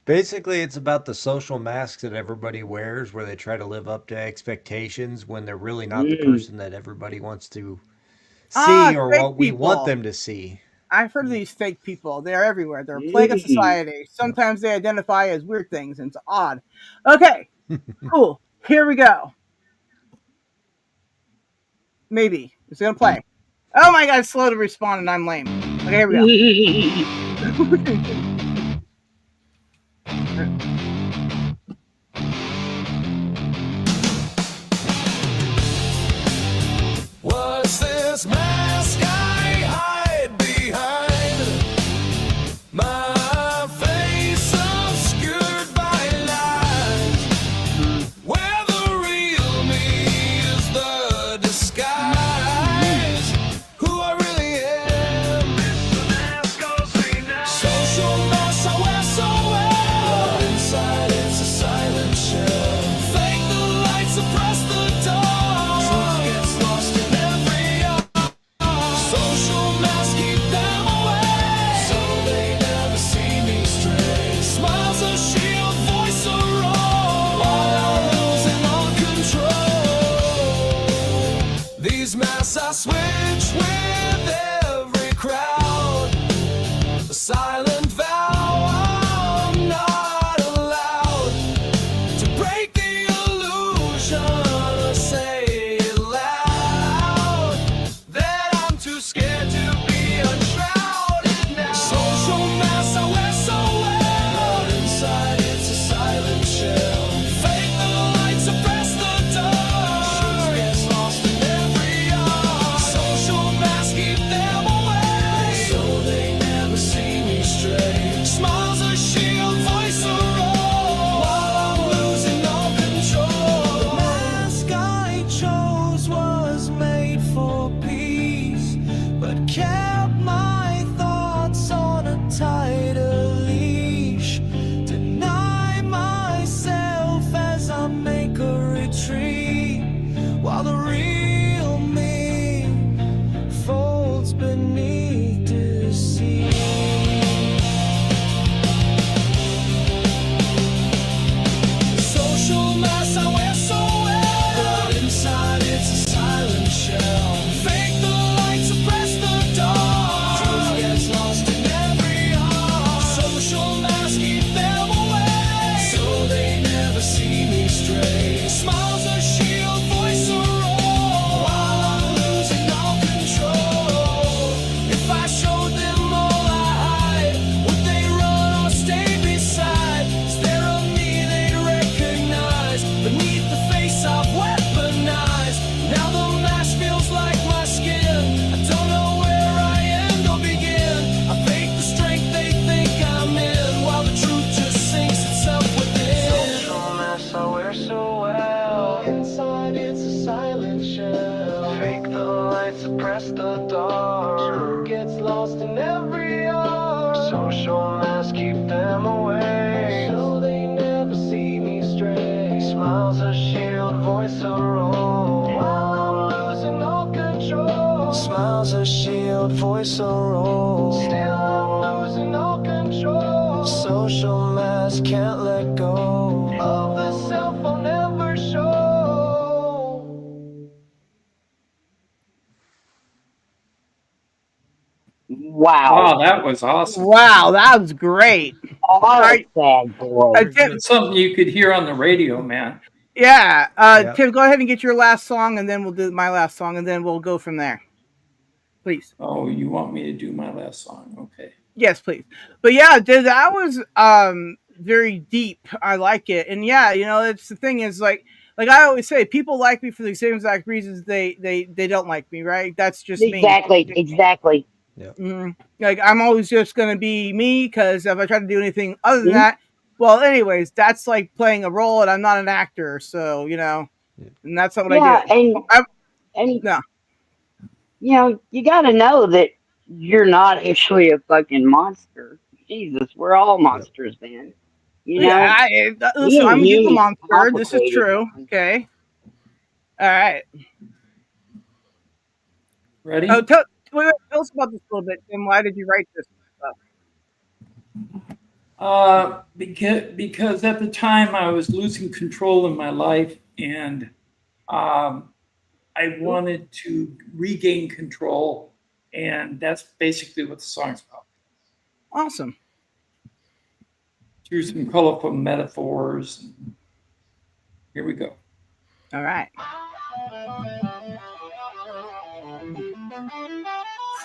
Basically, it's about the social masks that everybody wears where they try to live up to expectations when they're really not the Mm. person that everybody wants to Ah, see or fake what we want people. them to see. I've heard of these fake people. They're everywhere. They're a plague of Mm. society. Sometimes they identify as weird things, and it's odd. Okay, cool. Here we go. Maybe it's gonna play. Oh my god, it's slow to respond, and I'm lame. Okay, here we go. What's this mask I hide behind? My face obscured by lies. Where the real me is the disguise. Who I really am. Social mask I wear so well. But inside it's a silent shell. Fake the light, suppress the dark. Truth gets lost in every social mask keep them away, so they never see me stray. Smiles a shield, voice a roar, while I'm losing all control. These masks I switch with every crowd. A silent vow I'm not allowed to break the illusion or say it loud that I'm too scared to be unshrouded now. Social mask I wear so well, but inside it's a silent shell. Fake the light, suppress the dark. Truth gets lost in every art. Social mask press the dark. Gets lost in every art. Social masks keep them away, so they never see me stray. Smiles a shield, voice a roll, while I'm losing all control. Smiles a shield, voice a roll, still I'm losing all control. Social mask can't let go of the self I'll never show. Wow. Wow, that was awesome. Wow, that was great. All right, Sad boy. Very Tim. good. It's something you could hear on the radio, man. Yeah, Yep. Tim, go ahead and get your last song, and then we'll do my last song, and then we'll go from there. Please. Oh, you want me to do my last song? Okay. Yes, please. But yeah, that was very deep. I like it, and yeah, it's the thing is like I always say, people like me for the same exact reasons they don't like me. Right? That's just me. Exactly. Yep. Like I'm always just gonna be me because if I try to do anything other than Mhm. that, well, anyways, that's like playing a role, and I'm not an actor, so and that's not what I Yeah, do. and I, and no, you got to know that you're not actually a fucking monster. Jesus, we're all Yep. monsters, man. You yeah, know, listen, being I'm a giggle human's monster. This is complicated, true. man. Okay, all right. Oh, Ready? tell us about this a little bit, Tim. Why did you write this stuff? Because at the time I was losing control in my life, and um, I wanted to regain control, and that's basically what the song's about. Awesome. Through some colorful metaphors. Here we go. All right.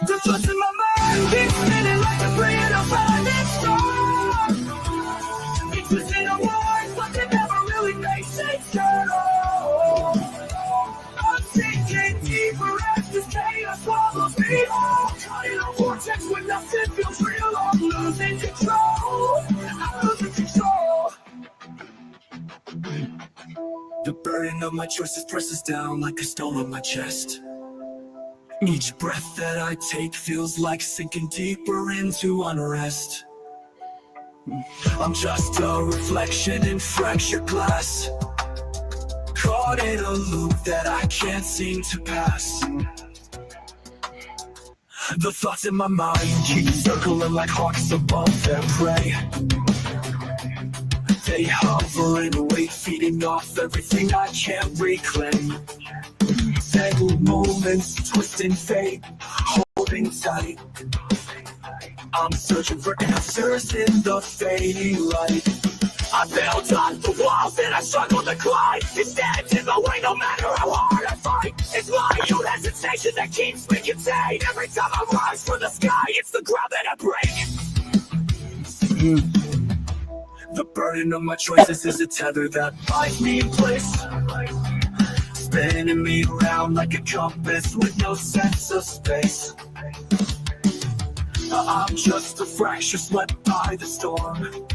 The thoughts in my mind keep spinning like a brain of finding stars. It's within a word, but they never really make sense at all. I'm sinking deeper as this chaos swallows me whole. Caught in a vortex when nothing feels real. I'm losing control. I'm losing control. The burden of my choices presses down like a stone on my chest. Each breath that I take feels like sinking deeper into unrest. I'm just a reflection in fractured glass, caught in a loop that I can't seem to pass. The thoughts in my mind keep circling like hawks above their prey. They hover and wait, feeding off everything I can't reclaim. Tangled moments, twisting fate, holding tight. I'm searching for answers in the fading light. I built on the walls and I struggle to climb. It stands in the way no matter how hard I fight. It's my own hesitation that keeps me contained. Every time I rise from the sky, it's the ground that I break. The burden of my choices is a tether that binds me in place, spinning me around like a compass with no sense of space. I'm just a fracture swept by the storm,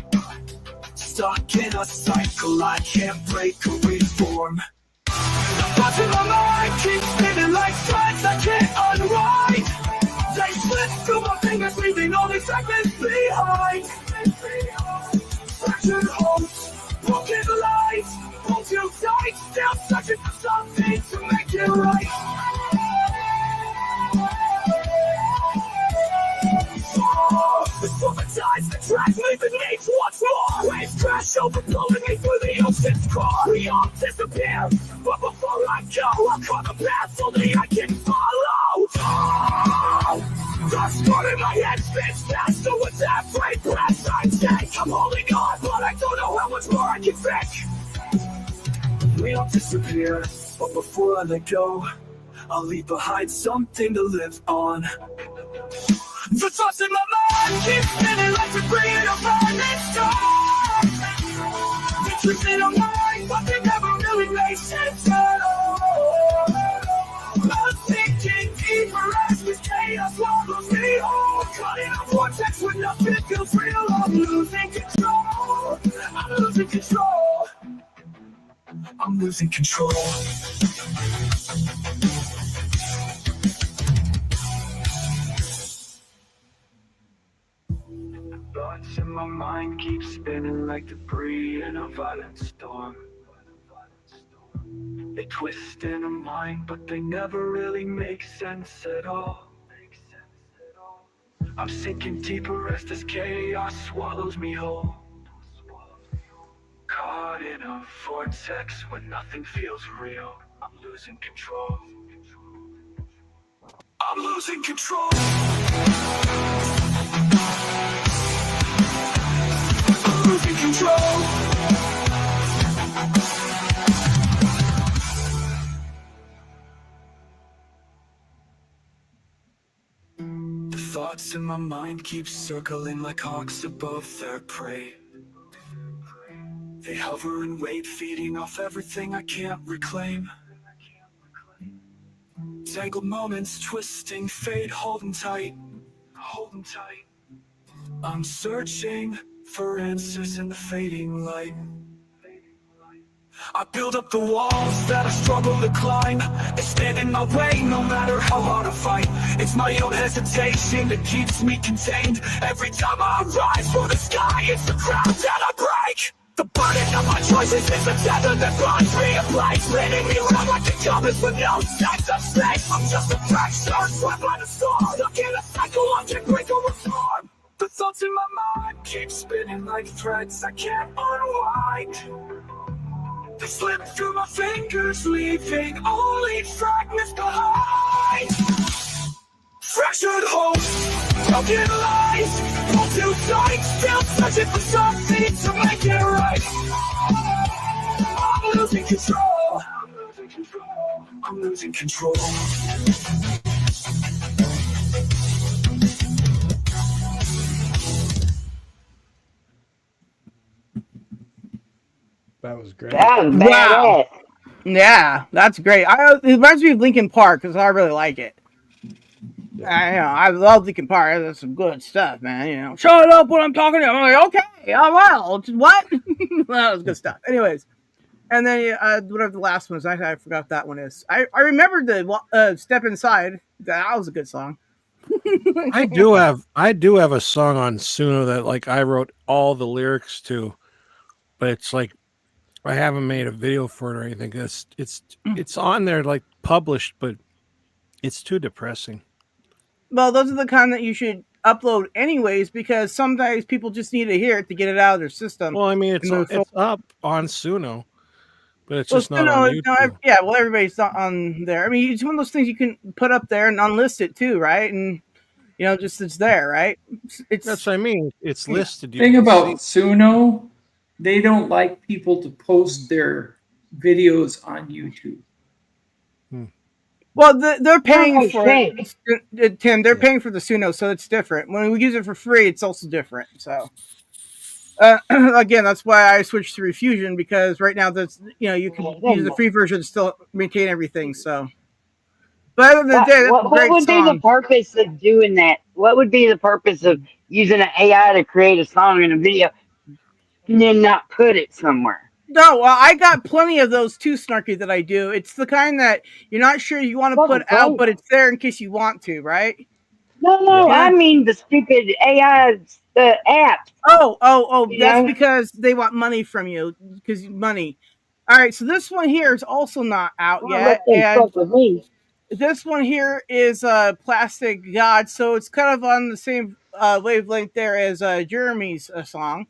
stuck in a cycle I can't break or reform. Thoughts in my mind keep spinning like threads I can't unwind. They slip through my fingers, leaving all these fragments behind. Fractured hopes, broken lives, pulled too tight, still searching for something to make it right. The traumatized, the track leaving me once more. Waves crash over, pulling me through the ocean's core. We all disappear, but before I go, I carve a path only I can follow. The storm in my head spins faster with every breath I take. I'm holding on, but I don't know how much more I can take. We all disappear, but before I let go, I'll leave behind something to live on. The thoughts in my mind keep spinning like debris in a burning star. The truth in my mind, but they never really make sense at all. I'm thinking deeper as this chaos swallows me whole. Caught in a vortex when nothing feels real. I'm losing control. I'm losing control. I'm losing control. my mind keeps spinning like debris in a violent storm. They twist in a mind, but they never really make sense at all. I'm sinking deeper as this chaos swallows me whole. Caught in a vortex when nothing feels real. I'm losing control. I'm losing control. I'm losing control. The thoughts in my mind keep circling like hawks above their prey. They hover and wait, feeding off everything I can't reclaim. Tangled moments, twisting fate, holding tight, holding tight. I'm searching for answers in the fading light. I build up the walls that I struggle to climb. They stand in my way no matter how hard I fight. It's my own hesitation that keeps me contained. Every time I rise for the sky, it's the ground that I break. The burden of my choices is the tether that binds me in place, spinning me around like the compass with no sense of space. I'm just a fracture swept by the storm, stuck in a cycle I can't break or reform. The thoughts in my mind keep spinning like threads I can't unwind. They slip through my fingers, leaving only fragments behind. Fractured hopes, broken lies, pulled too tight, still searching for something to make it right. I'm losing control. I'm losing control. I'm losing control. That was great. That was Wow. badass. Yeah, that's great. It reminds me of Linkin Park because I really like it. I love Linkin Park. That's some good stuff, man. Shut up when I'm talking to you. I'm like, okay, well, what? That was good stuff. Anyways, and then whatever the last one is, I forgot what that one is. I remembered the Step Inside. That was a good song. I do have a song on Suno that like I wrote all the lyrics to, but it's like I haven't made a video for it or anything. It's on there like published, but it's too depressing. Well, those are the kind that you should upload anyways, because sometimes people just need to hear it to get it out of their system. Well, I mean, it's up on Suno, but it's just not Suno, on YouTube. yeah, well, everybody's not on there. I mean, it's one of those things you can put up there and unlist it too, right? And just it's there, right? That's what I mean. It's listed. Thing about Suno, they don't like people to post their videos on YouTube. Well, they're paying for it, Tim. They're paying for the Suno, so it's different. When we use it for free, it's also different. So, again, that's why I switched to Refusion, because right now that's you can use the free version to still maintain everything. So, but other than the day, that's a great what would song. be the purpose of doing that? What would be the purpose of using an AI to create a song and a video, and then not put it somewhere? No, well, I got plenty of those too, Snarky, that I do. It's the kind that you're not sure you want to put out, but it's there in case you want to, right? No, I mean the stupid AI apps. Oh, that's because they want money from you, because money. All right, so this one here is also not out yet. And this one here is Plastic God, so it's kind of on the same wavelength there as Jeremy's song.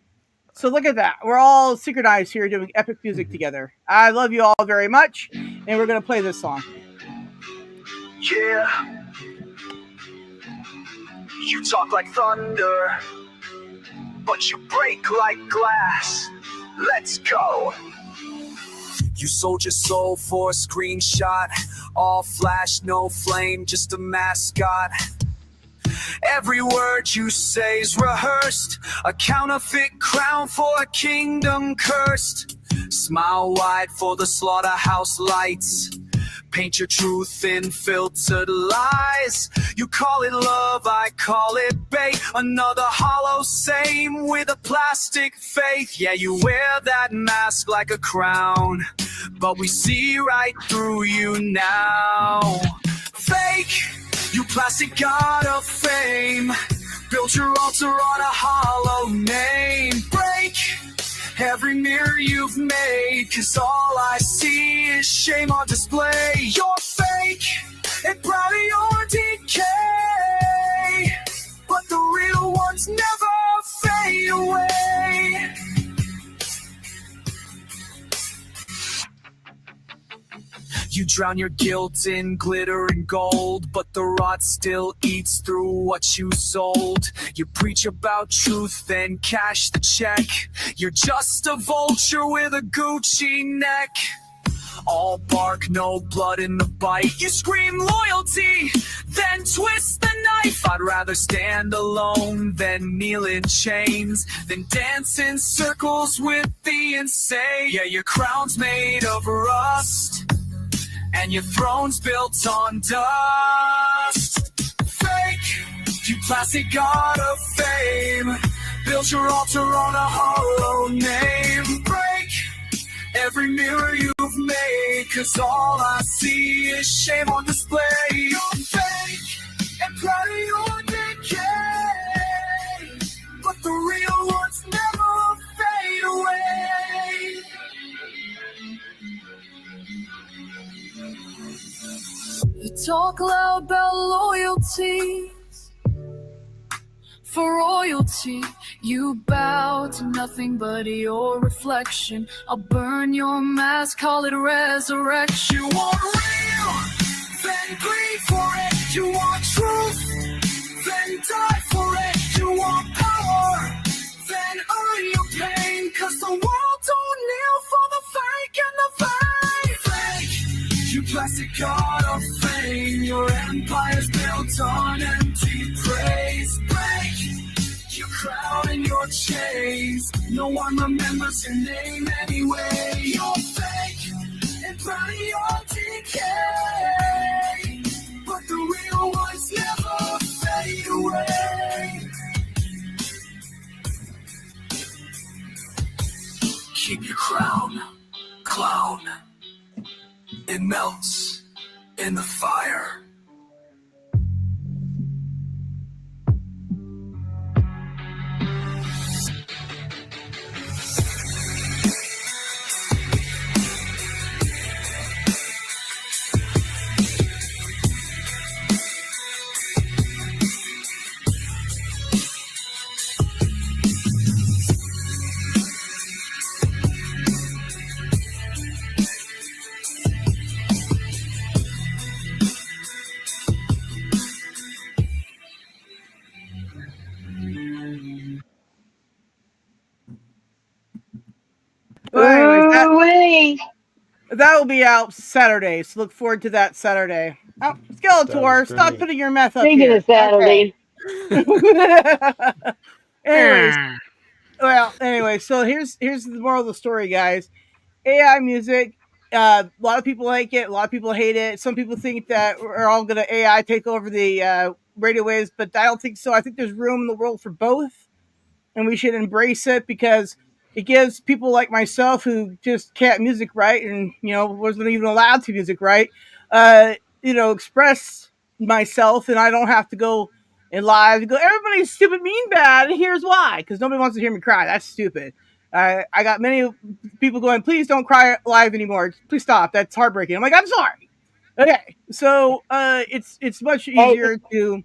So look at that. We're all synchronized here doing epic music together. I love you all very much, and we're going to play this song. Yeah. You talk like thunder, but you break like glass. Let's go. You sold your soul for a screenshot. All flash, no flame, just a mascot. Every word you say's rehearsed, a counterfeit crown for a kingdom cursed. Smile wide for the slaughterhouse lights. Paint your truth in filtered lies. You call it love, I call it bait. Another hollow same with a plastic faith. Yeah, you wear that mask like a crown, but we see right through you now. Fake, you plastic god of fame. Built Build your altar on a hollow name. Break every mirror you've made, 'cause all I see is shame on display. You're fake and proud of your decay, but the real ones never fade away. You drown your guilt in glitter and gold, but the rot still eats through what you sold. You preach about truth, then cash the check. You're just a vulture with a Gucci neck. All bark, no blood in the bite. You scream loyalty, then twist the knife. I'd rather stand alone than kneel in chains, than dance in circles with the insane. Yeah, your crown's made of rust, and your throne's built on dust. Fake, you plastic god of fame. Build your altar on a hollow name. Break every mirror you've made, 'cause all I see is shame on display. You're fake and proud of your decay, but the real ones never fade away. You talk loud about loyalty. For royalty, you bow to nothing but your reflection. I'll burn your mask, call it resurrection. You want real, then bleed for it. You want truth, then die for it. You want power, then earn your pain. 'Cause the world don't kneel for the fake and the fake. Fake, you plastic god of fame. Your empire's built on empty praise. Break your crown and your chains. No one remembers your name anyway. You're fake and proud of your decay, but the real ones never fade away. Keep your crown, clown. It melts in the fire. Well, anyways, Ooh-wee. that will be out Saturday, so look forward to that Saturday. Oh, Skeletor, stop great. putting your meth up Speaking here. of Saturday, Anyways, anyway, so here's the moral of the story, guys. AI music. A lot of people like it. A lot of people hate it. Some people think that we're all gonna AI take over the radio waves, but I don't think so. I think there's room in the world for both, and we should embrace it because it gives people like myself who just can't music right and wasn't even allowed to music right, express myself, and I don't have to go in live and go, everybody's stupid, mean, bad, and here's why, because nobody wants to hear me cry. That's stupid. I got many people going, please don't cry live anymore. Please stop. That's heartbreaking. I'm like, I'm sorry. Okay, so it's much easier to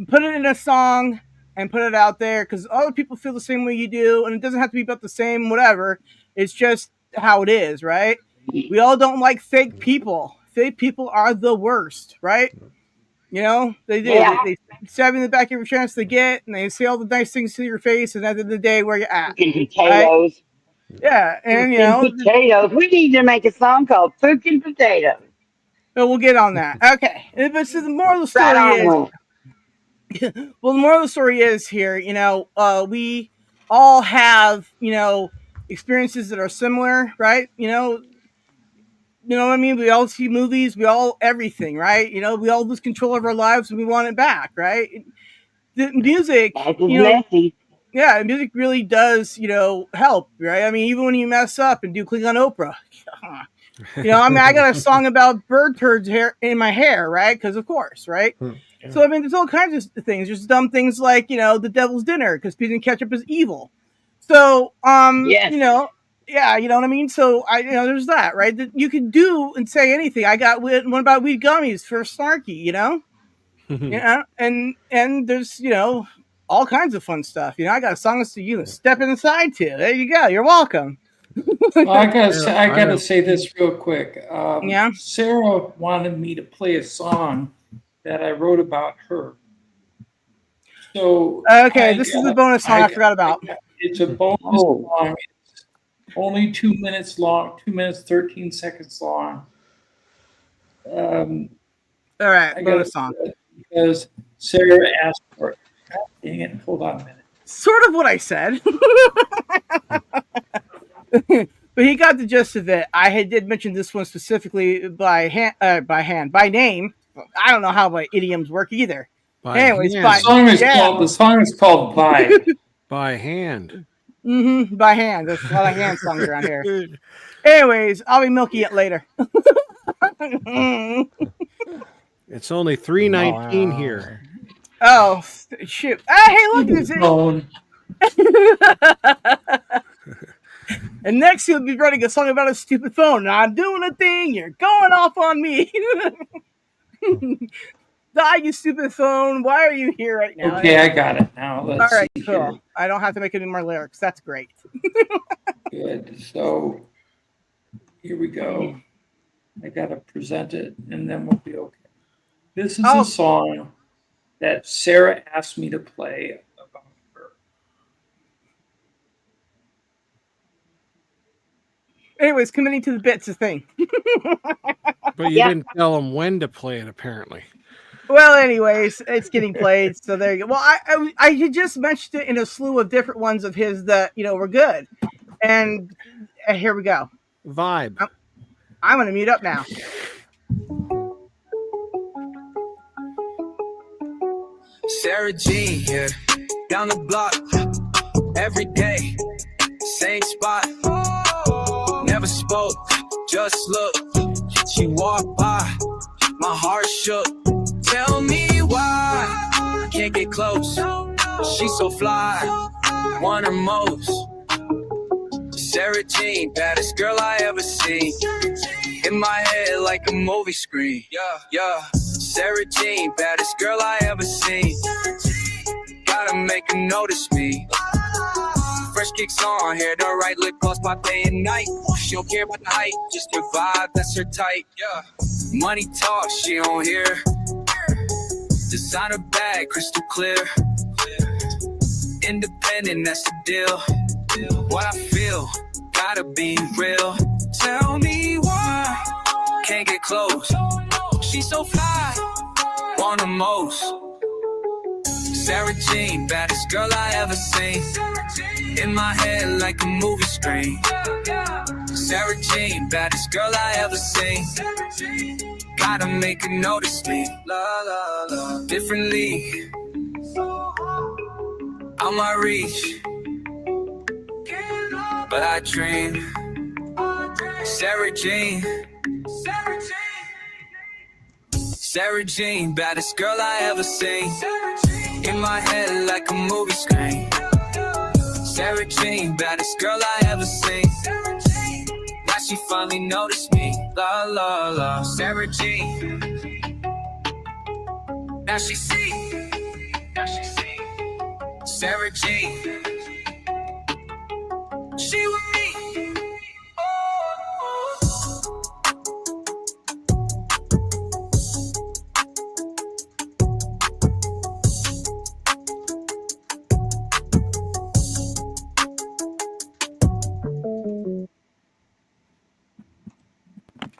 put it in a song and put it out there because other people feel the same way you do, and it doesn't have to be about the same whatever. It's just how it is, right? We all don't like fake people. Fake people are the worst, right? They do. Yeah. They stab you in the back every chance they get, and they say all the nice things to your face, and at the end of the day, where you at, fucking right? potatoes. Yeah, and Fucking potatoes. We need to make a song called Fucking Potatoes. but we'll get on that. Okay, but so the moral of the Right story on is, with. well, the moral of the story is here, we all have, experiences that are similar, right? What I mean? We all see movies, we all everything, right? We all lose control of our lives and we want it back, right? The music, Life is messy. yeah, music really does, help, right? I mean, even when you mess up and do click on Oprah, I mean, I got a song about bird turds hair in my hair, right? Because of course, right? So I mean, there's all kinds of things. There's dumb things like the devil's dinner because peas and ketchup is evil. So Yes. yeah, you know what I mean. So there's that, right? That you can do and say anything. I got one about weed gummies for Snarky, yeah, and there's all kinds of fun stuff. I got songs to step inside to. There you go. You're welcome. Well, I I gotta know. say this real quick. Yeah. Sarah wanted me to play a song that I wrote about her. So Okay, this is the bonus song I forgot about. it's a bonus Oh. song. It's only 2 minutes long, 2 minutes 13 seconds long. Um, All right, I got bonus song. because Sarah asked for it. God dang it! Hold on a minute. Sort of what I said. But he got the gist of it. I did mention this one specifically by name. I don't know how my idioms work either. Anyways, hand. The song is called Vibe. By hand. By hand. There's a lot of hand songs around here. Anyways, I'll be milking it later. It's only 3:19 here. Oh shoot! Hey, look at this. Phone. And next he'll be writing a song about a stupid phone. I'm doing a thing. You're going off on me. Die, you stupid phone. Why are you here right now? Okay, I got it now. Let's All right, see cool. here. I don't have to make any more lyrics. That's great. Good. So here we go. I gotta present it, and then we'll be okay. This is a song that Sarah asked me to play about her. Anyways, committing to the bit's a thing. But you didn't tell them when to play it, apparently. Well, anyways, it's getting played, so there you go. Well, I had just mentioned it in a slew of different ones of his that were good, and here we go. Vibe. I'm gonna mute up now. Sarah Jean here, down the block, every day, same spot. Never spoke, just looked. She walked by, my heart shook. Tell me why, can't get close. She's so fly, want her most. Sarah Jean, baddest girl I ever seen. In my head like a movie screen. Yeah. Sarah Jean, baddest girl I ever seen. Gotta make her notice me. Fresh kicks on, hair done right, lip gloss by day and night. She don't care about the height, just her vibe, that's her type. Yeah. Money talk, she don't hear. Designer bag, crystal clear. Independent, that's the deal. What I feel, gotta be real. Tell me why, can't get close. She's so fly, want the most. Sarah Jean, baddest girl I ever seen. In my head like a movie screen. Sarah Jean, baddest girl I ever seen. Gotta make her notice me. La la la, different league. I might reach, but I dream. Sarah Jean. Sarah Jean, baddest girl I ever seen. In my head like a movie screen. Sarah Jean, baddest girl I ever seen. Now she finally noticed me. La la la, Sarah Jean. Now she see. Sarah Jean. She with me.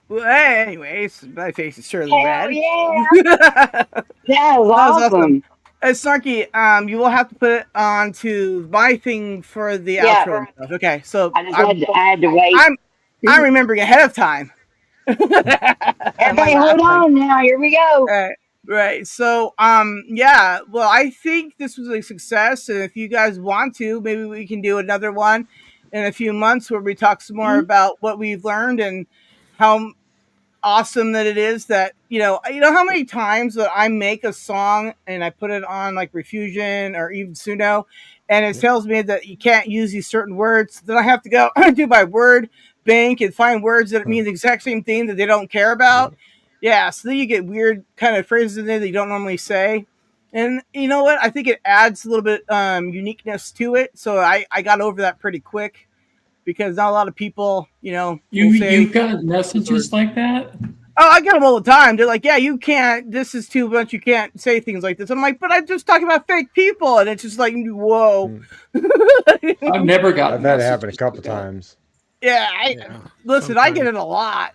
Well, anyways, my face is surely Hell red. yeah. That was awesome. Snarky, you will have to put it onto my thing for the Yeah. outro and stuff. Okay, so I had to wait. I'm remembering ahead of time. Everybody, hold on now. Here we go. Right. So, yeah. Well, I think this was a success, and if you guys want to, maybe we can do another one in a few months where we talk some more about what we've learned and how awesome that it is that you know how many times that I make a song and I put it on like Refusion or even Suno, and it tells me that you can't use these certain words. Then I have to go do my word bank and find words that mean the exact same thing that they don't care about. Yeah, so then you get weird kind of phrases in there that you don't normally say. And you know what? I think it adds a little bit uniqueness to it. So I got over that pretty quick because not a lot of people, will say You've got messages like that? oh, I get them all the time. They're like, yeah, you can't, this is too much. You can't say things like this. I'm like, but I'm just talking about fake people. And it's just like, whoa. I've never gotten I've had it happen a messages couple like that. times. Yeah, listen, I get sometimes. it a lot.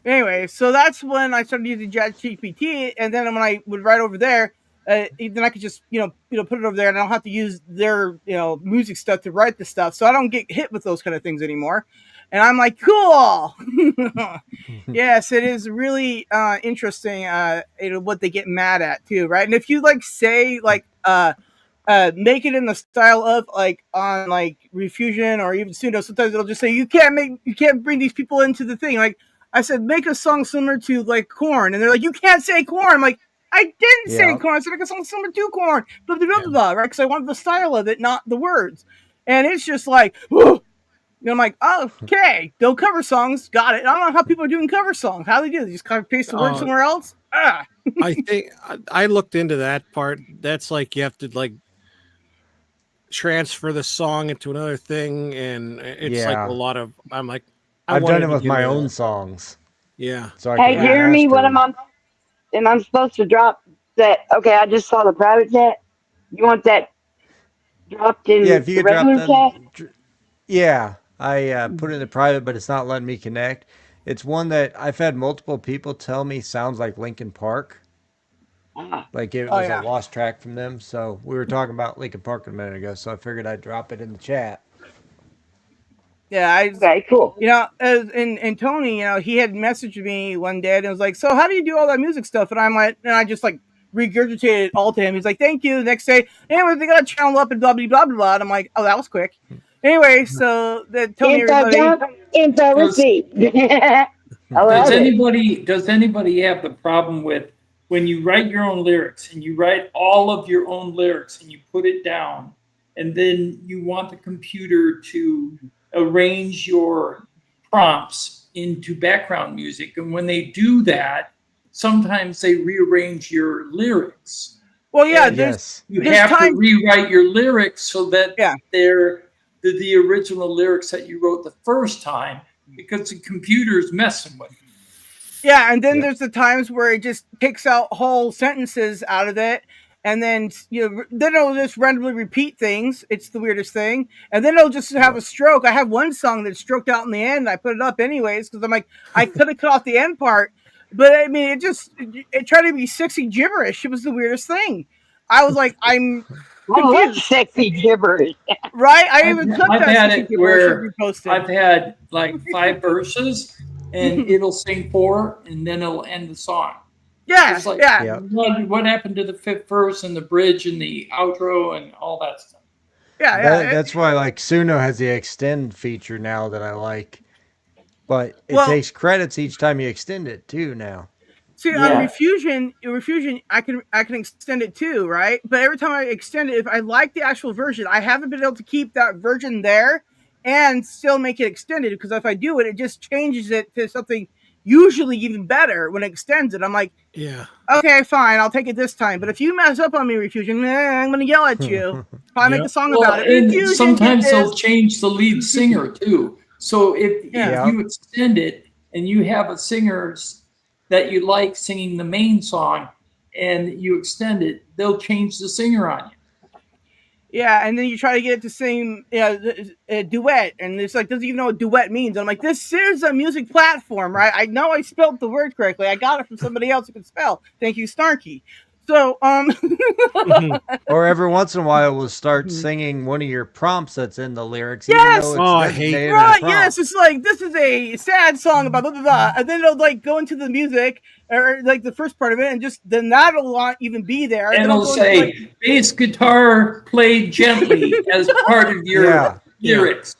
Anyway, so that's when I started using ChatGPT. And then when I would write over there, then I could just, put it over there and I don't have to use their, music stuff to write the stuff. So I don't get hit with those kind of things anymore. And I'm like, cool. Yes, it is really interesting what they get mad at too, right? And if you like say like make it in the style of like on like Refusion or even Suno, sometimes it'll just say you can't bring these people into the thing. Like I said, make a song similar to like Corn, and they're like, you can't say Corn. I'm like, I didn't say Corn. I said make a song similar to Corn, blah blah blah blah, right? Because I wanted the style of it, not the words. And it's just like, whoa. And I'm like, oh, okay, they'll cover songs, got it. I don't know how people are doing cover songs. How do they do? They just kind of paste the word somewhere else. I think I looked into that part. That's like you have to like transfer the song into another thing, and it's like a lot of. I'm like, I've done it with my own songs. Yeah. So I Hey, can Jeremy, what remaster them. am I supposed to drop that? Okay, I just saw the private chat. You want that dropped Yeah, in if you the could drop regular chat? that. Yeah, I put it in the private, but it's not letting me connect. It's one that I've had multiple people tell me sounds like Linkin Park. Ah, Like it Oh was a yeah. lost track from them. So we were talking about Linkin Park a minute ago, so I figured I'd drop it in the chat. Yeah, okay, cool. and Tony, he had messaged me one day and it was like, so how do you do all that music stuff? And I just like regurgitated it all to him. He's like, thank you. The next day, anyway, they got to channel up and blah, blah, blah, blah. And I'm like, oh, that was quick. Anyway, so then Tony, Info everybody, dump, info Does, receipt. I does love it. anybody have the problem with when you write your own lyrics and you write all of your own lyrics and you put it down and then you want the computer to arrange your prompts into background music, and when they do that, sometimes they rearrange your lyrics. well, yeah, And Yes. you there's have to times, rewrite your lyrics so that yeah. they're the original lyrics that you wrote the first time because the computer's messing with you. Yeah, and then Yep. there's the times where it just picks out whole sentences out of it, and then then it'll just randomly repeat things. It's the weirdest thing, and then it'll just have a stroke. I have one song that stroked out in the end. I put it up anyways because I'm like, I could have cut off the end part, but I mean, it tried to be sexy gibberish. It was the weirdest thing. I was like, I'm I love confused, sexy gibberish. right? I even took I've that had sexy it gibberish and where reposted. I've had like 5 verses and it'll sing 4 and then it'll end the song. Yeah, It's like, yeah. Yep. what happened to the 5th verse and the bridge and the outro and all that stuff? Yeah. That's why like Suno has the extend feature now that I like. But it Well, takes credits each time you extend it too now. see, on Yeah. Refusion, I can extend it too, right? But every time I extend it, if I like the actual version, I haven't been able to keep that version there and still make it extended because if I do it, it just changes it to something usually even better when it extends it. I'm like, Yeah. okay, fine, I'll take it this time. But if you mess up on me, Refusion, I'm gonna yell at you. Probably make Yep. a song Well, about it. and Refusion, get sometimes they'll this. change the lead singer too. So if Yeah. you extend it and you have a singer that you like singing the main song and you extend it, they'll change the singer on you. Yeah, and then you try to get it to sing a duet, and it's like doesn't even know what duet means. I'm like, this is a music platform, right? I know I spelled the word correctly. I got it from somebody else who can spell. Thank you, Snarky. So, Or every once in a while we'll start singing one of your prompts that's in the lyrics, even Yes! though it's Oh, I hate designated right, as a prompt. yes, it's like this is a sad song about blah blah blah, and then it'll like go into the music or like the first part of it, and just then that'll not even be there, And then it'll go say into, like, bass guitar played gently as part of your Yeah. lyrics.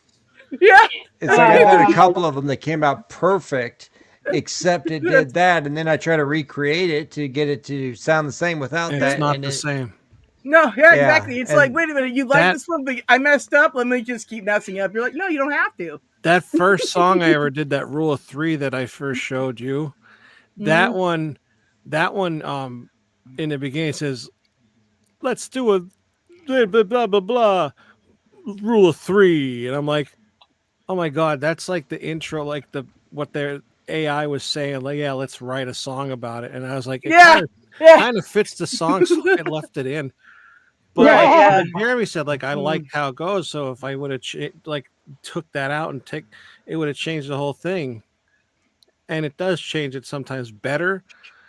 Yeah. It's like I've had a couple of them that came out perfect, except it did that, and then I try to recreate it to get it to sound the same without It's that, not and the it, same. No, yeah, yeah, exactly. It's like, and wait a minute, you like That this one, but I messed up. Let me just keep messing up. You're like, no, you don't have to. that first song I ever did, that Rule of Three that I first showed you, Mm-hmm. that one, that one, in the beginning says, "Let's do a blah blah blah blah blah Rule of Three," and I'm like, "Oh my god, that's like the intro, like the what their AI was saying, like, yeah, let's write a song about it." And I was like, it Yeah, yeah, kind of fits the song, so I left it in. But right, yeah. like Jeremy said, like I Mm. liked how it goes. So if I would have like took that out and take, it would have changed the whole thing. And it does change it sometimes better,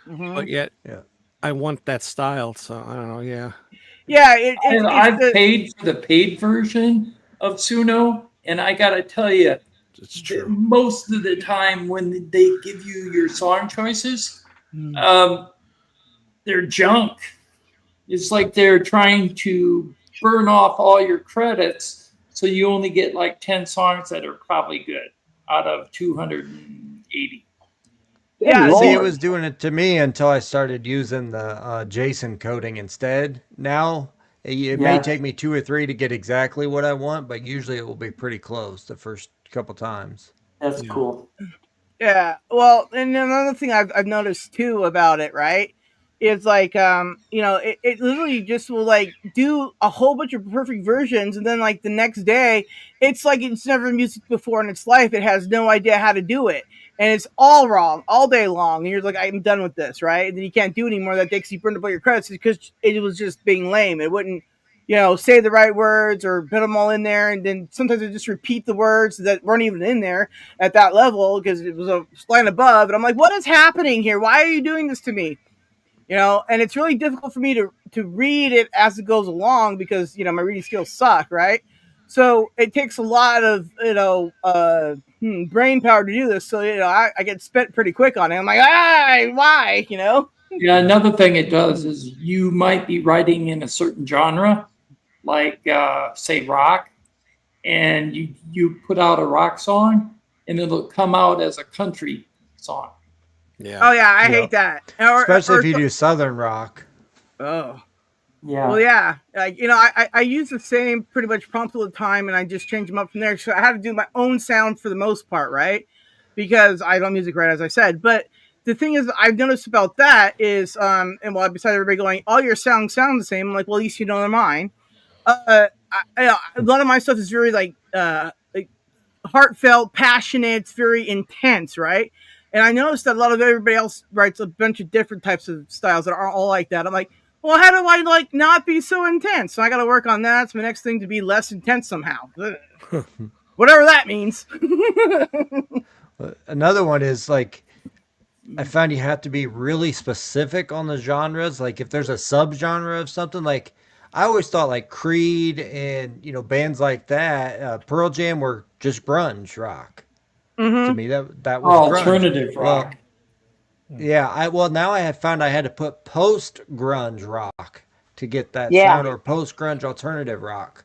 Mm-hmm. but yet yeah. I want that style. So I don't know. Yeah, Yeah, it's I've the paid for the paid version of Suno, and I gotta tell you, it's true. most of the time when they give you your song choices, Mm. um, they're junk. It's like they're trying to burn off all your credits, so you only get like 10 songs that are probably good out of 280. Good yeah, See, it lord. was doing it to me until I started using the JSON coding instead. Now, it may Yeah, take me two or three to get exactly what I want, but usually it will be pretty close the first couple times. that's Yeah, cool. Yeah. Well, and another thing I've noticed too about it, right? Is like it literally just will like do a whole bunch of perfect versions and then like the next day it's like it's never music before in its life. It has no idea how to do it. And it's all wrong all day long. And you're like, I'm done with this, right? And then you can't do it anymore that day because you burned up all your credits because it was just being lame. It wouldn't, say the right words or put them all in there. And then sometimes it just repeat the words that weren't even in there at that level because it was a line above. And I'm like, what is happening here? Why are you doing this to me? And it's really difficult for me to read it as it goes along because my reading skills suck, right? So it takes a lot of brain power to do this. So I get spent pretty quick on it. I'm like, why? Yeah, another thing it does is you might be writing in a certain genre, like say rock, and you put out a rock song, and it'll come out as a country song. yeah. Oh yeah, I hate Yep. that. Or Especially if you do Southern rock. oh. Well, Yeah, yeah, like I use the same pretty much prompts all the time, and I just change them up from there. So I had to do my own sound for the most part, right? Because I don't music right, as I said. But the thing is, I've noticed about that is, and well, besides everybody going, all your songs sound the same. I'm like, well, at least you know they're mine. A lot of my stuff is very like heartfelt, passionate, it's very intense, right? And I noticed that a lot of everybody else writes a bunch of different types of styles that aren't all like that. I'm like, well, how do I like not be so intense? So I got to work on that. It's my next thing to be less intense somehow. Whatever that means. Another one is like I found you have to be really specific on the genres. Like if there's a subgenre of something, like I always thought like Creed and bands like that, Pearl Jam were just grunge rock. To Mm-hmm. me, that was grunge. alternative Well, rock. yeah, now I have found I had to put post grunge rock to get that Yeah. sound, or post grunge alternative rock.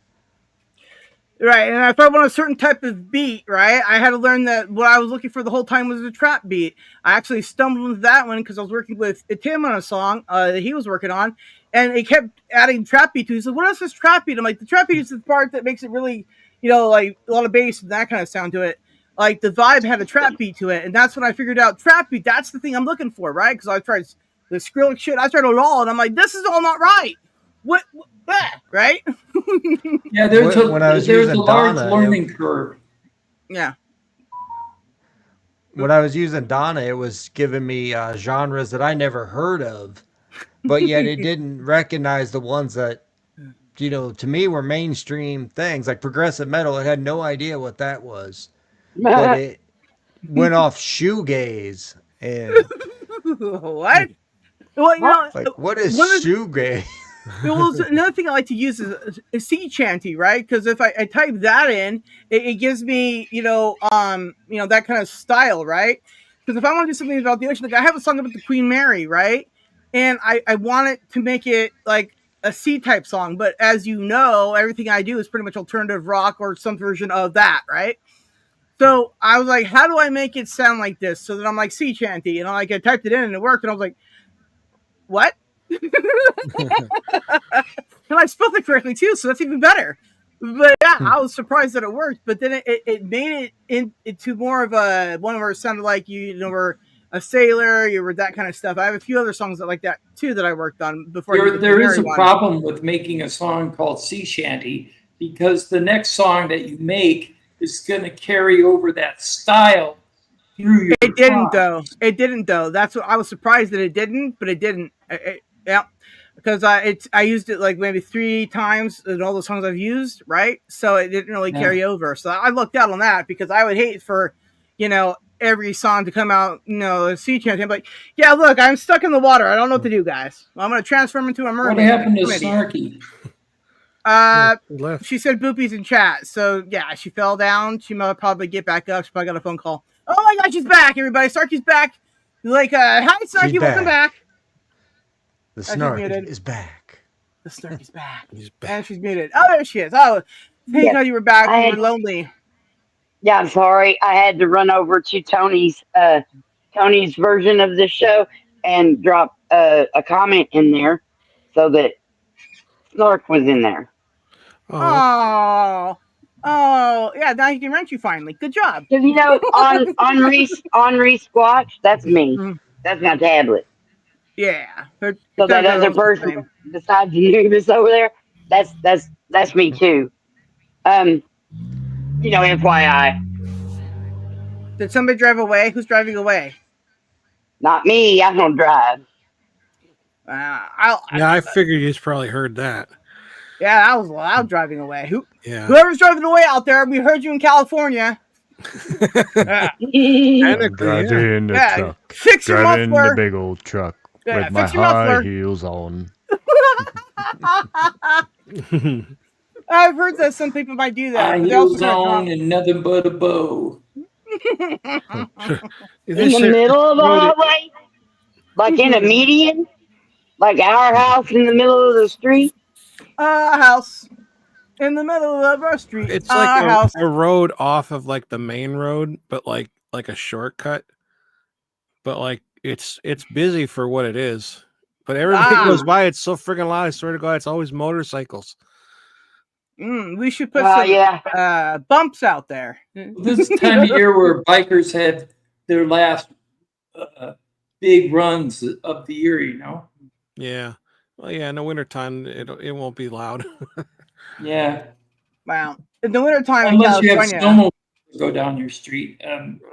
Right, and if I want a certain type of beat, right, I had to learn that what I was looking for the whole time was a trap beat. I actually stumbled into that one because I was working with Tim on a song that he was working on, and he kept adding trap beat to it. He said, "What is this trap beat?" I'm like, "The trap beat is the part that makes it really, like a lot of bass and that kind of sound to it." Like the vibe had a trap beat to it, and that's when I figured out trap beat. That's the thing I'm looking for, right? Because I tried the Skrillex shit, I tried it all, and I'm like, "This is all not right." What right? Yeah, When I was there's a using large Donna, learning curve. Yeah. when I was using Donna, it was giving me genres that I never heard of, but yet it didn't recognize the ones that to me were mainstream things like progressive metal. It had no idea what that was, but it went off shoegaze and What? Well, like, what is one of shoegaze? well, another thing I like to use is a sea chanty, right? Because if I type that in, it gives me, that kind of style, right? Because if I want to do something about the ocean, like I have a song about the Queen Mary, right? And I want it to make it like a C type song, but as you know, everything I do is pretty much alternative rock or some version of that, right? So I was like, how do I make it sound like this? So that I'm like sea chanty, and I typed it in and it worked, and I was like, what? And I spelled it correctly too, so that's even better. But yeah, I was surprised that it worked. But then it made it into more of a one where it sounded like you know were a sailor, you were that kind of stuff. I have a few other songs that like that too that I worked on before I did the There is Canary a one. problem with making a song called sea shanty because the next song that you make is going to carry over that style through your It didn't though. songs. It didn't though. That's what I was surprised that it didn't, but it didn't. Yeah, because I used it like maybe 3 times in all the songs I've used, right? So it didn't really Yeah. carry over. So I looked out on that because I would hate for, every song to come out, a sea chanty. I'm like, yeah, look, I'm stuck in the water. I don't know what to do, guys. I'm gonna transform into a mermaid. What happened to Come in here. Snarky? He left. She said boopies in chat. So yeah, she fell down. She might probably get back up. She probably got a phone call. Oh my god, she's back, everybody. Snarky's back. Like, hi Snarky, welcome back. The she's Snarky muted. is back. The Snarky's back. He's back. And she's muted. Oh, there she is. Oh, thank Yeah, God you were back. I You had- were lonely. Yeah, I'm sorry. I had to run over to Tony's version of the show and drop a comment in there so that Snark was in there. Oh. Oh, yeah, now he can rent you finally. Good job. Because on Squatch, that's me. Mm. That's my tablet. Yeah. So that other person besides the Anubis over there, that's me too. FYI. Did somebody drive away? Who's driving away? Not me. I don't drive. I figured you probably heard that. Yeah, that was loud driving away. Yeah. Whoever's driving away out there, we heard you in California. Yeah. Technically, in the Yeah, truck. fix your Driving in the muffler. big old truck Yeah, with my fix your muffler. high heels on. I've heard that some people might do that. High But they also heels got on drunk. and nothing but a bow. In the middle of a highway? Like in a median? Like our house in the middle of the street? A house in the middle of our street. It's like house. a road off of like the main road, but like a shortcut. But like it's busy for what it is. But everybody goes by. It's so freaking loud. I swear to God, it's always motorcycles. We should put some bumps out there. This is the time of year where bikers have their last big runs of the year, Yeah. Well, yeah. In the wintertime, it won't be loud. Yeah. Wow. In the wintertime in Unless you have California. snowmobiles go down your street.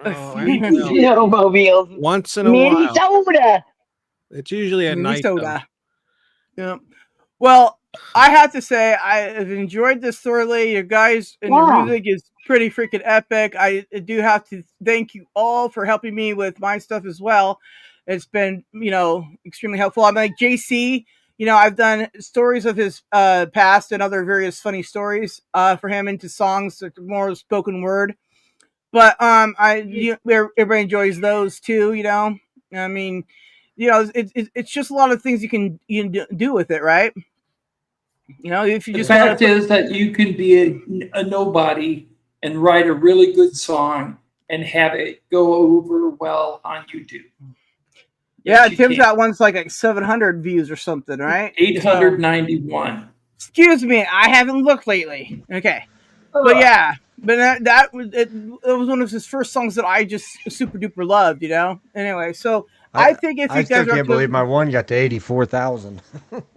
Snowmobiles. Once in a while. Minnesota. It's usually at night. Minnesota. Yeah. Well, I have to say I've enjoyed this thoroughly. You guys and your music is pretty freaking epic. I do have to thank you all for helping me with my stuff as well. It's been, extremely helpful. I'm like JC. I've done stories of his past and other various funny stories for him into songs, more spoken word. But everybody enjoys those too. I mean, it's just a lot of things you can do with it, right? If you The just fact is that you can be a nobody and write a really good song and have it go over well on YouTube. Yeah, Tim's got one's like 700 views or something, right? 891. Excuse me, I haven't looked lately. Okay, but yeah, but that was it was one of his first songs that I just super duper loved. Anyway, so I think if you I guys still are can't believe my one got to 84,000.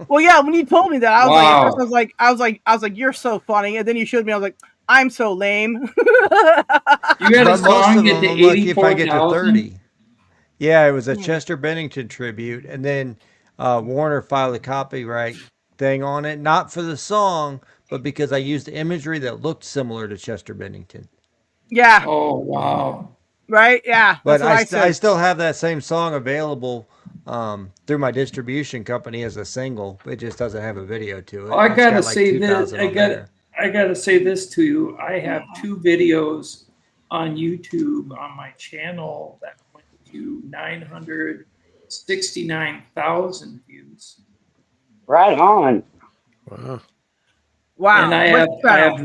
well, yeah, when you told me that, I was Wow. like, at first I was like, you're so funny, and then you showed me, I was like, I'm so lame. You had a But most song of get them, to I'm lucky if I get to 84,000? 30. Yeah, it was a Chester Bennington tribute, and then Warner filed a copyright thing on it, not for the song, but because I used imagery that looked similar to Chester Bennington. Yeah. Oh, wow. Right? Yeah. But That's what I said. I still have that same song available through my distribution company as a single. It just doesn't have a video to it. I It's gotta got like say this. 2,000 on there. I gotta say this to you. I have 2 videos on YouTube on my channel that went to 969,000 views. Right on. Wow. And Wow. I Which channel?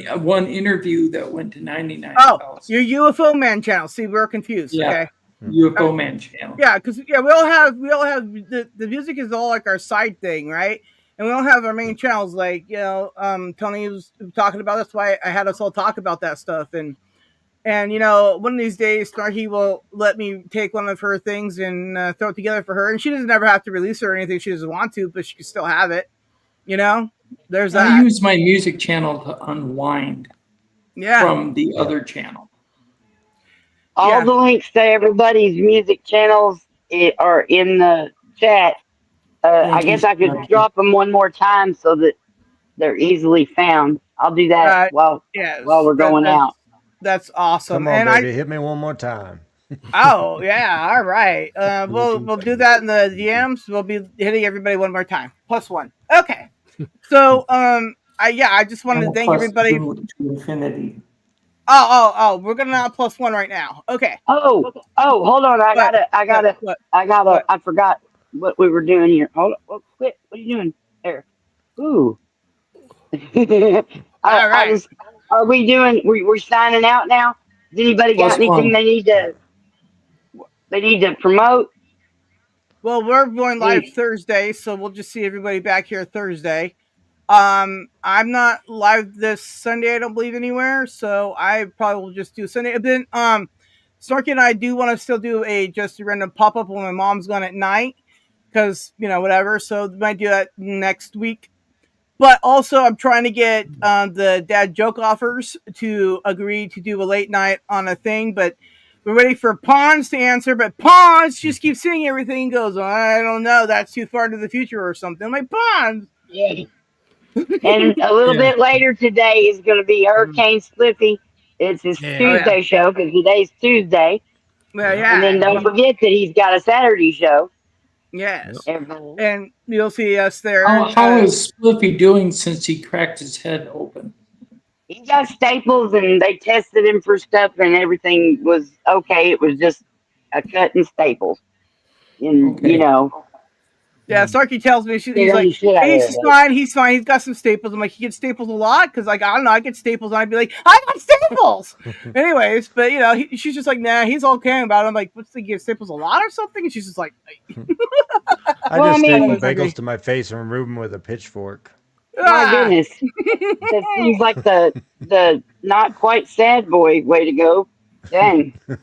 have one interview that went to Oh, 99,000. your UFO man channel. See, we're confused. Yeah, Okay. UFO Man channel. Yeah, because we all have the music is all like our side thing, right? And we don't have our main channels. Like Tony was talking about. That's why I had us all talk about that stuff. And one of these days, Snarky will let me take one of her things and throw it together for her. And she doesn't ever have to release it or anything. She doesn't want to, but she can still have it. There's I that. use my music channel to unwind Yeah, from the other channel. All yeah. the links to everybody's music channels are in the chat. I Thank you, guess I could Snarky. drop them one more time so that they're easily found. I'll do that Uh, while yes, we're going out. that's awesome. Come on, And baby, hit me one more time. oh yeah, all right. We'll do that in the DMs. We'll be hitting everybody one more time. Plus one. Okay. So I just wanted to And thank plus everybody. two to infinity. Oh, we're gonna now plus one right now. Okay. Hold on. What what what what? I forgot what we were doing here. Hold on. Quit. What are you doing there? Ooh. All I right. just, are we doing, we're signing out now? Has anybody got Plus anything one. they need to promote? Well, we're going live Any, Thursday, so we'll just see everybody back here Thursday. I'm not live this Sunday, I don't believe anywhere, so I probably will just do Sunday. But then Snarky and I do want to still do just a random pop up when my mom's gone at night, because whatever. So we might do that next week. But also, I'm trying to get the dad joke offers to agree to do a late night on a thing, but we're waiting for Pons to answer. But Pons just keeps saying everything and goes, I don't know, that's too far into the future or something. I'm like, Pons! yeah. And a little Yeah. bit later today is going to be Mm. Hurricane Slippy. It's his Oh, Yeah. yeah. Tuesday show because today's Tuesday. Well, Yep. And yeah. then don't forget that he's got a Saturday show. Yep. Yes. Everybody. And you'll see us there. How is Spliffy doing since he cracked his head open? He got staples and they tested him for stuff and everything was okay. It was just a cut and staples. And, Okay. Yeah, Starkey tells me he's scaring like, the shit out hey, of he's everybody. fine, he's fine, he's got some staples. I'm like, he gets staples a lot because, like, I don't know, I get staples, and I'd be like, I got staples. Anyways, but she's just like, nah, he's okay about it. I'm like, what's the get staples a lot or something? And she's just like, I Well, I just staple mean, bagels to my face and remove them with a pitchfork. my ah. goodness, that seems like the not quite sad boy way to go. Dang, Yeah,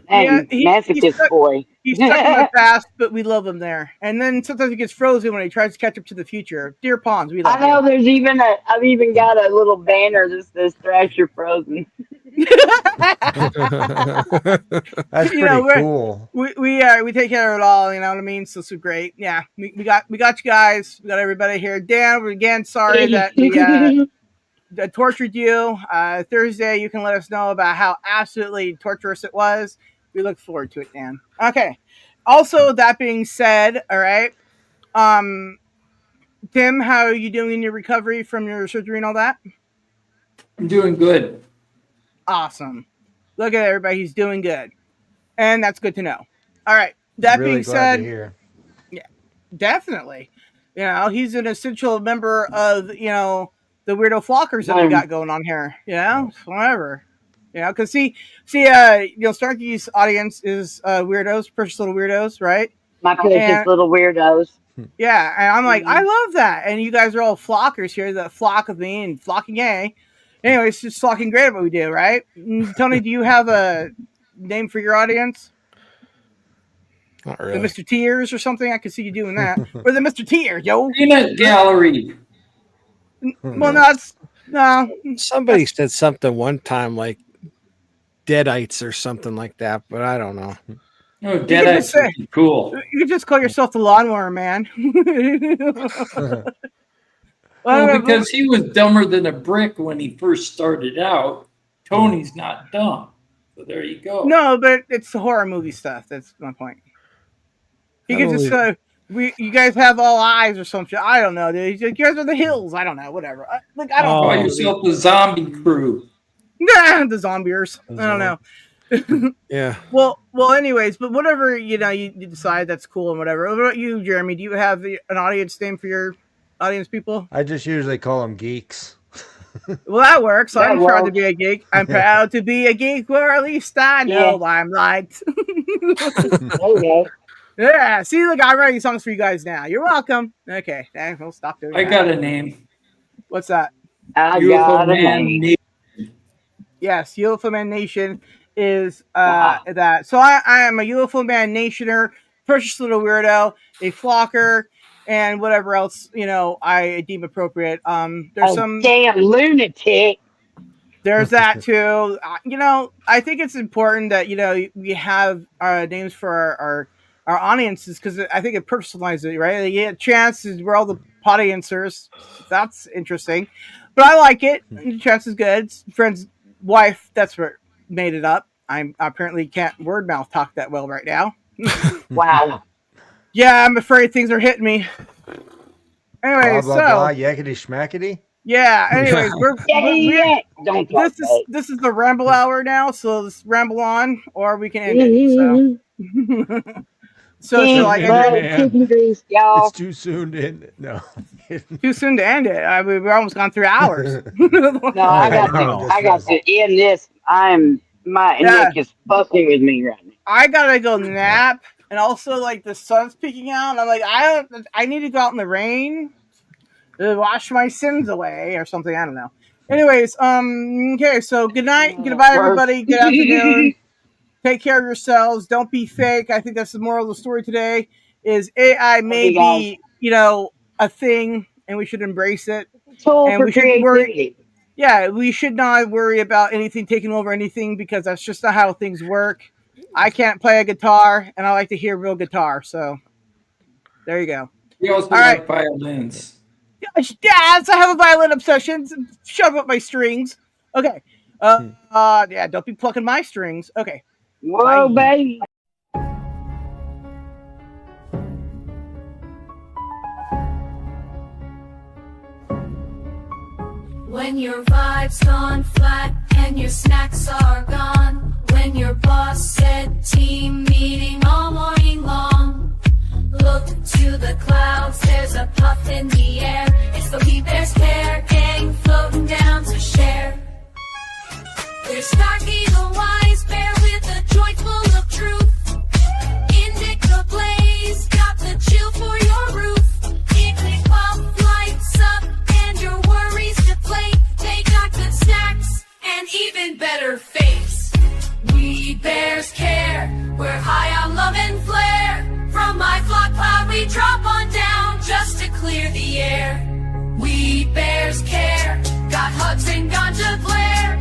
dang, masochist boy. he's stuck in my past, but we love him there. And then sometimes he gets frozen when he tries to catch up to the future. Dear Pawns, we I love know you. I've even got a little banner that says Thrasher Frozen. That's you pretty know, we're, cool. we take care of it all. You know what I mean? So great. Yeah, we got you guys. We got everybody here. Dan, we're again sorry that we that tortured you. Thursday, you can let us know about how absolutely torturous it was. We look forward to it, Dan. Okay. Also, that being said, all right. Um, Tim, how are you doing in your recovery from your surgery and all that? I'm doing good. Awesome. Look at everybody. He's doing good. And that's good to know. All right. That Really being glad to said, hear. yeah, definitely. He's an essential member of, the weirdo flockers that we got going on here. Whatever. Because Starkey's audience is weirdos, precious little weirdos, right? My precious And little weirdos. yeah, and I'm like, I Mhm. love that. And you guys are all flockers here that flock with me and flocking gay. Anyway, it's just flocking great at what we do, right? Tony, do you have a name for your audience? Not The really. Mr. Tears or something? I can see you doing that. Or the Mr. Tears, yo. Peanut Gallery. Well, no, Somebody that's said something one time like deadites or something like that, but I don't know. Oh, you can just Deadites say would be cool. you can just call yourself the lawnmower man. Well, Well, because he was dumber than a brick when he first started out. Tony's not dumb. So there you go. no, but it's the horror movie stuff. That's my point. He I could don't just really, you guys have all eyes or something. I don't know, dude. He's like, you guys are the hills. I don't know, whatever. I don't Call follow oh, movies. yourself the zombie crew. Nah, the zombiers. I don't know. yeah. Well. Anyways, but whatever you decide, that's cool and whatever. What about you, Jeremy? Do you have an audience name for your? audience people? I just usually call them geeks. Well, that works. That I'm proud to works. be a geek. I'm proud to be a geek, or at least I know I'm liked. Okay. Yeah, see, look, I'm writing songs for you guys now. You're welcome. Okay, we'll stop doing I that. got a name. What's that? I UFO got a Man name. Nation. Yes, UFO Man Nation is Wow. that. So I am a UFO Man Nationer, precious little weirdo, a flocker, and whatever else I deem appropriate. There's A some. damn lunatic. There's that too. I think it's important that we have names for our audiences because I think it personalizes it, right? They get chances. We're all the audiences. That's interesting, but I like it. The chance is good. It's friend's wife. That's what made it up. I apparently can't word mouth talk that well right now. Wow. Yeah, I'm afraid things are hitting me. Anyway, Blah blah blah, yakety schmackety. yeah. Anyways, we're Don't talk this is the ramble hour now, so let's ramble on, or we can end it. Mm-hmm. So Pink like butter chicken grease, y'all. It's too soon to end it. No. too soon to end it. We've almost gone 3 hours. No, I got know. to end this. My neck is fucking with me right now. I gotta go nap, and also like the sun's peeking out. And I'm like, I need to go out in the rain to wash my sins away or something. I don't know. Anyways, okay. So good night, goodbye, everybody. Good afternoon. Take care of yourselves. Don't be fake. I think that's the moral of the story today. Is AI may be, a thing, and we should embrace it. Tool And for we shouldn't worry. creativity. Yeah, we should not worry about anything taking over anything because that's just not how things work. I can't play a guitar, and I like to hear real guitar. So there you go. We also All like violins. Yes, I have a violin obsession. Shove up my strings. Okay. Yeah, don't be plucking my strings. Okay. Whoa, Bye. baby. When your vibe's gone flat and your snacks are gone. When your boss said team meeting all morning long. Look to the clouds, there's a puff in the air. It's the We Bears Care gang floating down to share. There's Snarky the wise bear with a joint full of truth. Indica blaze, got the chill for your roof. Picnic puff lights up and your worries deflate. They got good snacks and even better fakes. We Bears Care, we're high on love and flair. From my flock cloud we drop on down just to clear the air. We Bears Care, got hugs and ganja glare.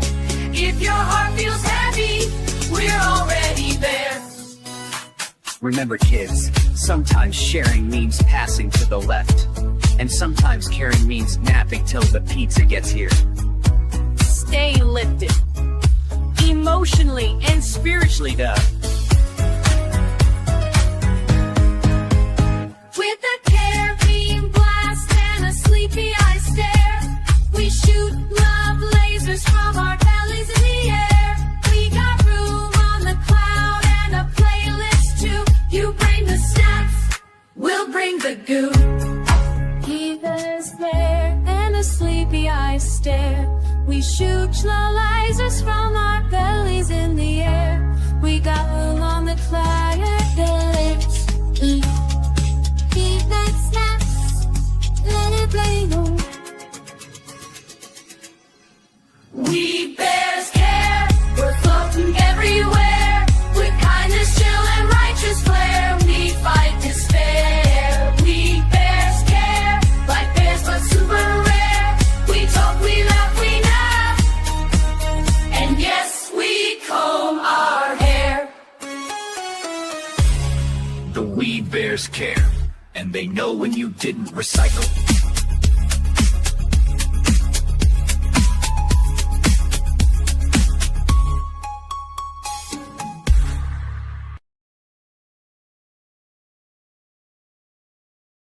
If your heart feels heavy, we're already there. Remember kids, sometimes sharing means passing to the left. And sometimes caring means napping till the pizza gets here. Stay lifted, emotionally and spiritually. With a carabine blast and a sleepy eye stare, we shoot love lasers from our bellies in the air. We got room on the cloud and a playlist too. You bring the snacks, we'll bring the goo. Keep us there and a sleepy eye stare. We shoot love lasers from our bellies in the air. We got room on the cloud and let's eat. Keep that snacks, let it play on. We Bears Care, we're floating everywhere. With kindness, chill, and righteous flair, we fight despair. We Bears Care, like bears but super rare. We talk, we laugh, we nap, and yes, we comb our hair. The We Bears Care, and they know when you didn't recycle.